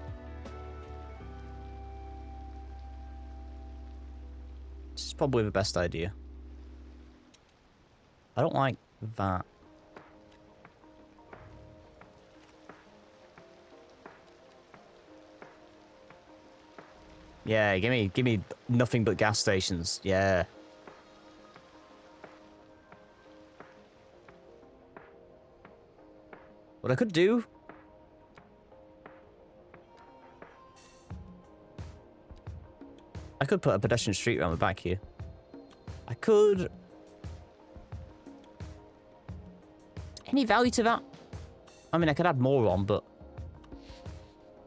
This is probably the best idea. I don't like that. Yeah, give me nothing but gas stations. Yeah. What I could do... I could put a pedestrian street around the back here. I could... Any value to that? I mean, I could add more on, but...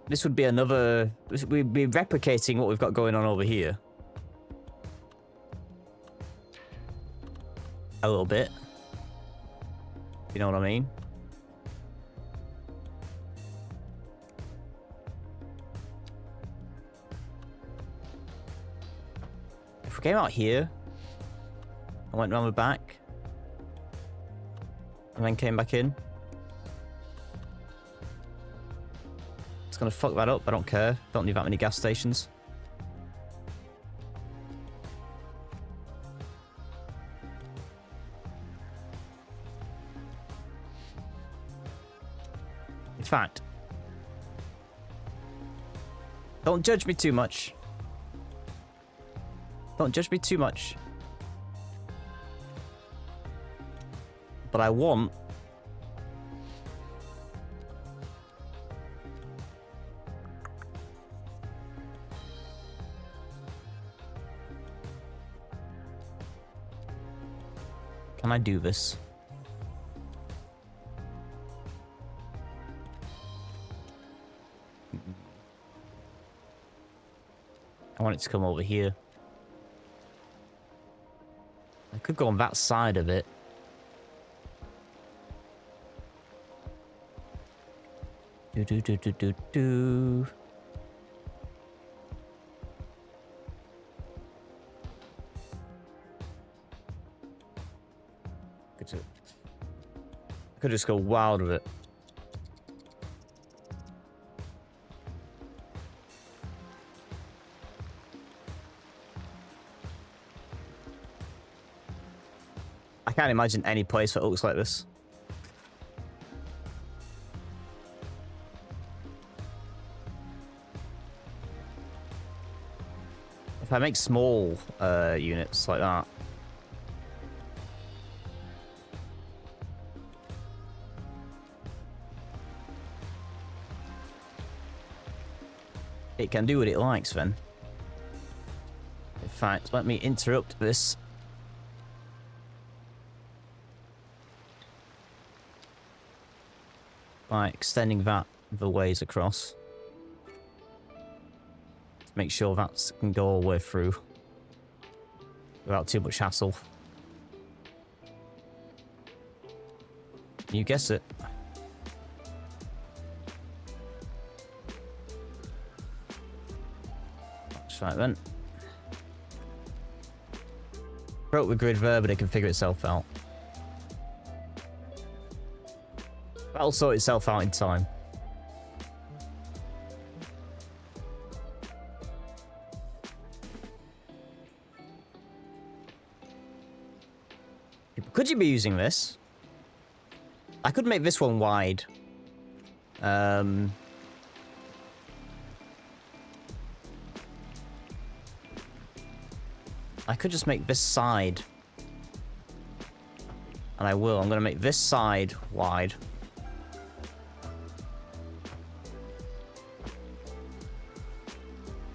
This would be another... We'd be replicating what we've got going on over here. A little bit. You know what I mean? If we came out here... I went around the back... And then came back in... Gonna fuck that up. I don't care. Don't need that many gas stations. In fact, don't judge me too much. Don't judge me too much. But I want... Can I do this? I want it to come over here. I could go on that side of it. Do. I could just go wild with it. I can't imagine any place that looks like this. If I make small units like that. It can do what it likes then. In fact, let me interrupt this. By extending that the ways across. To make sure that can go all the way through. Without too much hassle. You guess it. Right then. Broke the grid there, but it can figure itself out. That'll sort itself out in time. Could you be using this? I could make this one wide. I could just make this side. And I will. I'm going to make this side wide.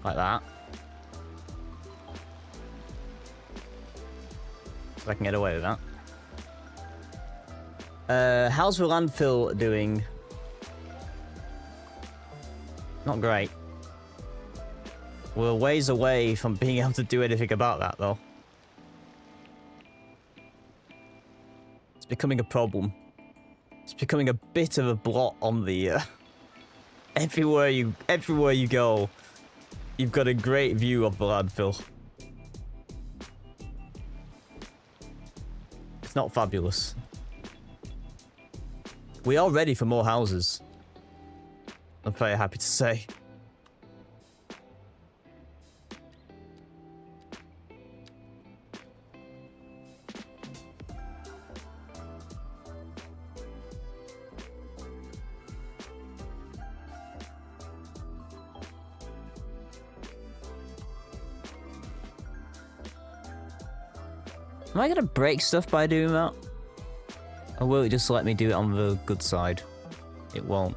Like that. So I can get away with that. How's the landfill doing? Not great. We're ways away from being able to do anything about that, though. It's becoming a problem. It's becoming a bit of a blot on the Everywhere you go, you've got a great view of the landfill. It's not fabulous. We are ready for more houses. I'm very happy to say. Am I gonna break stuff by doing that? Or will it just let me do it on the good side? It won't.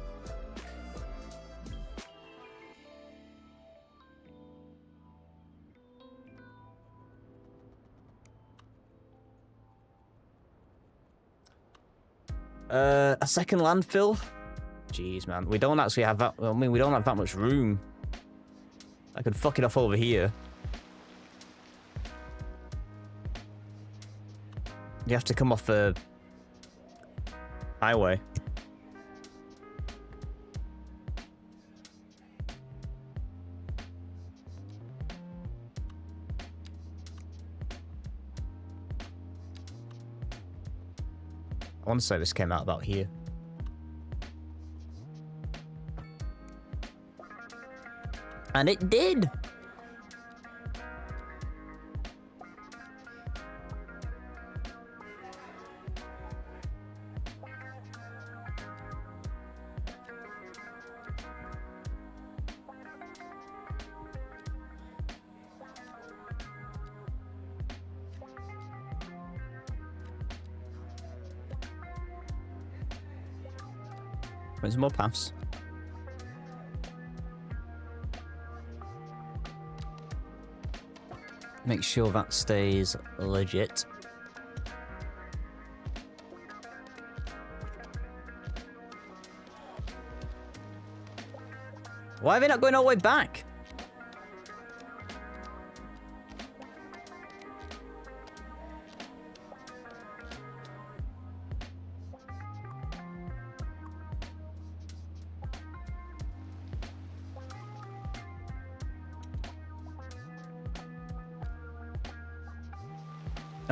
A second landfill? Jeez, man. We don't actually have that. I mean, we don't have that much room. I could fuck it off over here. You have to come off the highway. I want to say this came out about here. And it did! There's more paths. Make sure that stays legit. Why are they not going all the way back?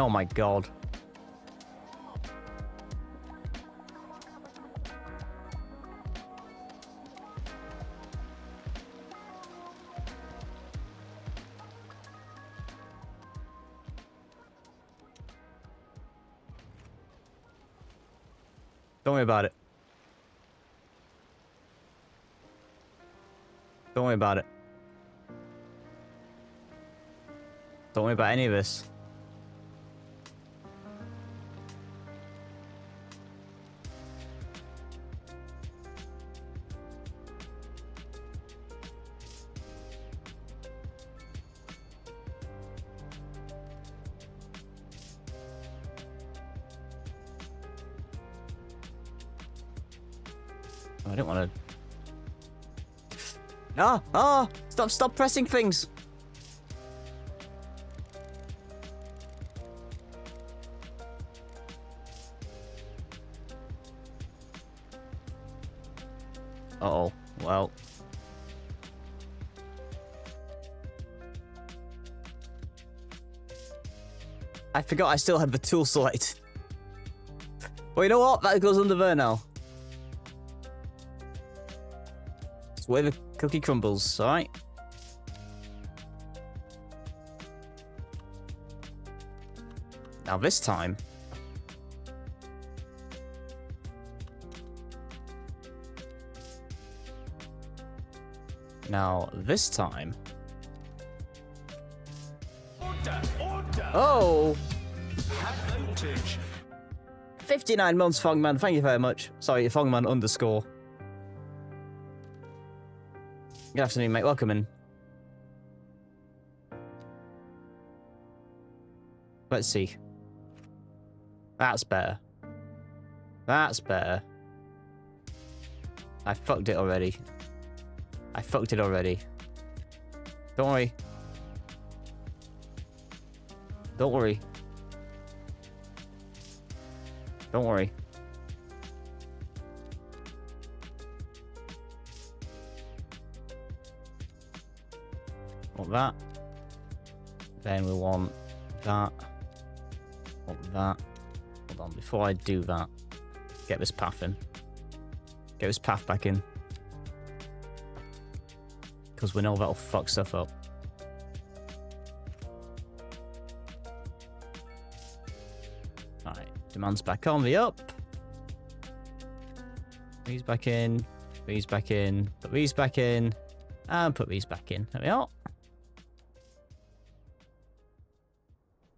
Oh my god. Don't worry about it. Don't worry about it. Don't worry about any of this. I don't want to... Stop pressing things. Uh-oh. Well. I forgot I still had the tool selected. Well, you know what? That goes under there now. Where the cookie crumbles, alright? Now this time... Order. Oh! Advantage. 59 months, Fogman. Thank you very much. Sorry, Fogman _. Good afternoon, mate. Welcome in. Let's see. That's better. That's better. I fucked it already. I fucked it already. Don't worry. Don't worry. Don't worry. Want that. Then we want that. Want that. Hold on, before I do that, get this path in. Get this path back in. Because we know that'll fuck stuff up. Alright, demand's back on the up. These back in. These back in. Put these back in. And put these back in. There we are.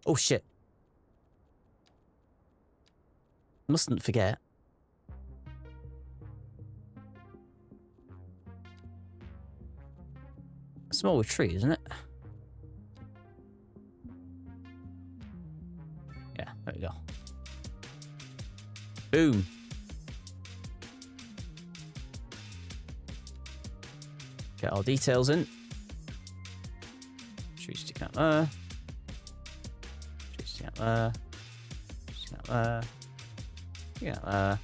Oh shit. Mustn't forget. A smaller tree, isn't it? Yeah, there we go. Boom. Get our details in. Tree sticking out there. Tree sticking out there. Sticking out there. Sticking out there.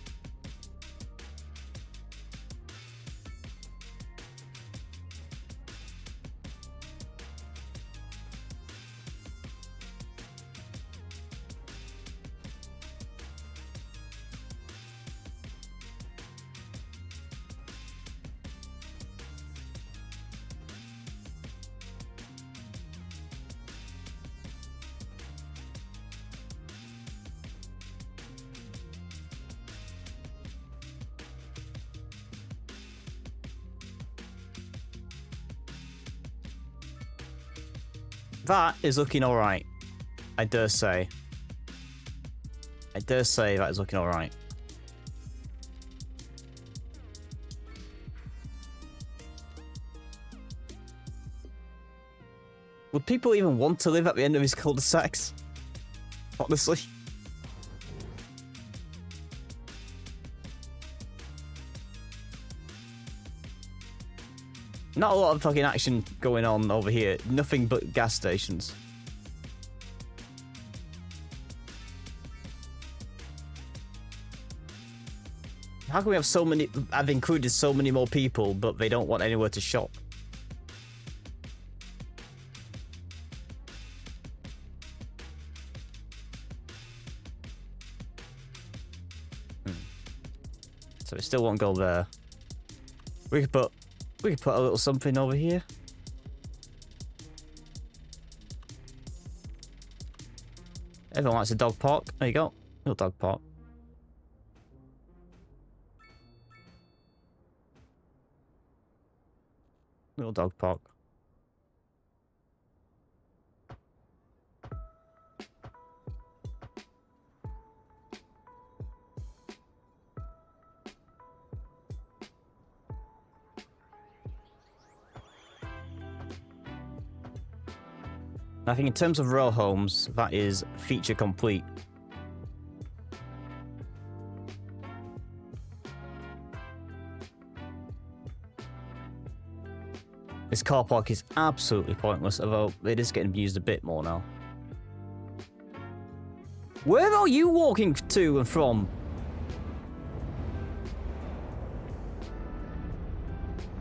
That is looking alright. I dare say. I dare say that is looking alright. Would people even want to live at the end of his cul-de-sacs? Honestly. Not a lot of fucking action going on over here. Nothing but gas stations. How can we have so many... I've included so many more people, but they don't want anywhere to shop? So we still won't go there. We could put a little something over here. Everyone likes a dog park. There you go. Little dog park. Little dog park. I think in terms of row homes, that is feature complete. This car park is absolutely pointless, although it is getting used a bit more now. Where are you walking to and from?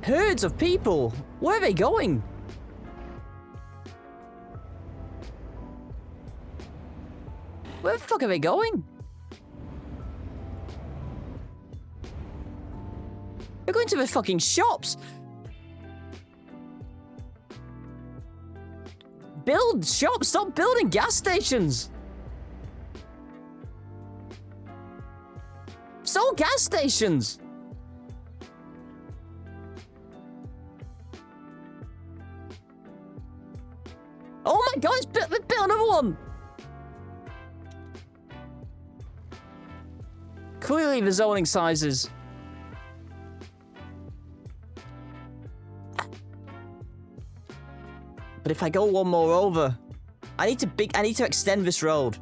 Herds of people! Where are they going? Where the fuck are they going? They're going to the fucking shops! Build shops! Stop building gas stations! So gas stations! Oh my god, it's built another one! Clearly the zoning sizes. But if I go one more over, I need to extend this road.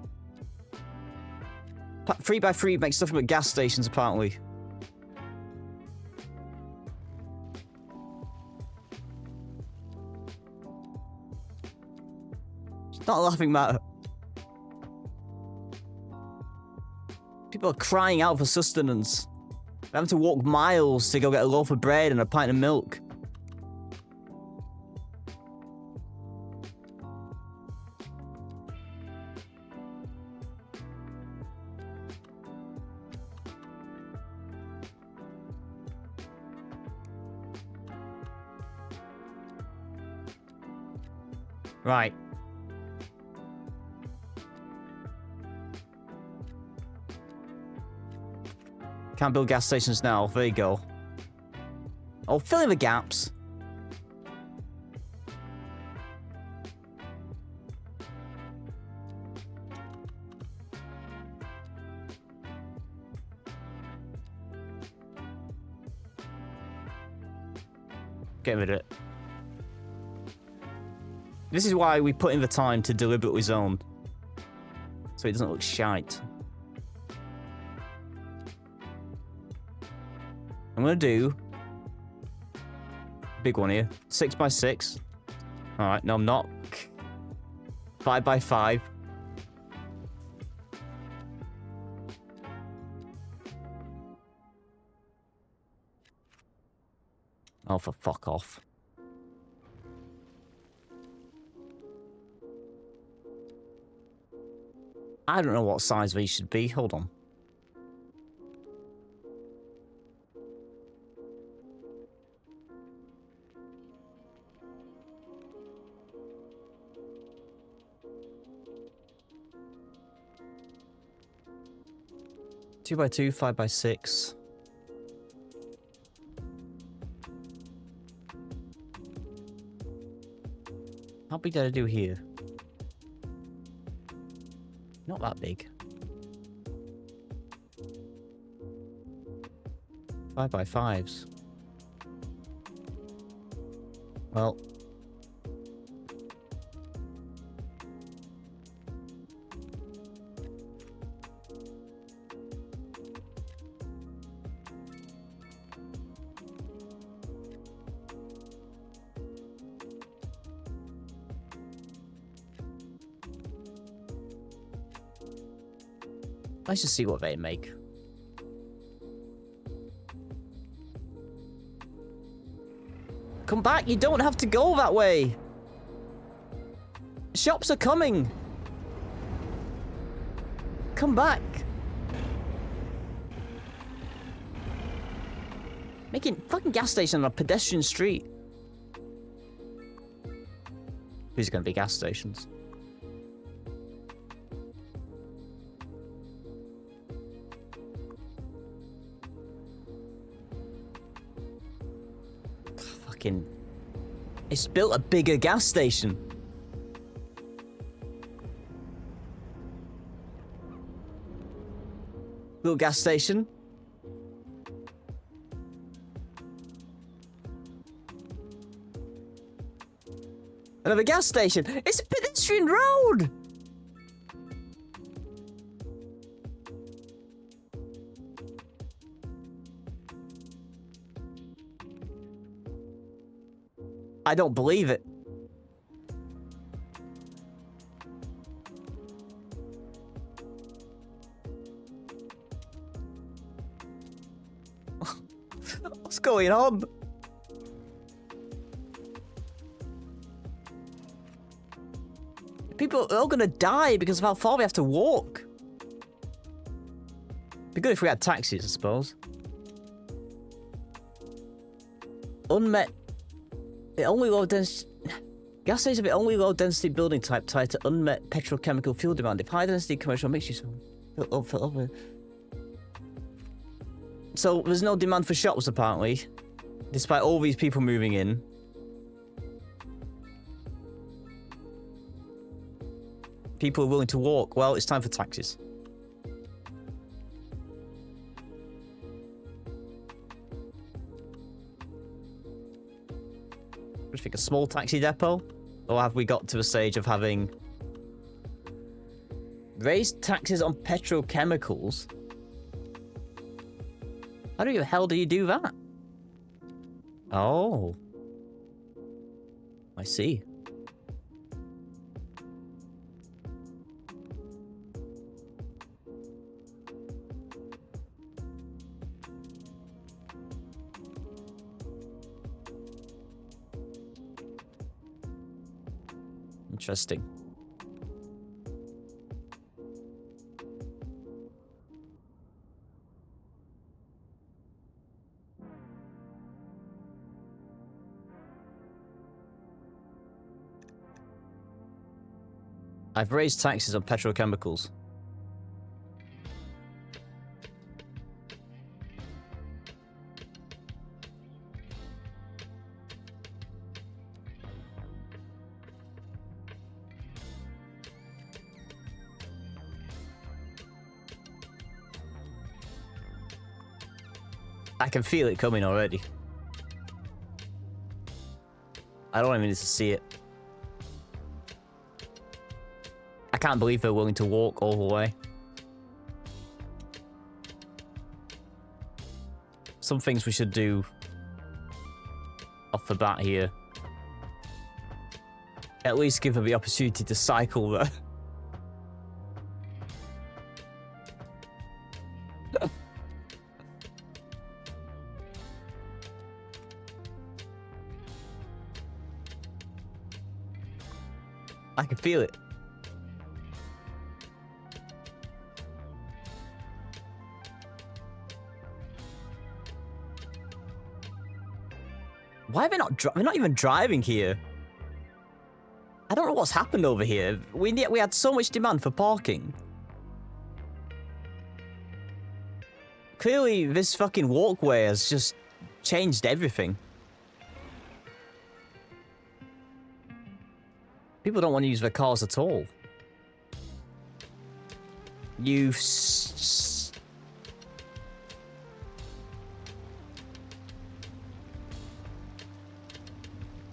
3x3 makes nothing but gas stations, apparently. It's not a laughing matter. People are crying out for sustenance. They're having to walk miles to go get a loaf of bread and a pint of milk. Right. Can't build gas stations now. There you go. Oh, fill in the gaps. Get rid of it. This is why we put in the time to deliberately zone. So it doesn't look shite. I'm gonna do big one here. 6 by 6. Alright, no I'm not. 5 by 5. Oh, for fuck off. I don't know what size these should be. Hold on. Two by 2, 5 by 6. How big did I do here? Not that big. 5 by 5s. Well. Let's just see what they make. Come back, you don't have to go that way. Shops are coming. Come back. Making fucking gas station on a pedestrian street. These are gonna be gas stations. It's built a bigger gas station. Little gas station. Another gas station. It's a pedestrian road. I don't believe it. What's going on? People are all gonna die because of how far we have to walk. Be good if we had taxis, I suppose. Unmet. The only low density gas stations are the only low density building type tied to unmet petrochemical fuel demand. If high density commercial makes you fill up with. So there's no demand for shops apparently, despite all these people moving in. People are willing to walk. Well, it's time for taxis. I think a small taxi depot? Or have we got to the stage of having raised taxes on petrochemicals? How the hell do you do that? Oh. I see. Interesting. I've raised taxes on petrochemicals. I can feel it coming already. I don't even need to see it. I can't believe they're willing to walk all the way. Some things we should do off the bat here. At least give them the opportunity to cycle there. I can feel it. Why are they not? They're not even driving here. I don't know what's happened over here. We had so much demand for parking. Clearly, this fucking walkway has just changed everything. People don't want to use their cars at all.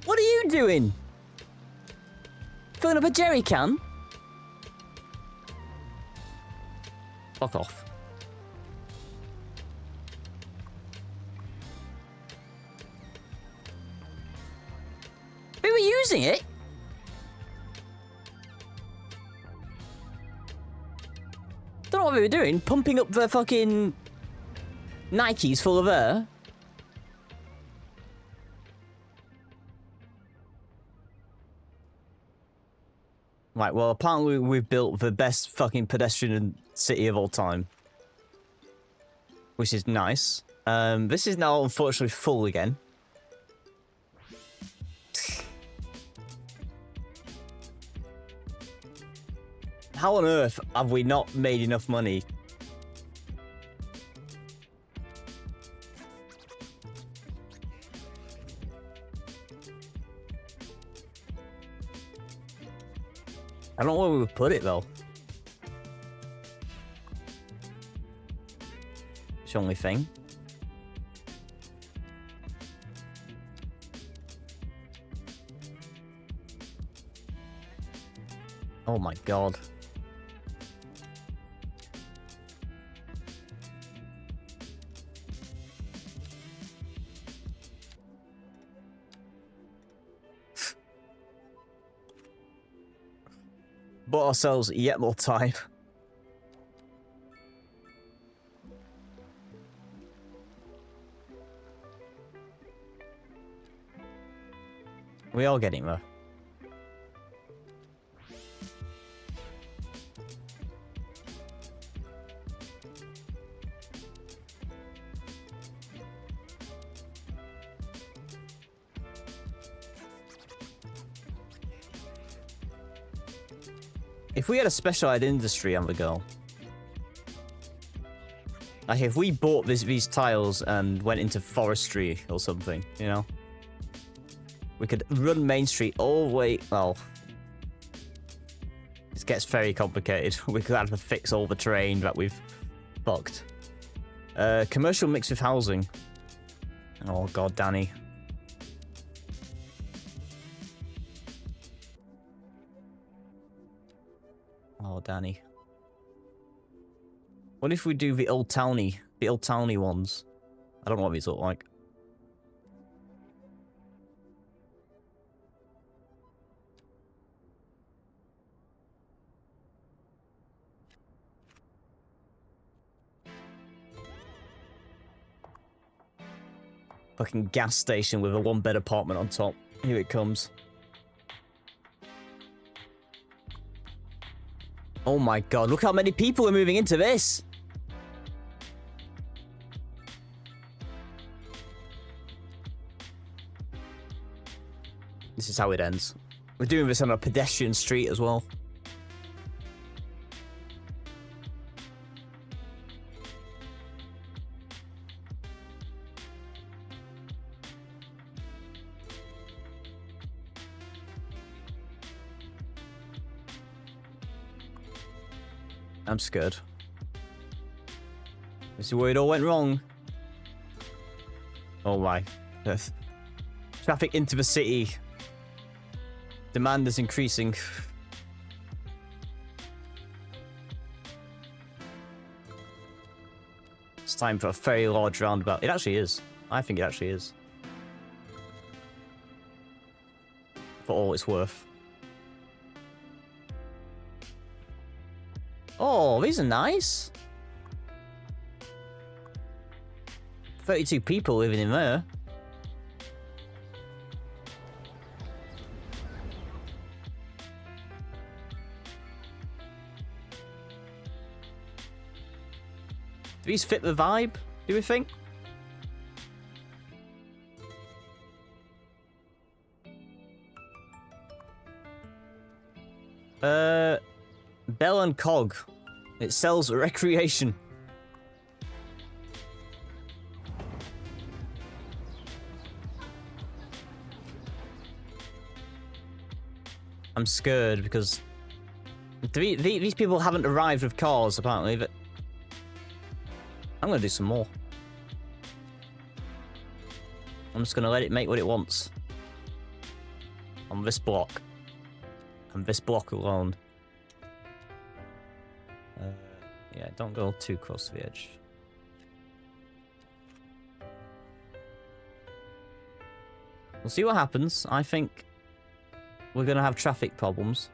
What are you doing? Filling up a jerry can? Fuck off. We were using it? Don't know what we were doing. Pumping up the fucking Nikes full of air. Right, well, apparently we've built the best fucking pedestrian city of all time. Which is nice. This is now unfortunately full again. How on earth have we not made enough money? I don't know where we would put it though. It's the only thing. Oh my god. Bought ourselves yet more time. We are getting there. If we had a specialized industry on the go, like if we bought these tiles and went into forestry or something, you know, we could run Main Street all the way. Well, this gets very complicated. We could have to fix all the terrain that we've fucked. Commercial mixed with housing. Oh god, Danny. Oh, Danny. What if we do the old towny ones? I don't know what these look like. Fucking gas station with a one-bed apartment on top. Here it comes. Oh my god, look how many people are moving into this! This is how it ends. We're doing this on a pedestrian street as well. I'm scared. This is where it all went wrong. Oh my. Traffic into the city. Demand is increasing. It's time for a very large roundabout. It actually is. I think it actually is. For all it's worth. Oh, these are nice. 32 people living in there. Do these fit the vibe, do we think? Bell and Cog. It sells recreation. I'm scared because these people haven't arrived with cars, apparently, but I'm gonna do some more. I'm just gonna let it make what it wants. On this block. On this block alone. Yeah, don't go too close to the edge. We'll see what happens. I think we're gonna have traffic problems.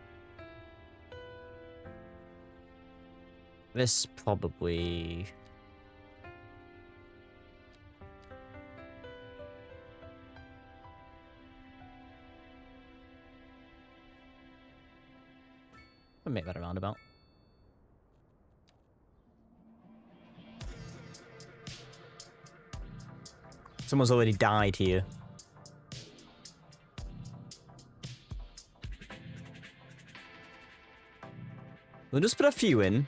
This probably... I'll make that a roundabout. Someone's already died here. We'll just put a few in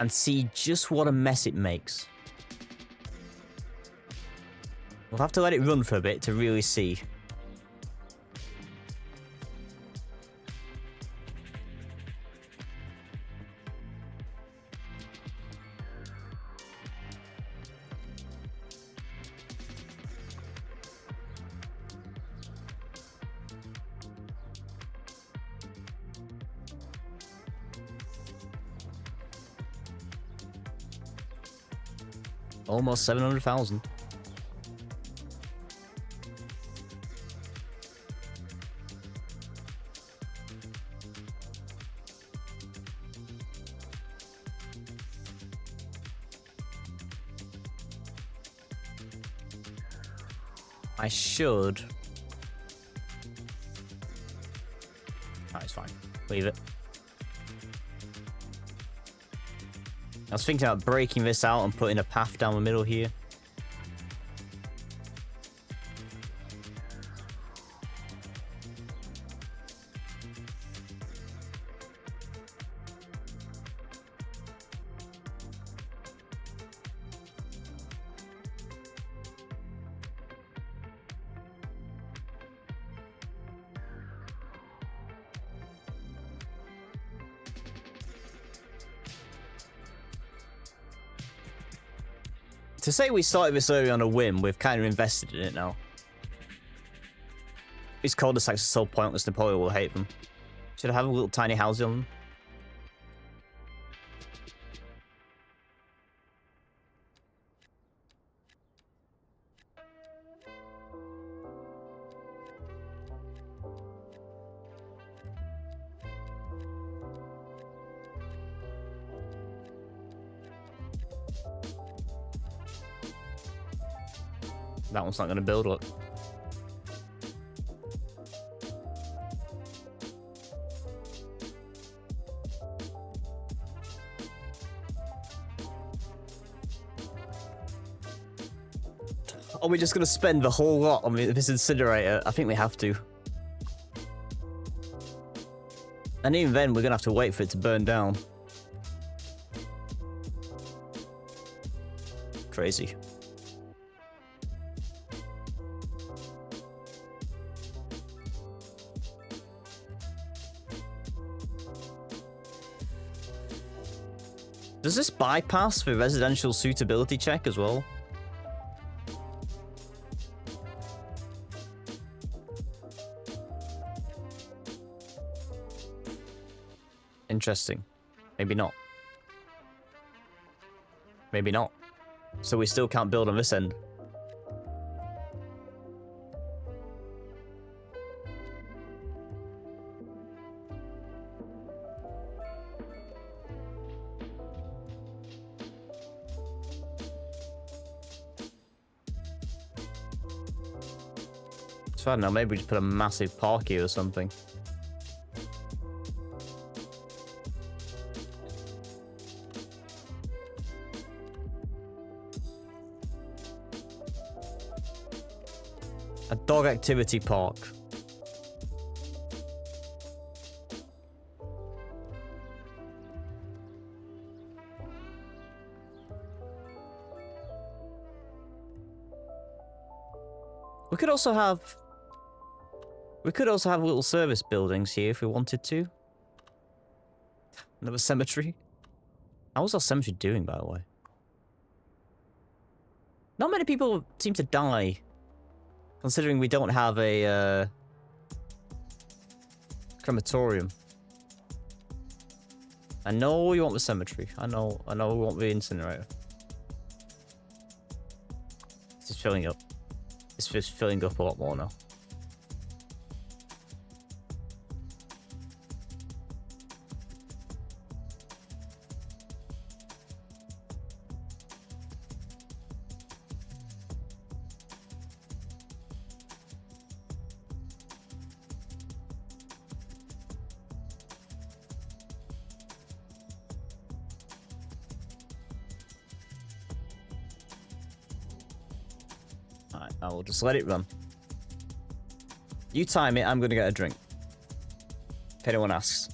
and see just what a mess it makes. We'll have to let it run for a bit to really see. Almost 700,000. I should. Oh, it's fine. Leave it. I was thinking about breaking this out and putting a path down the middle here. To say we started this early on a whim, we've kind of invested in it now. These cul-de-sacs are so pointless, Napoleon will hate them. Should I have a little tiny house on them? That one's not going to build up. Are we just going to spend the whole lot on this incinerator? I think we have to. And even then, we're going to have to wait for it to burn down. Crazy. Does this bypass the residential suitability check as well? Interesting. Maybe not. Maybe not. So we still can't build on this end. So I don't know, maybe we just put a massive park here or something. A dog activity park. We could also have little service buildings here if we wanted to. Another cemetery. How's our cemetery doing, by the way? Not many people seem to die, considering we don't have a crematorium. I know you want the cemetery. I know we want the incinerator. It's just filling up. It's just filling up a lot more now. Alright, I will just let it run. You time it, I'm gonna get a drink. If anyone asks.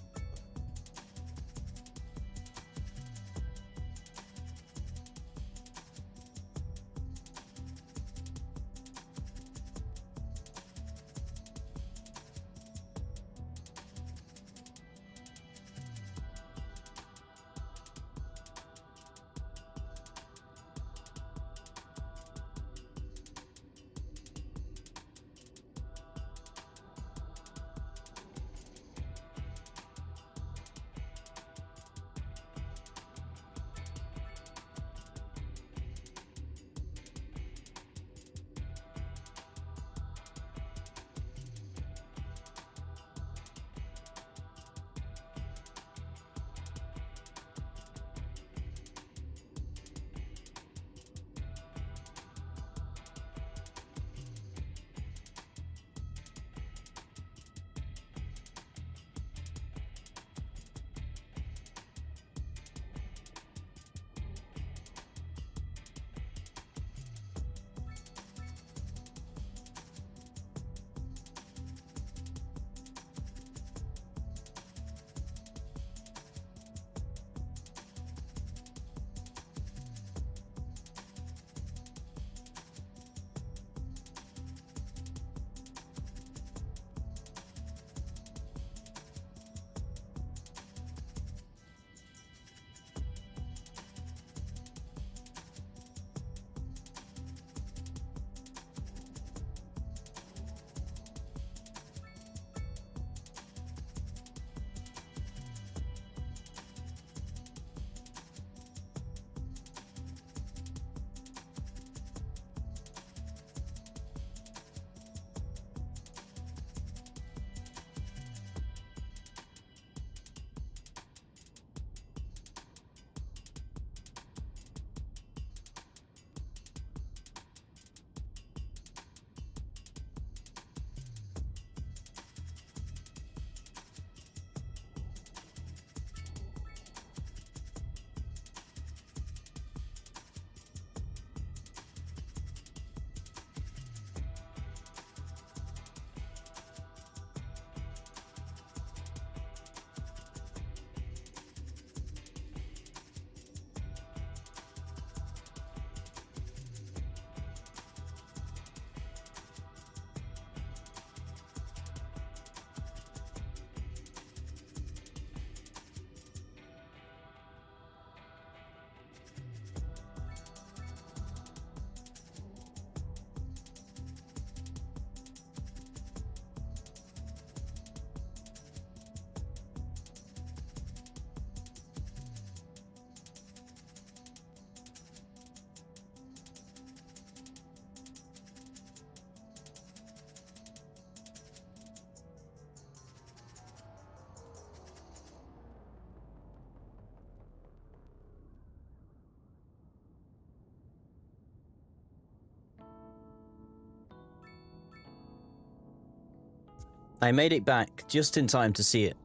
I made it back just in time to see it.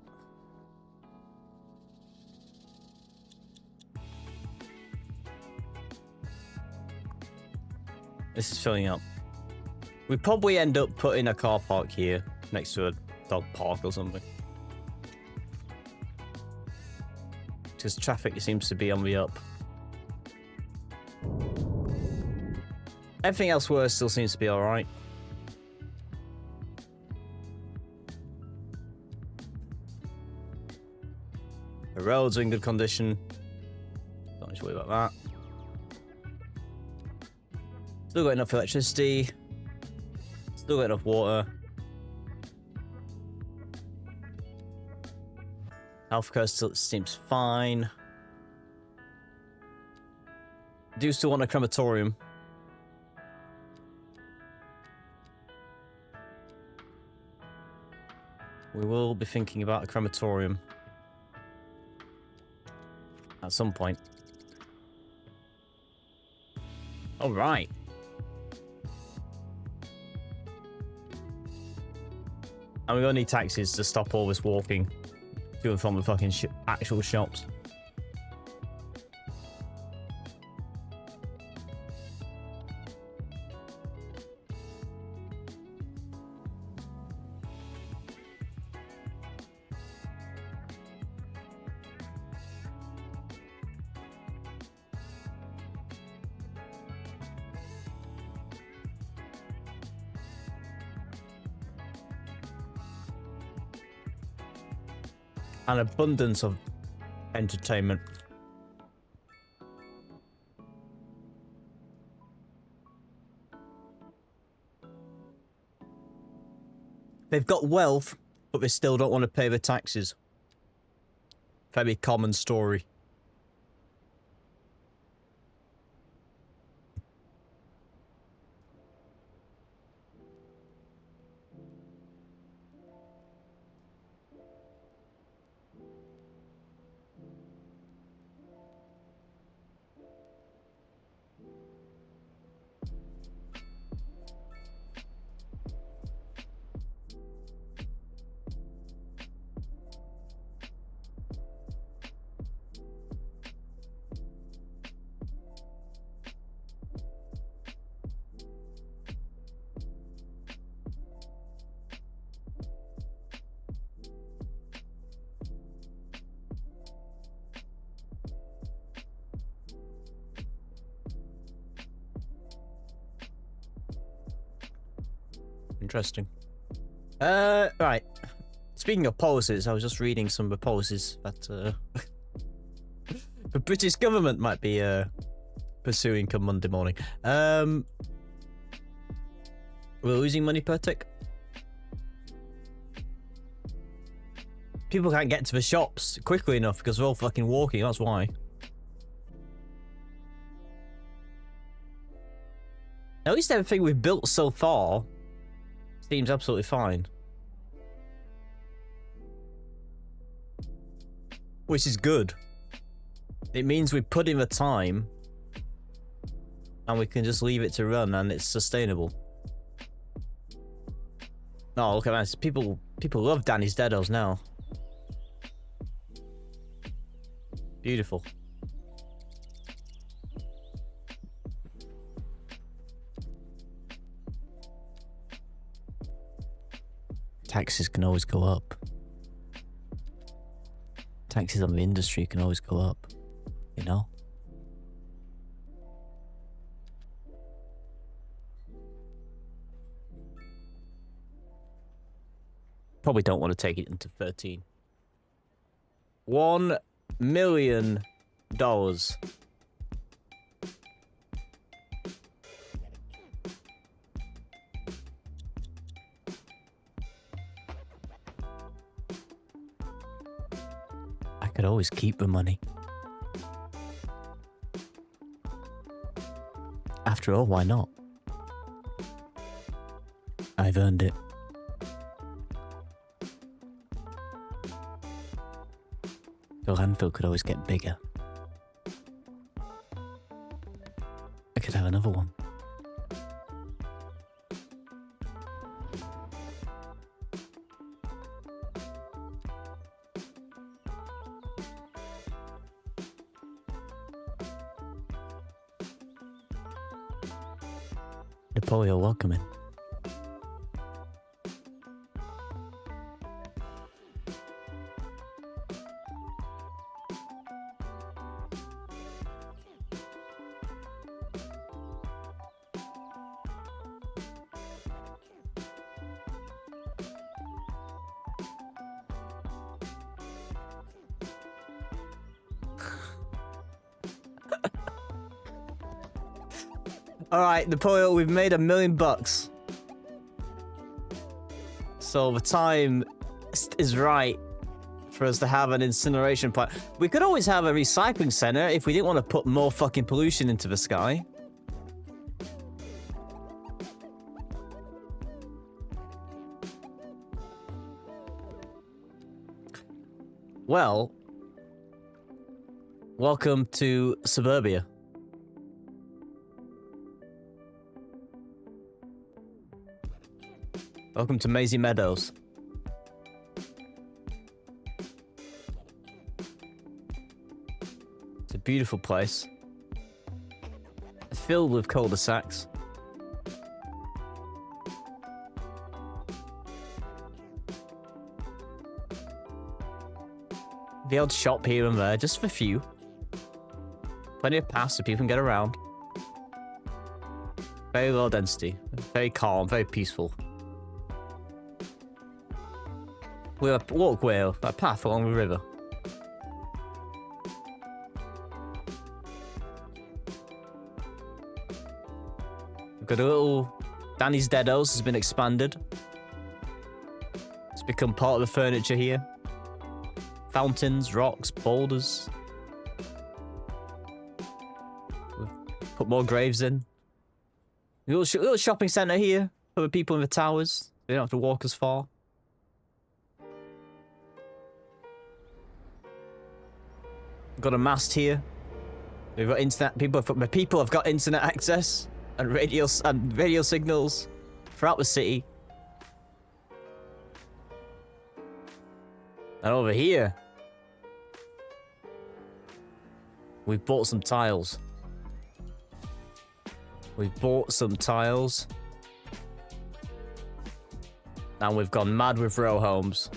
This is filling up. We probably end up putting a car park here next to a dog park or something. Because traffic seems to be on the up. Everything elsewhere still seems to be alright. The roads are in good condition. Don't need to worry about that. Still got enough electricity. Still got enough water. Healthcare still seems fine. Do still want a crematorium. We will be thinking about a crematorium at some point. All right. And we're gonna need taxis to stop all this walking to and from the fucking actual shops. An abundance of entertainment. They've got wealth, but they still don't want to pay the taxes. Very common story. Interesting. Right. Speaking of policies, I was just reading some of the policies that the British government might be pursuing come Monday morning. We're losing money per tick. People can't get to the shops quickly enough because they're all fucking walking, that's why. At least everything we've built so far seems absolutely fine. Which is good. It means we put in the time and we can just leave it to run and it's sustainable. Oh, look at that. People love Danny's Deados now. Beautiful. Taxes can always go up. Taxes on the industry can always go up, you know? Probably don't want to take it into 13. $1 million. I could always keep the money. After all, why not? I've earned it. The landfill could always get bigger. I could have another one. Napoleon, welcome in. Alright, Napoleon, we've made $1 million. So the time is right for us to have an incineration plant. We could always have a recycling center if we didn't want to put more fucking pollution into the sky. Well, welcome to Suburbia. Welcome to Maisie Meadows. It's a beautiful place. Filled with cul-de-sacs. The odd shop here and there, just for a few. Plenty of paths so people can get around. Very low density. Very calm, very peaceful. We have a walkway, a path along the river. We've got a little... Danny's Deados has been expanded. It's become part of the furniture here. Fountains, rocks, boulders. We've put more graves in. A little shopping centre here for the people in the towers. They don't have to walk as far. Got a mast here. We've got internet. People have got internet access and radio signals throughout the city. And over here, we've bought some tiles. We've bought some tiles. And we've gone mad with row homes.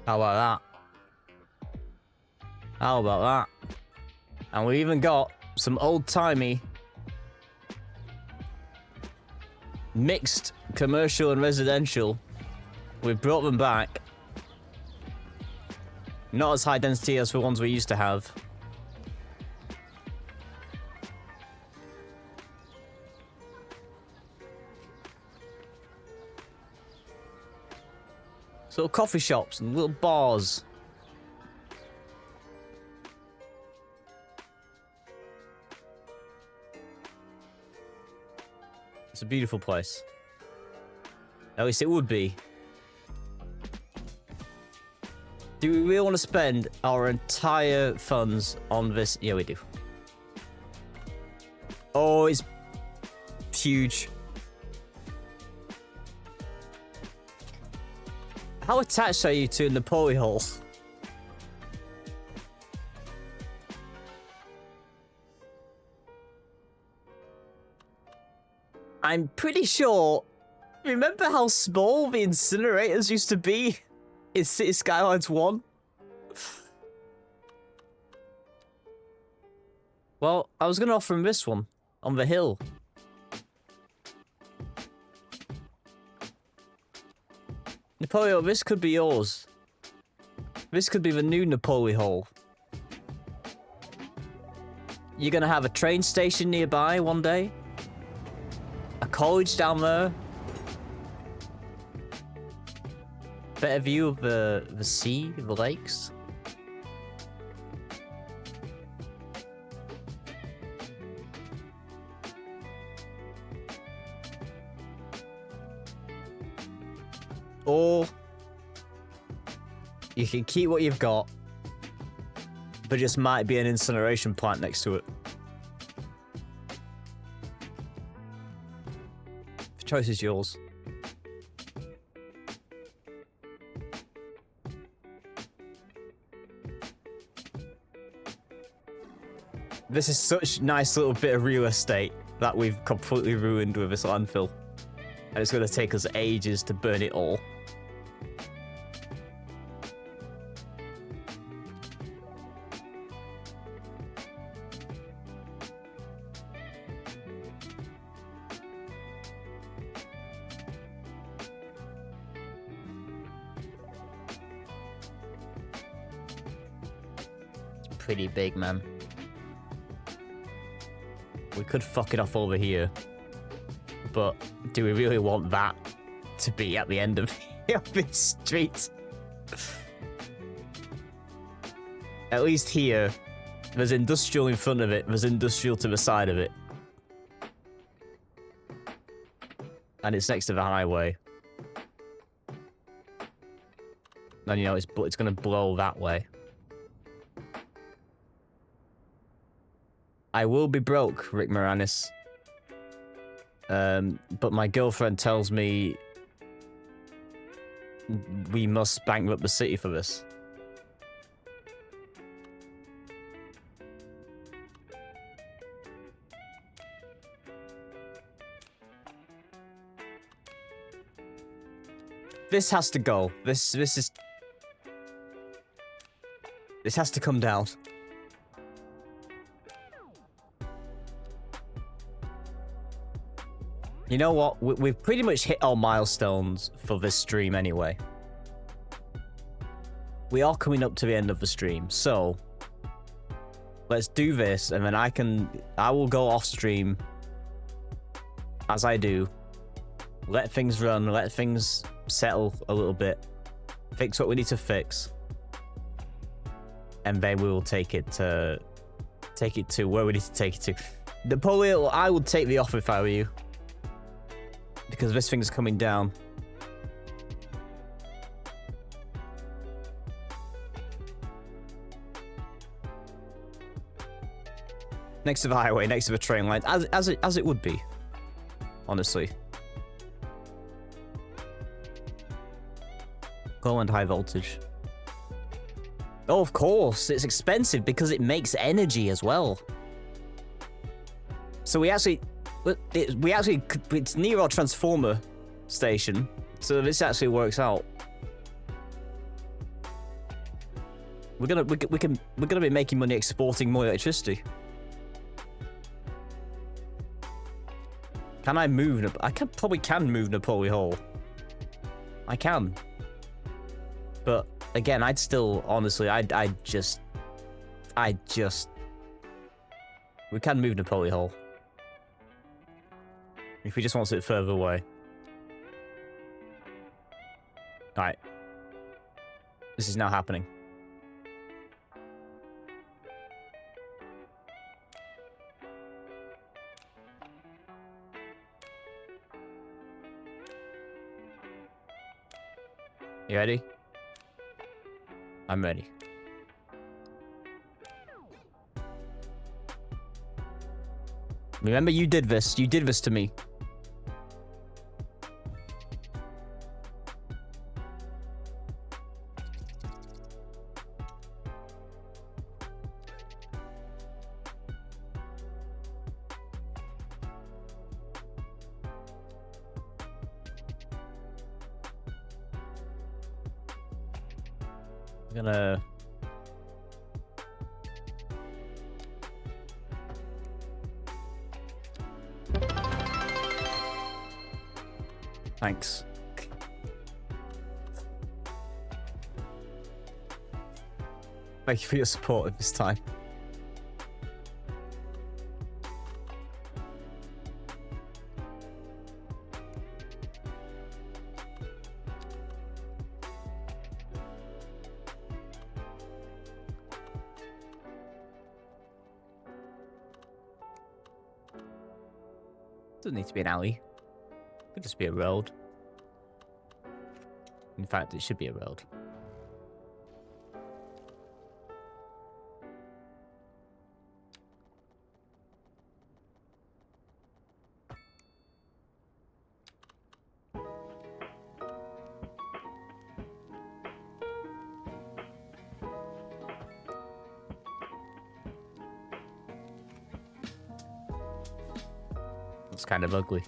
How about that? How about that? And we even got some old-timey mixed commercial and residential. We brought them back. Not as high density as the ones we used to have. Little coffee shops and little bars. It's a beautiful place. At least it would be. Do we really want to spend our entire funds on this? Yeah, we do. Oh, it's huge. How attached are you to Napoleon Hall? I'm pretty sure... Remember how small the incinerators used to be in City Skylines 1? Well, I was going to offer him this one on the hill. Napoleon, this could be yours. This could be the new Napoleon Hall. You're gonna have a train station nearby one day. A college down there. Better view of the sea, the lakes. Or you can keep what you've got, but just might be an incineration plant next to it. The choice is yours. This is such nice little bit of real estate that we've completely ruined with this landfill. And it's going to take us ages to burn it all. It's pretty big, man. We could fuck it off over here. But do we really want that to be at the end of this street? At least here, there's industrial in front of it, there's industrial to the side of it. And it's next to the highway. And you know, it's gonna blow that way. I will be broke, Rick Moranis. But my girlfriend tells me we must bankrupt the city for this. This has to go. This has to come down. You know what? We've pretty much hit our milestones for this stream anyway. We are coming up to the end of the stream, so let's do this, and then I will go off stream as I do. Let things run, let things settle a little bit, fix what we need to fix, and then we will take it to where we need to take it to. Napoleon, I would take the offer if I were you. Because this thing's coming down. Next to the highway, next to the train line, as it would be, honestly. Low and high voltage. Oh, of course, it's expensive because it makes energy as well. So it's near our transformer station, so this actually works out. We're gonna be making money exporting more electricity. Can I move? I probably can move Napoli Hall. I can, but again, I'd still honestly, I just. We can move Napoli Hall. If he just wants it further away. Alright. This is now happening. You ready? I'm ready. Remember, you did this. You did this to me. I'm gonna... Thanks. Thank you for your support at this time. Doesn't need to be an alley. Could just be a road. In fact, it should be a road. It's kind of ugly.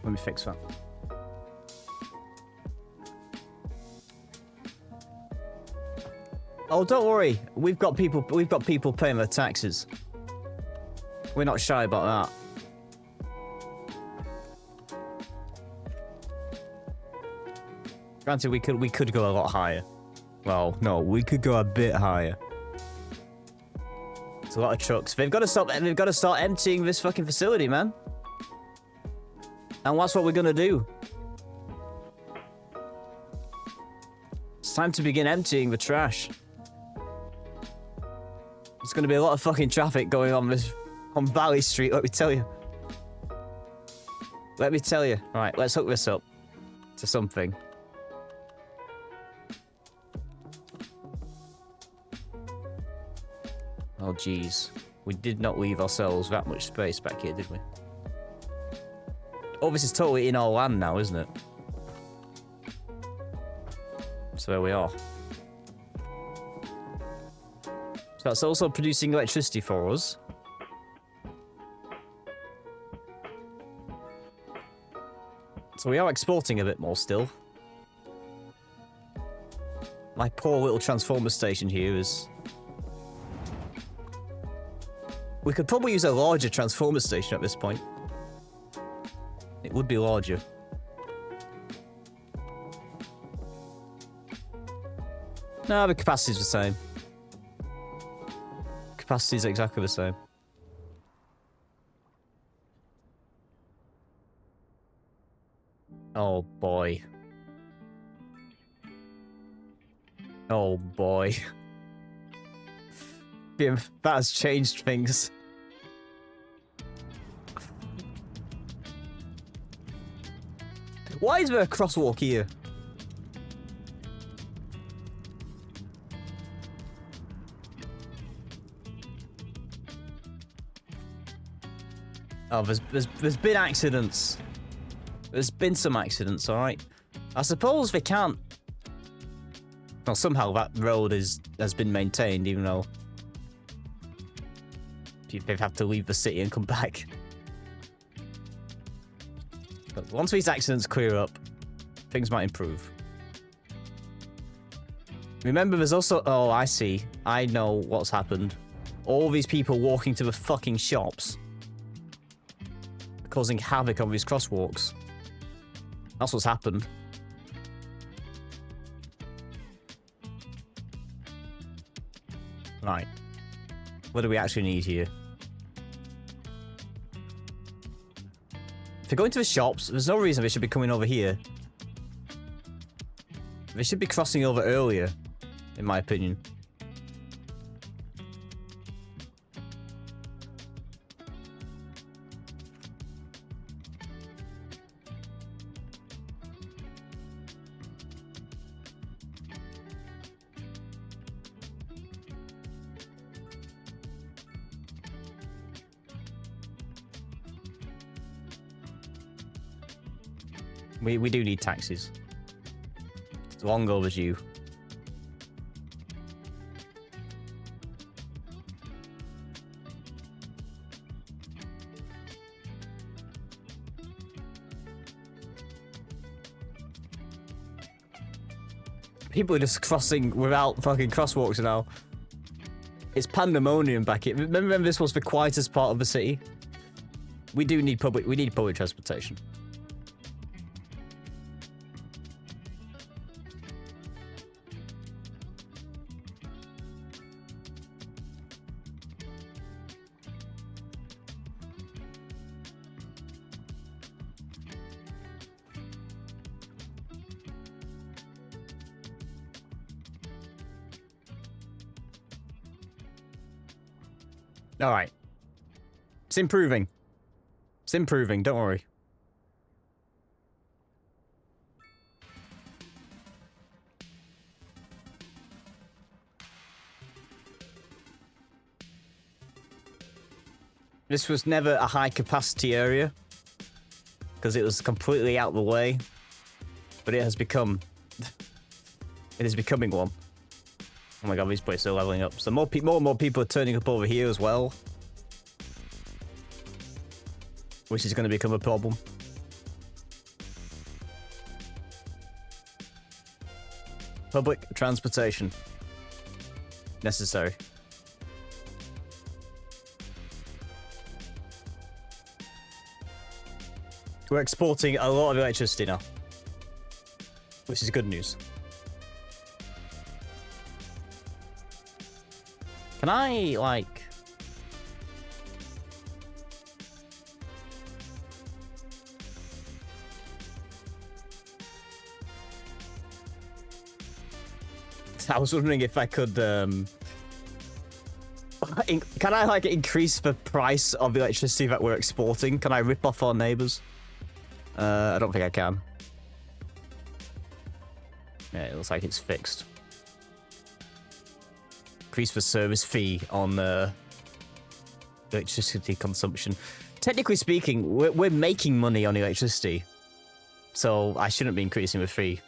Let me fix that. Oh, don't worry. We've got people paying their taxes. We're not shy about that. Granted, we could go a lot higher. Well, no, we could go a bit higher. It's a lot of trucks. They've got to stop. They've got to start emptying this fucking facility, man. And that's what we're gonna do. It's time to begin emptying the trash. There's gonna be a lot of fucking traffic going on Valley Street, let me tell you. Let me tell you. Right, let's hook this up to something. Oh, jeez. We did not leave ourselves that much space back here, did we? Oh, this is totally in our land now, isn't it? So there we are. So that's also producing electricity for us. So we are exporting a bit more still. My poor little transformer station here is... We could probably use a larger transformer station at this point. It would be larger. No, the capacity's the same. Capacity's exactly the same. Oh boy. Oh boy. That has changed things. Why is there a crosswalk here? Oh, there's been accidents. There's been some accidents, alright? I suppose they can't... Well, somehow that road has been maintained, even though... They've had to leave the city and come back. But once these accidents clear up, things might improve. Remember, there's also... Oh, I see. I know what's happened. All these people walking to the fucking shops. Causing havoc on these crosswalks. That's what's happened. Right. What do we actually need here? If they're going to the shops, there's no reason they should be coming over here. They should be crossing over earlier, in my opinion. We do need taxis. It's long overdue. People are just crossing without fucking crosswalks now. It's pandemonium back here. Remember when this was the quietest part of the city? We need public transportation. All right. It's improving. It's improving, don't worry. This was never a high capacity area. because it was completely out of the way. But it has become... it is becoming one. Oh my god, these places are leveling up. So more and more people are turning up over here as well. Which is going to become a problem. Public transportation. Necessary. We're exporting a lot of electricity now. Which is good news. Can I, like... I was wondering if I could, can I, like, increase the price of the electricity that we're exporting? Can I rip off our neighbors? I don't think I can. Yeah, it looks like it's fixed. Increase the service fee on electricity consumption. Technically speaking, we're making money on electricity. So I shouldn't be increasing the fee.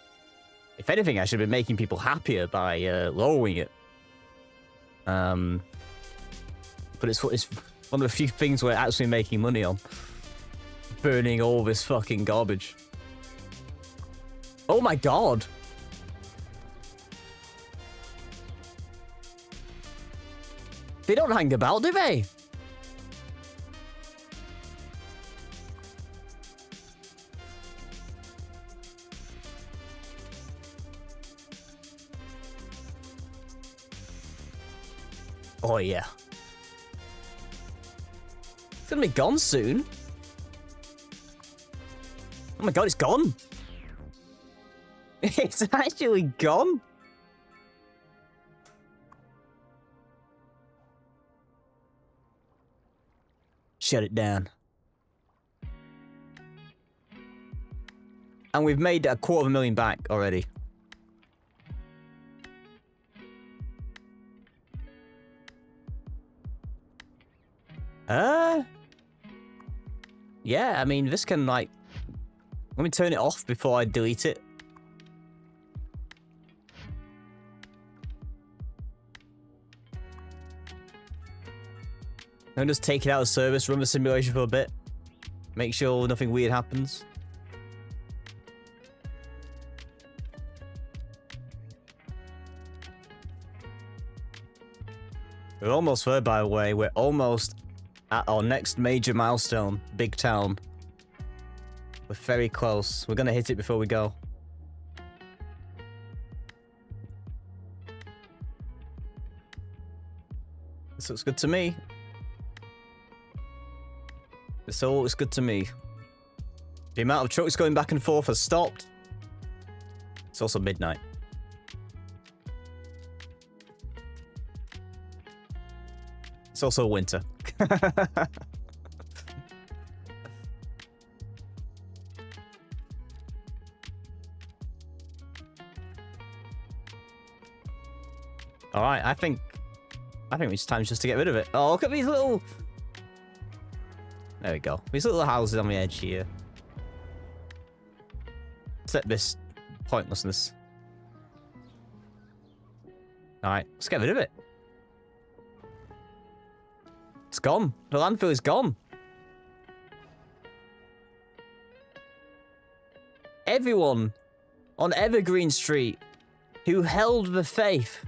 If anything, I should be making people happier by lowering it. But it's one of the few things we're actually making money on. Burning all this fucking garbage. Oh my god! They don't hang about, do they? Oh yeah. It's gonna be gone soon. Oh my god, it's gone. It's actually gone. Shut it down. And we've made $250,000 back already. Yeah, I mean, this can, like... Let me turn it off before I delete it. Then just take it out of service, run the simulation for a bit. Make sure nothing weird happens. We're almost there, by the way. We're almost at our next major milestone. Big town. We're very close. We're gonna hit it before we go. This looks good to me. This all looks good to me. The amount of trucks going back and forth has stopped. It's also midnight. It's also winter. Alright, I think it's time just to get rid of it. Oh, look at these little... There we go. These little houses on the edge here. Set this pointlessness. Alright, let's get rid of it. It's gone. The landfill is gone. Everyone on Evergreen Street who held the faith,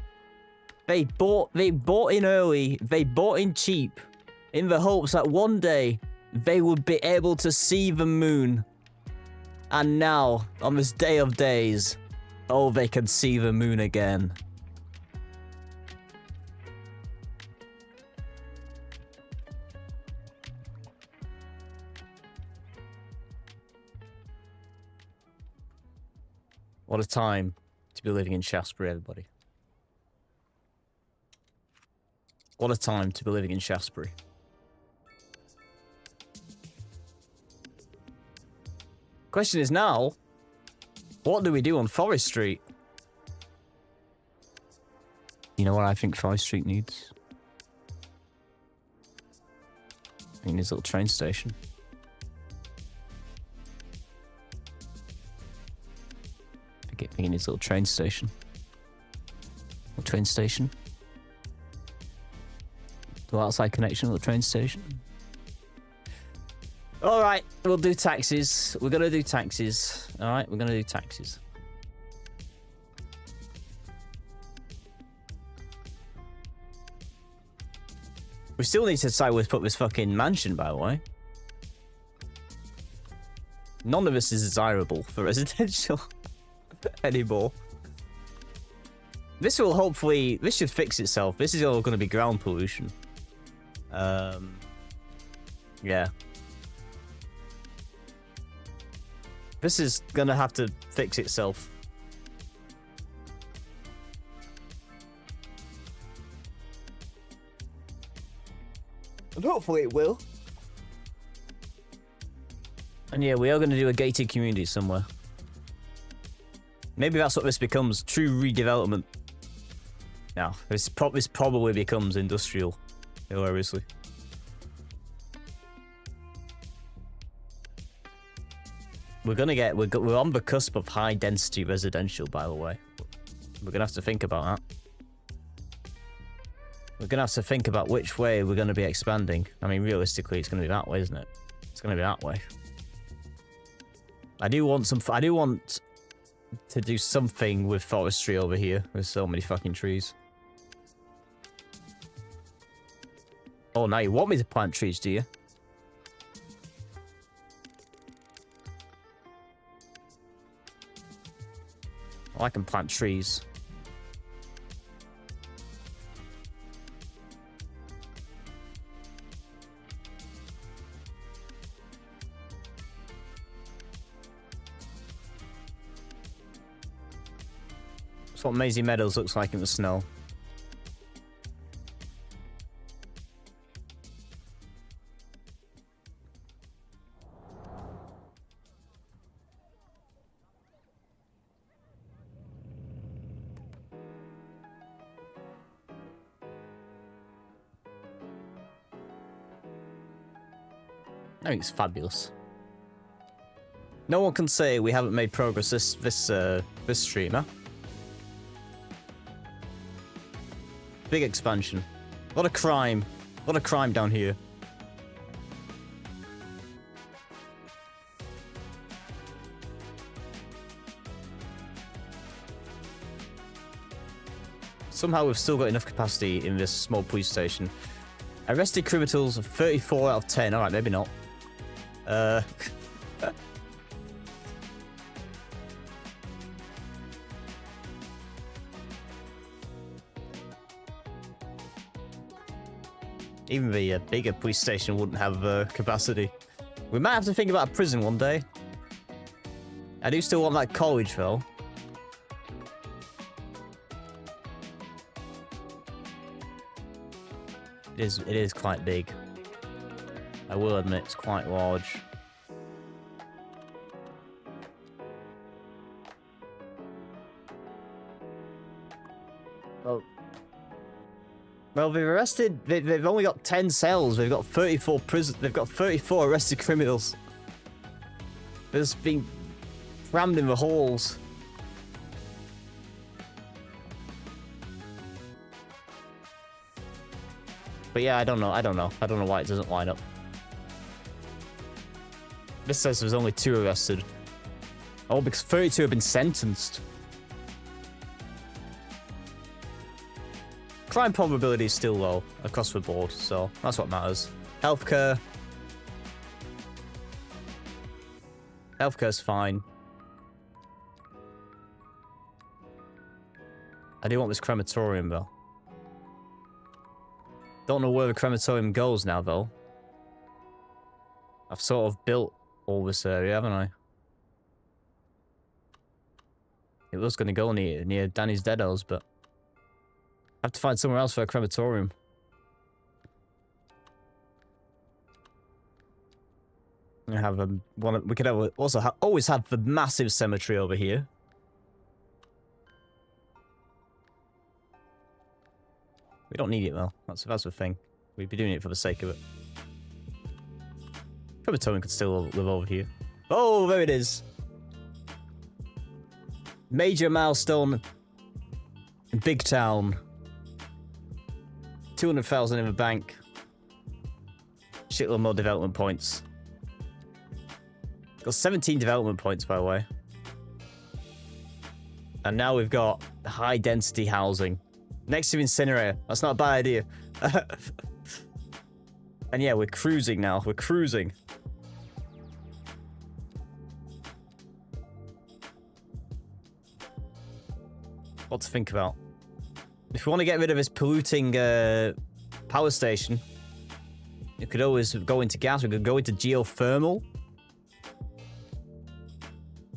they bought in early, they bought in cheap, in the hopes that one day they would be able to see the moon. And now, on this day of days, oh, they can see the moon again. What a time to be living in Shaftesbury, everybody. What a time to be living in Shaftesbury. Question is now, what do we do on Forest Street? You know what I think Forest Street needs? I think it needs a little train station. he needs a little train station. A train station. Little outside connection, little train station. Alright, we'll do taxis. We're gonna do taxis. Alright, we're gonna do taxis. We still need to decide where to put this fucking mansion, by the way. None of this is desirable for residential anymore. This will hopefully... This should fix itself. This is all going to be ground pollution. Yeah. This is going to have to fix itself. And hopefully it will. And yeah, we are going to do a gated community somewhere. Maybe that's what this becomes. True redevelopment. Now, this probably becomes industrial. Hilariously. We're on the cusp of high density residential, by the way. We're going to have to think about that. We're going to have to think about which way we're going to be expanding. I mean, realistically, it's going to be that way, isn't it? It's going to be that way. I do want to do something with forestry over here. There's so many fucking trees. Oh, now you want me to plant trees, do you? Oh, I can plant trees. That's what Maisie Meadows looks like in the snow. I think it's fabulous. No one can say we haven't made progress this stream, huh? Big expansion. What a crime. What a crime down here. Somehow we've still got enough capacity in this small police station. Arrested criminals, 34 out of 10. Alright, maybe not. Even the bigger police station wouldn't have capacity. We might have to think about a prison one day. I do still want that college, though. It is quite big. I will admit it's quite large. Well, they've arrested. They've only got 10 cells. They've got 34 prisons. They've got 34 arrested criminals. They're just being crammed in the halls. But yeah, I don't know. I don't know why it doesn't line up. This says there's only 2 arrested. Oh, because 32 have been sentenced. Crime probability is still low across the board, so that's what matters. Healthcare. Healthcare's fine. I do want this crematorium, though. Don't know where the crematorium goes now, though. I've sort of built all this area, haven't I? It was going to go near Danny's Deados, but I have to find somewhere else for a crematorium. We have we could also always have the massive cemetery over here. We don't need it though. That's the thing. We'd be doing it for the sake of it. Crematorium could still live over here. Oh, there it is. Major milestone. Big town. 200,000 in the bank. Shitload more development points. Got 17 development points, by the way. And now we've got high density housing. Next to incinerator. That's not a bad idea. And yeah, we're cruising now. We're cruising. What to think about? If we want to get rid of this polluting power station, you could always go into gas. We could go into geothermal.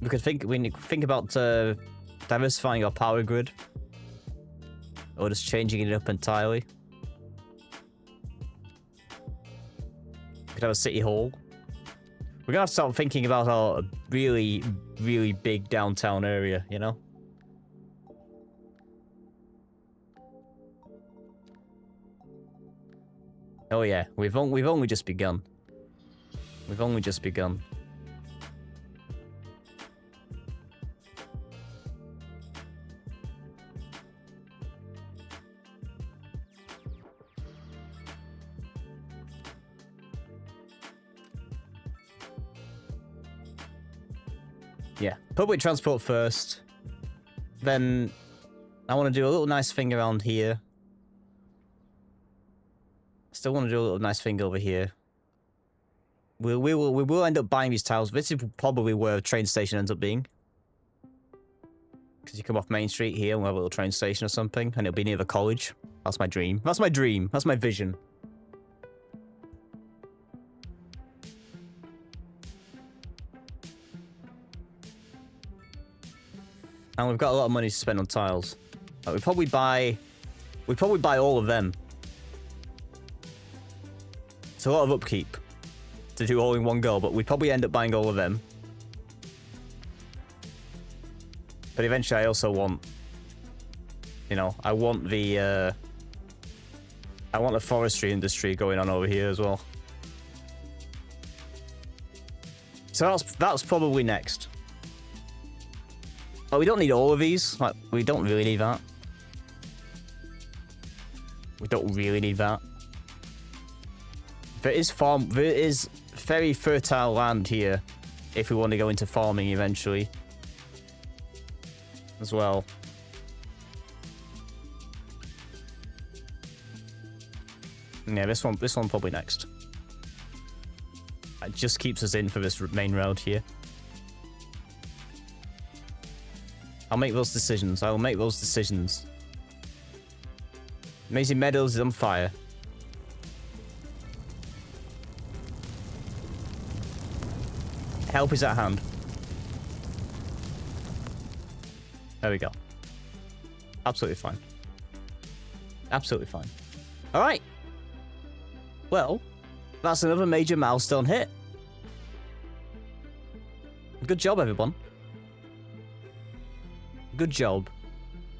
We could think about diversifying our power grid, or just changing it up entirely. We could have a city hall. We're gonna have to start thinking about our really, really big downtown area, you know? Oh yeah, we've only just begun. We've only just begun. Yeah, public transport first. Then I want to do a little nice thing around here. Still want to do a little nice thing over here. We will end up buying these tiles. This is probably where a train station ends up being. Because you come off Main Street here and we'll have a little train station or something. And it'll be near the college. That's my dream. That's my dream. That's my vision. And we've got a lot of money to spend on tiles. Like we'd probably buy all of them. It's a lot of upkeep to do all in one go, but we'd probably end up buying all of them. But eventually I also want, you know, I want the forestry industry going on over here as well. So that's probably next. Oh, we don't need all of these. Like, we don't really need that. We don't really need that. There is very fertile land here if we want to go into farming eventually. As well. Yeah, this one probably next. It just keeps us in for this main road here. I'll make those decisions. I will make those decisions. Amazing Meadows is on fire. Help is at hand. There we go. Absolutely fine. Absolutely fine. Alright. Well, that's another major milestone hit. Good job, everyone. Good job.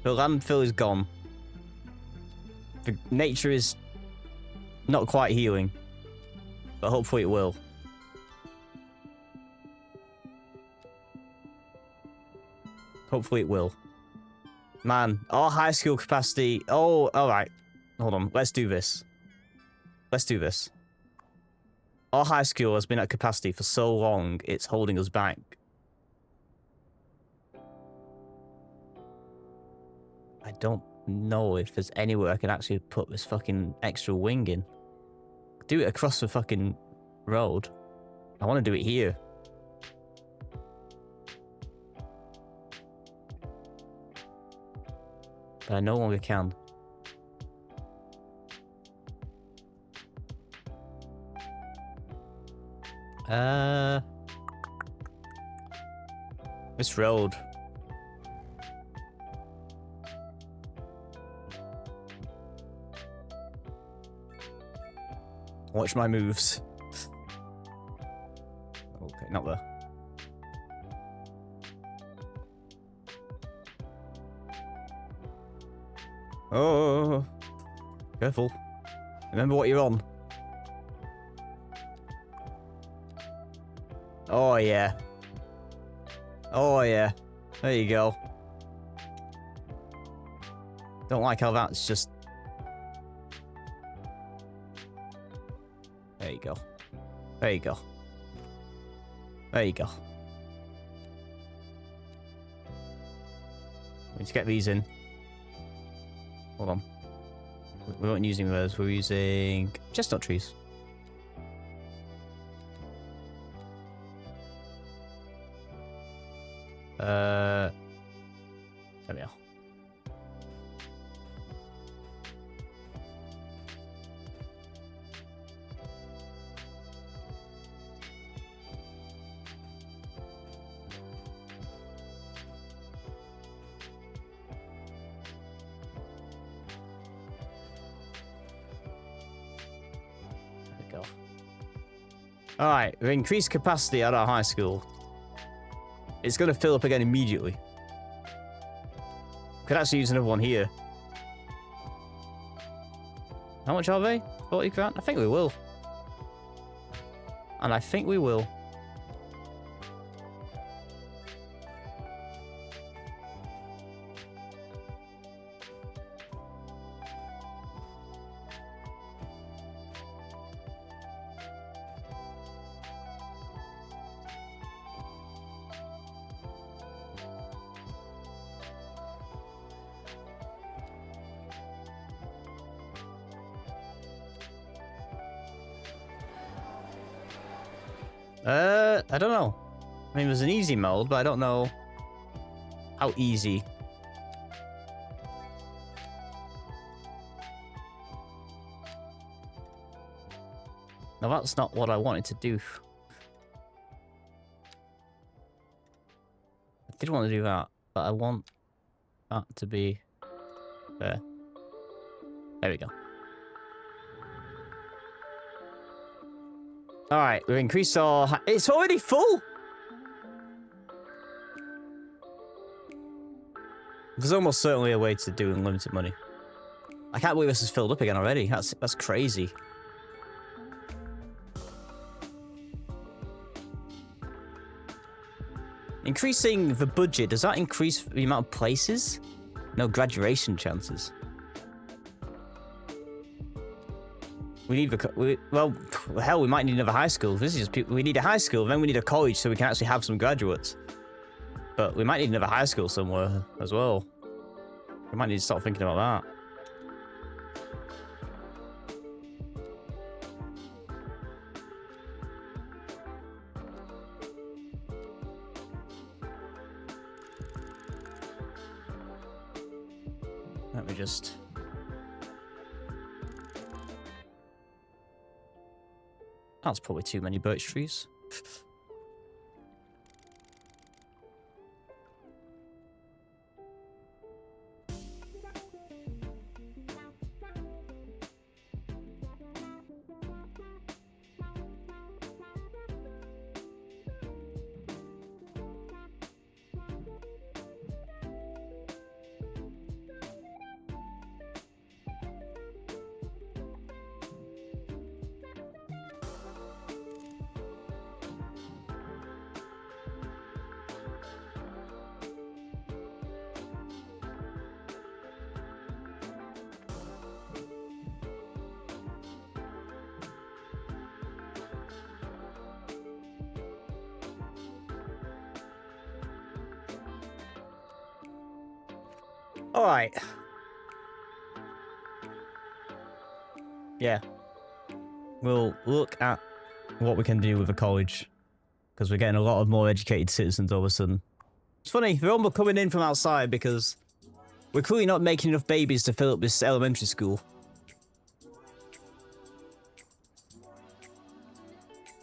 The landfill is gone. The nature is not quite healing. But hopefully it will. Hopefully it will. Man, our high school capacity... Oh, alright. Hold on. Let's do this. Let's do this. Our high school has been at capacity for so long, it's holding us back. I don't know if there's anywhere I can actually put this fucking extra wing in. Do it across the fucking road. I want to do it here. But I no longer can. This road. Watch my moves. Okay, not there. Oh, careful. Remember what you're on. Oh, yeah. Oh, yeah. There you go. Don't like how that's just... There you go. There you go. There you go. Let's get these in. Hold on. We weren't using those. We're using chestnut trees. There we are. Go. All right, we increased capacity at our high school. It's going to fill up again immediately. Could actually use another one here. How much are they? 40 grand? I think we will. And I think we will. I don't know. I mean, there's an easy mode, but I don't know how easy. No, that's not what I wanted to do. I did want to do that, but I want that to be there. There we go. Alright, we've increased our... It's already full! There's almost certainly a way to do unlimited money. I can't believe this is filled up again already. That's crazy. Increasing the budget, does that increase the amount of places? No, graduation chances. We need well, hell, we might need another high school. This is just we need a high school, then we need a college so we can actually have some graduates. But we might need another high school somewhere as well. We might need to start thinking about that. Let me just... That's probably too many birch trees. All right. Yeah. We'll look at what we can do with a college. Because we're getting a lot of more educated citizens all of a sudden. It's funny, they're all coming in from outside because we're clearly not making enough babies to fill up this elementary school.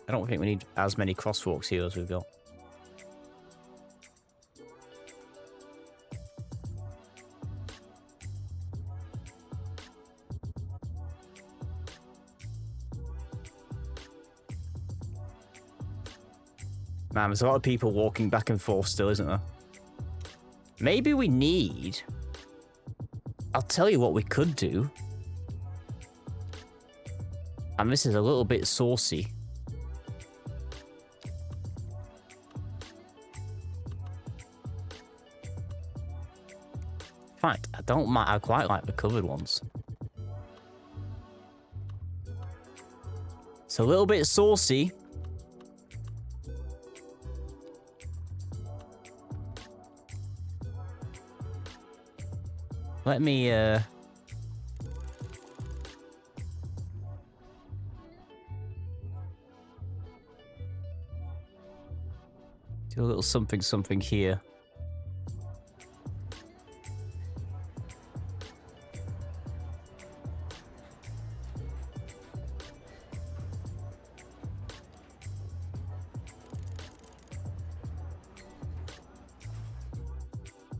I don't think we need as many crosswalks here as we've got. Man, there's a lot of people walking back and forth still, isn't there? Maybe we need... I'll tell you what we could do. And this is a little bit saucy. fact, I don't mind. I quite like the covered ones. It's a little bit saucy. Let me, do a little something here.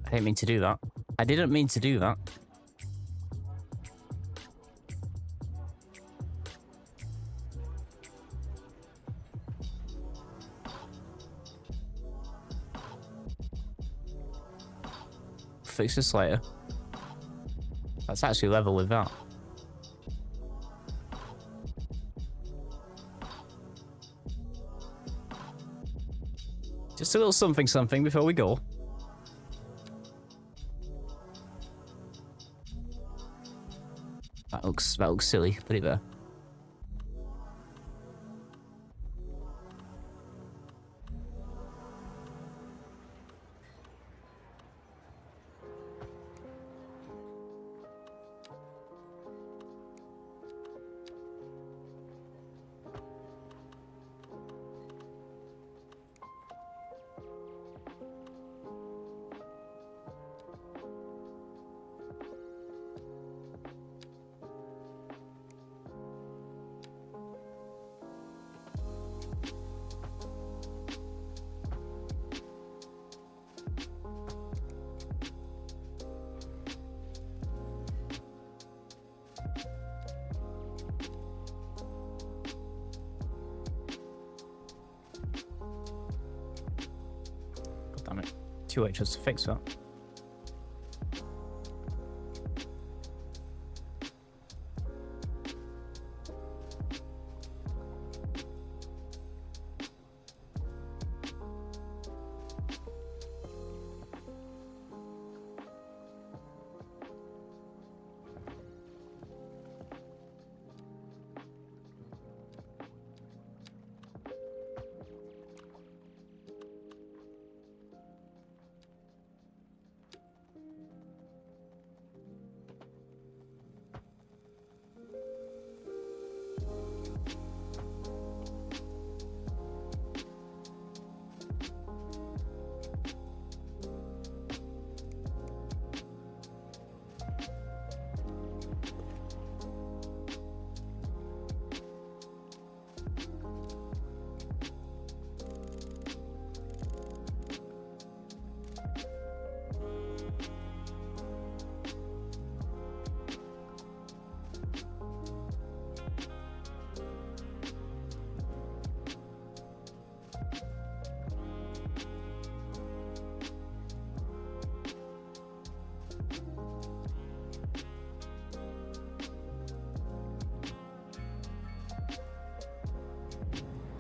I didn't mean to do that. I didn't mean to do that. Fix this later. That's actually level with that. Just a little something before we go. That looks silly. Put it there. Damn it. 2 H's to fix that.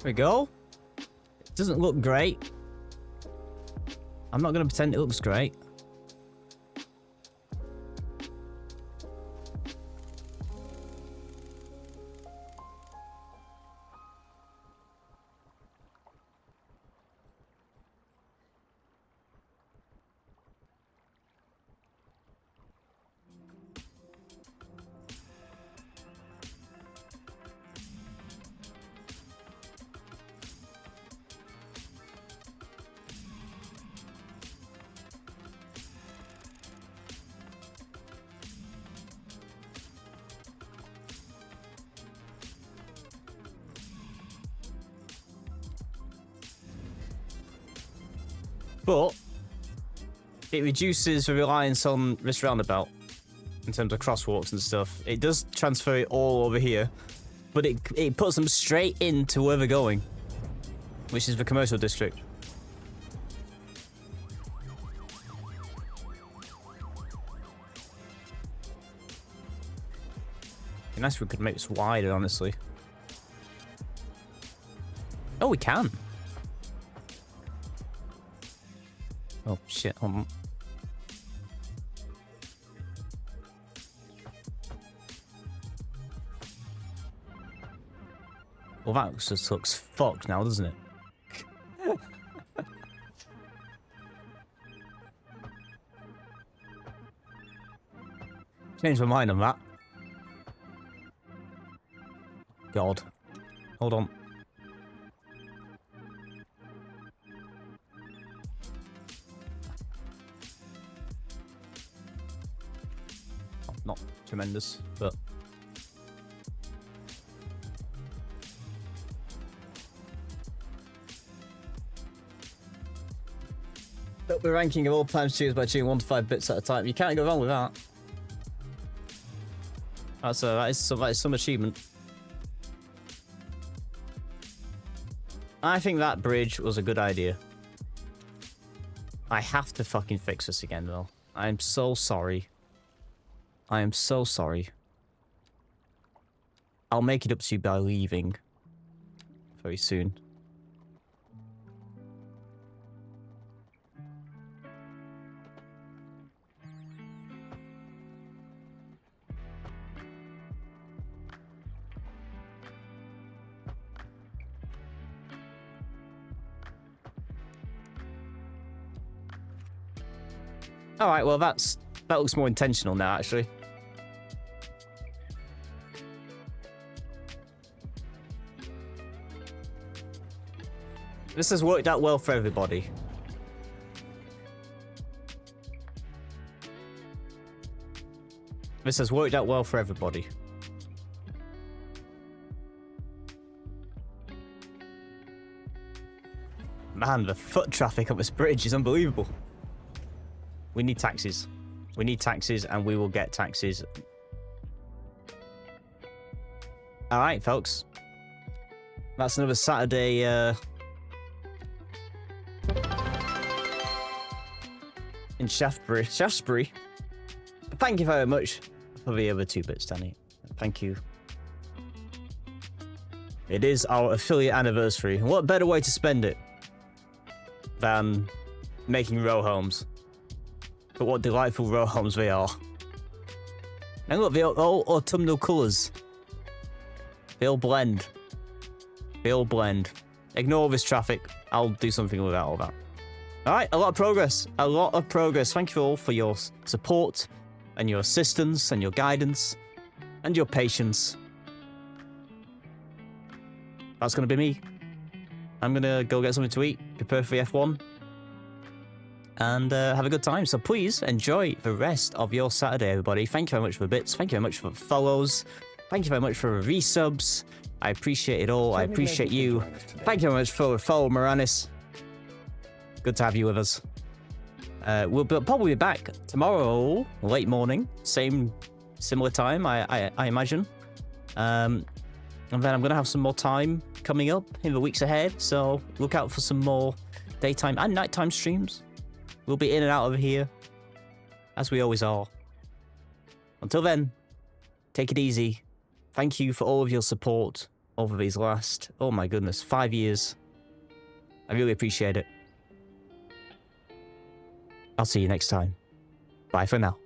There we go. It doesn't look great. I'm not going to pretend it looks great. But it reduces the reliance on this roundabout in terms of crosswalks and stuff. It does transfer it all over here, but it puts them straight into where they're going, which is the commercial district. It'd be nice if we could make this wider, honestly. Oh, we can. Oh shit, hold on. Well, that just looks fucked now, doesn't it? Changed my mind on that. God. Hold on. Not tremendous, but... Up the ranking of all time streams by tuning 1 to 5 bits at a time. You can't go wrong with that. That is some achievement. I think that bridge was a good idea. I have to fucking fix this again, though. I am so sorry. I am so sorry. I'll make it up to you by leaving very soon. All right, well that looks more intentional now, actually. This has worked out well for everybody. This has worked out well for everybody. Man, the foot traffic up this bridge is unbelievable. We need taxis. We need taxis, and we will get taxis. All right, folks. That's another Saturday. In Shaftesbury. Thank you very much for the other 2 bits, Danny. Thank you. It is our affiliate anniversary. What better way to spend it than making row homes? But what delightful row homes they are. And look, they're all autumnal colours. They all blend. They all blend. Ignore this traffic. I'll do something without all that. Alright, a lot of progress. A lot of progress. Thank you all for your support and your assistance and your guidance and your patience. That's going to be me. I'm going to go get something to eat, prepare for the F1, and have a good time. So please enjoy the rest of your Saturday, everybody. Thank you very much for the bits. Thank you very much for the follows. Thank you very much for the resubs. I appreciate it all. I appreciate you. Thank you very much for the follow, Moranis. Good to have you with us. We'll probably be back tomorrow, late morning, similar time, I imagine. And then I'm going to have some more time coming up in the weeks ahead. So look out for some more daytime and nighttime streams. We'll be in and out of here, as we always are. Until then, take it easy. Thank you for all of your support over these last, oh my goodness, 5 years. I really appreciate it. I'll see you next time. Bye for now.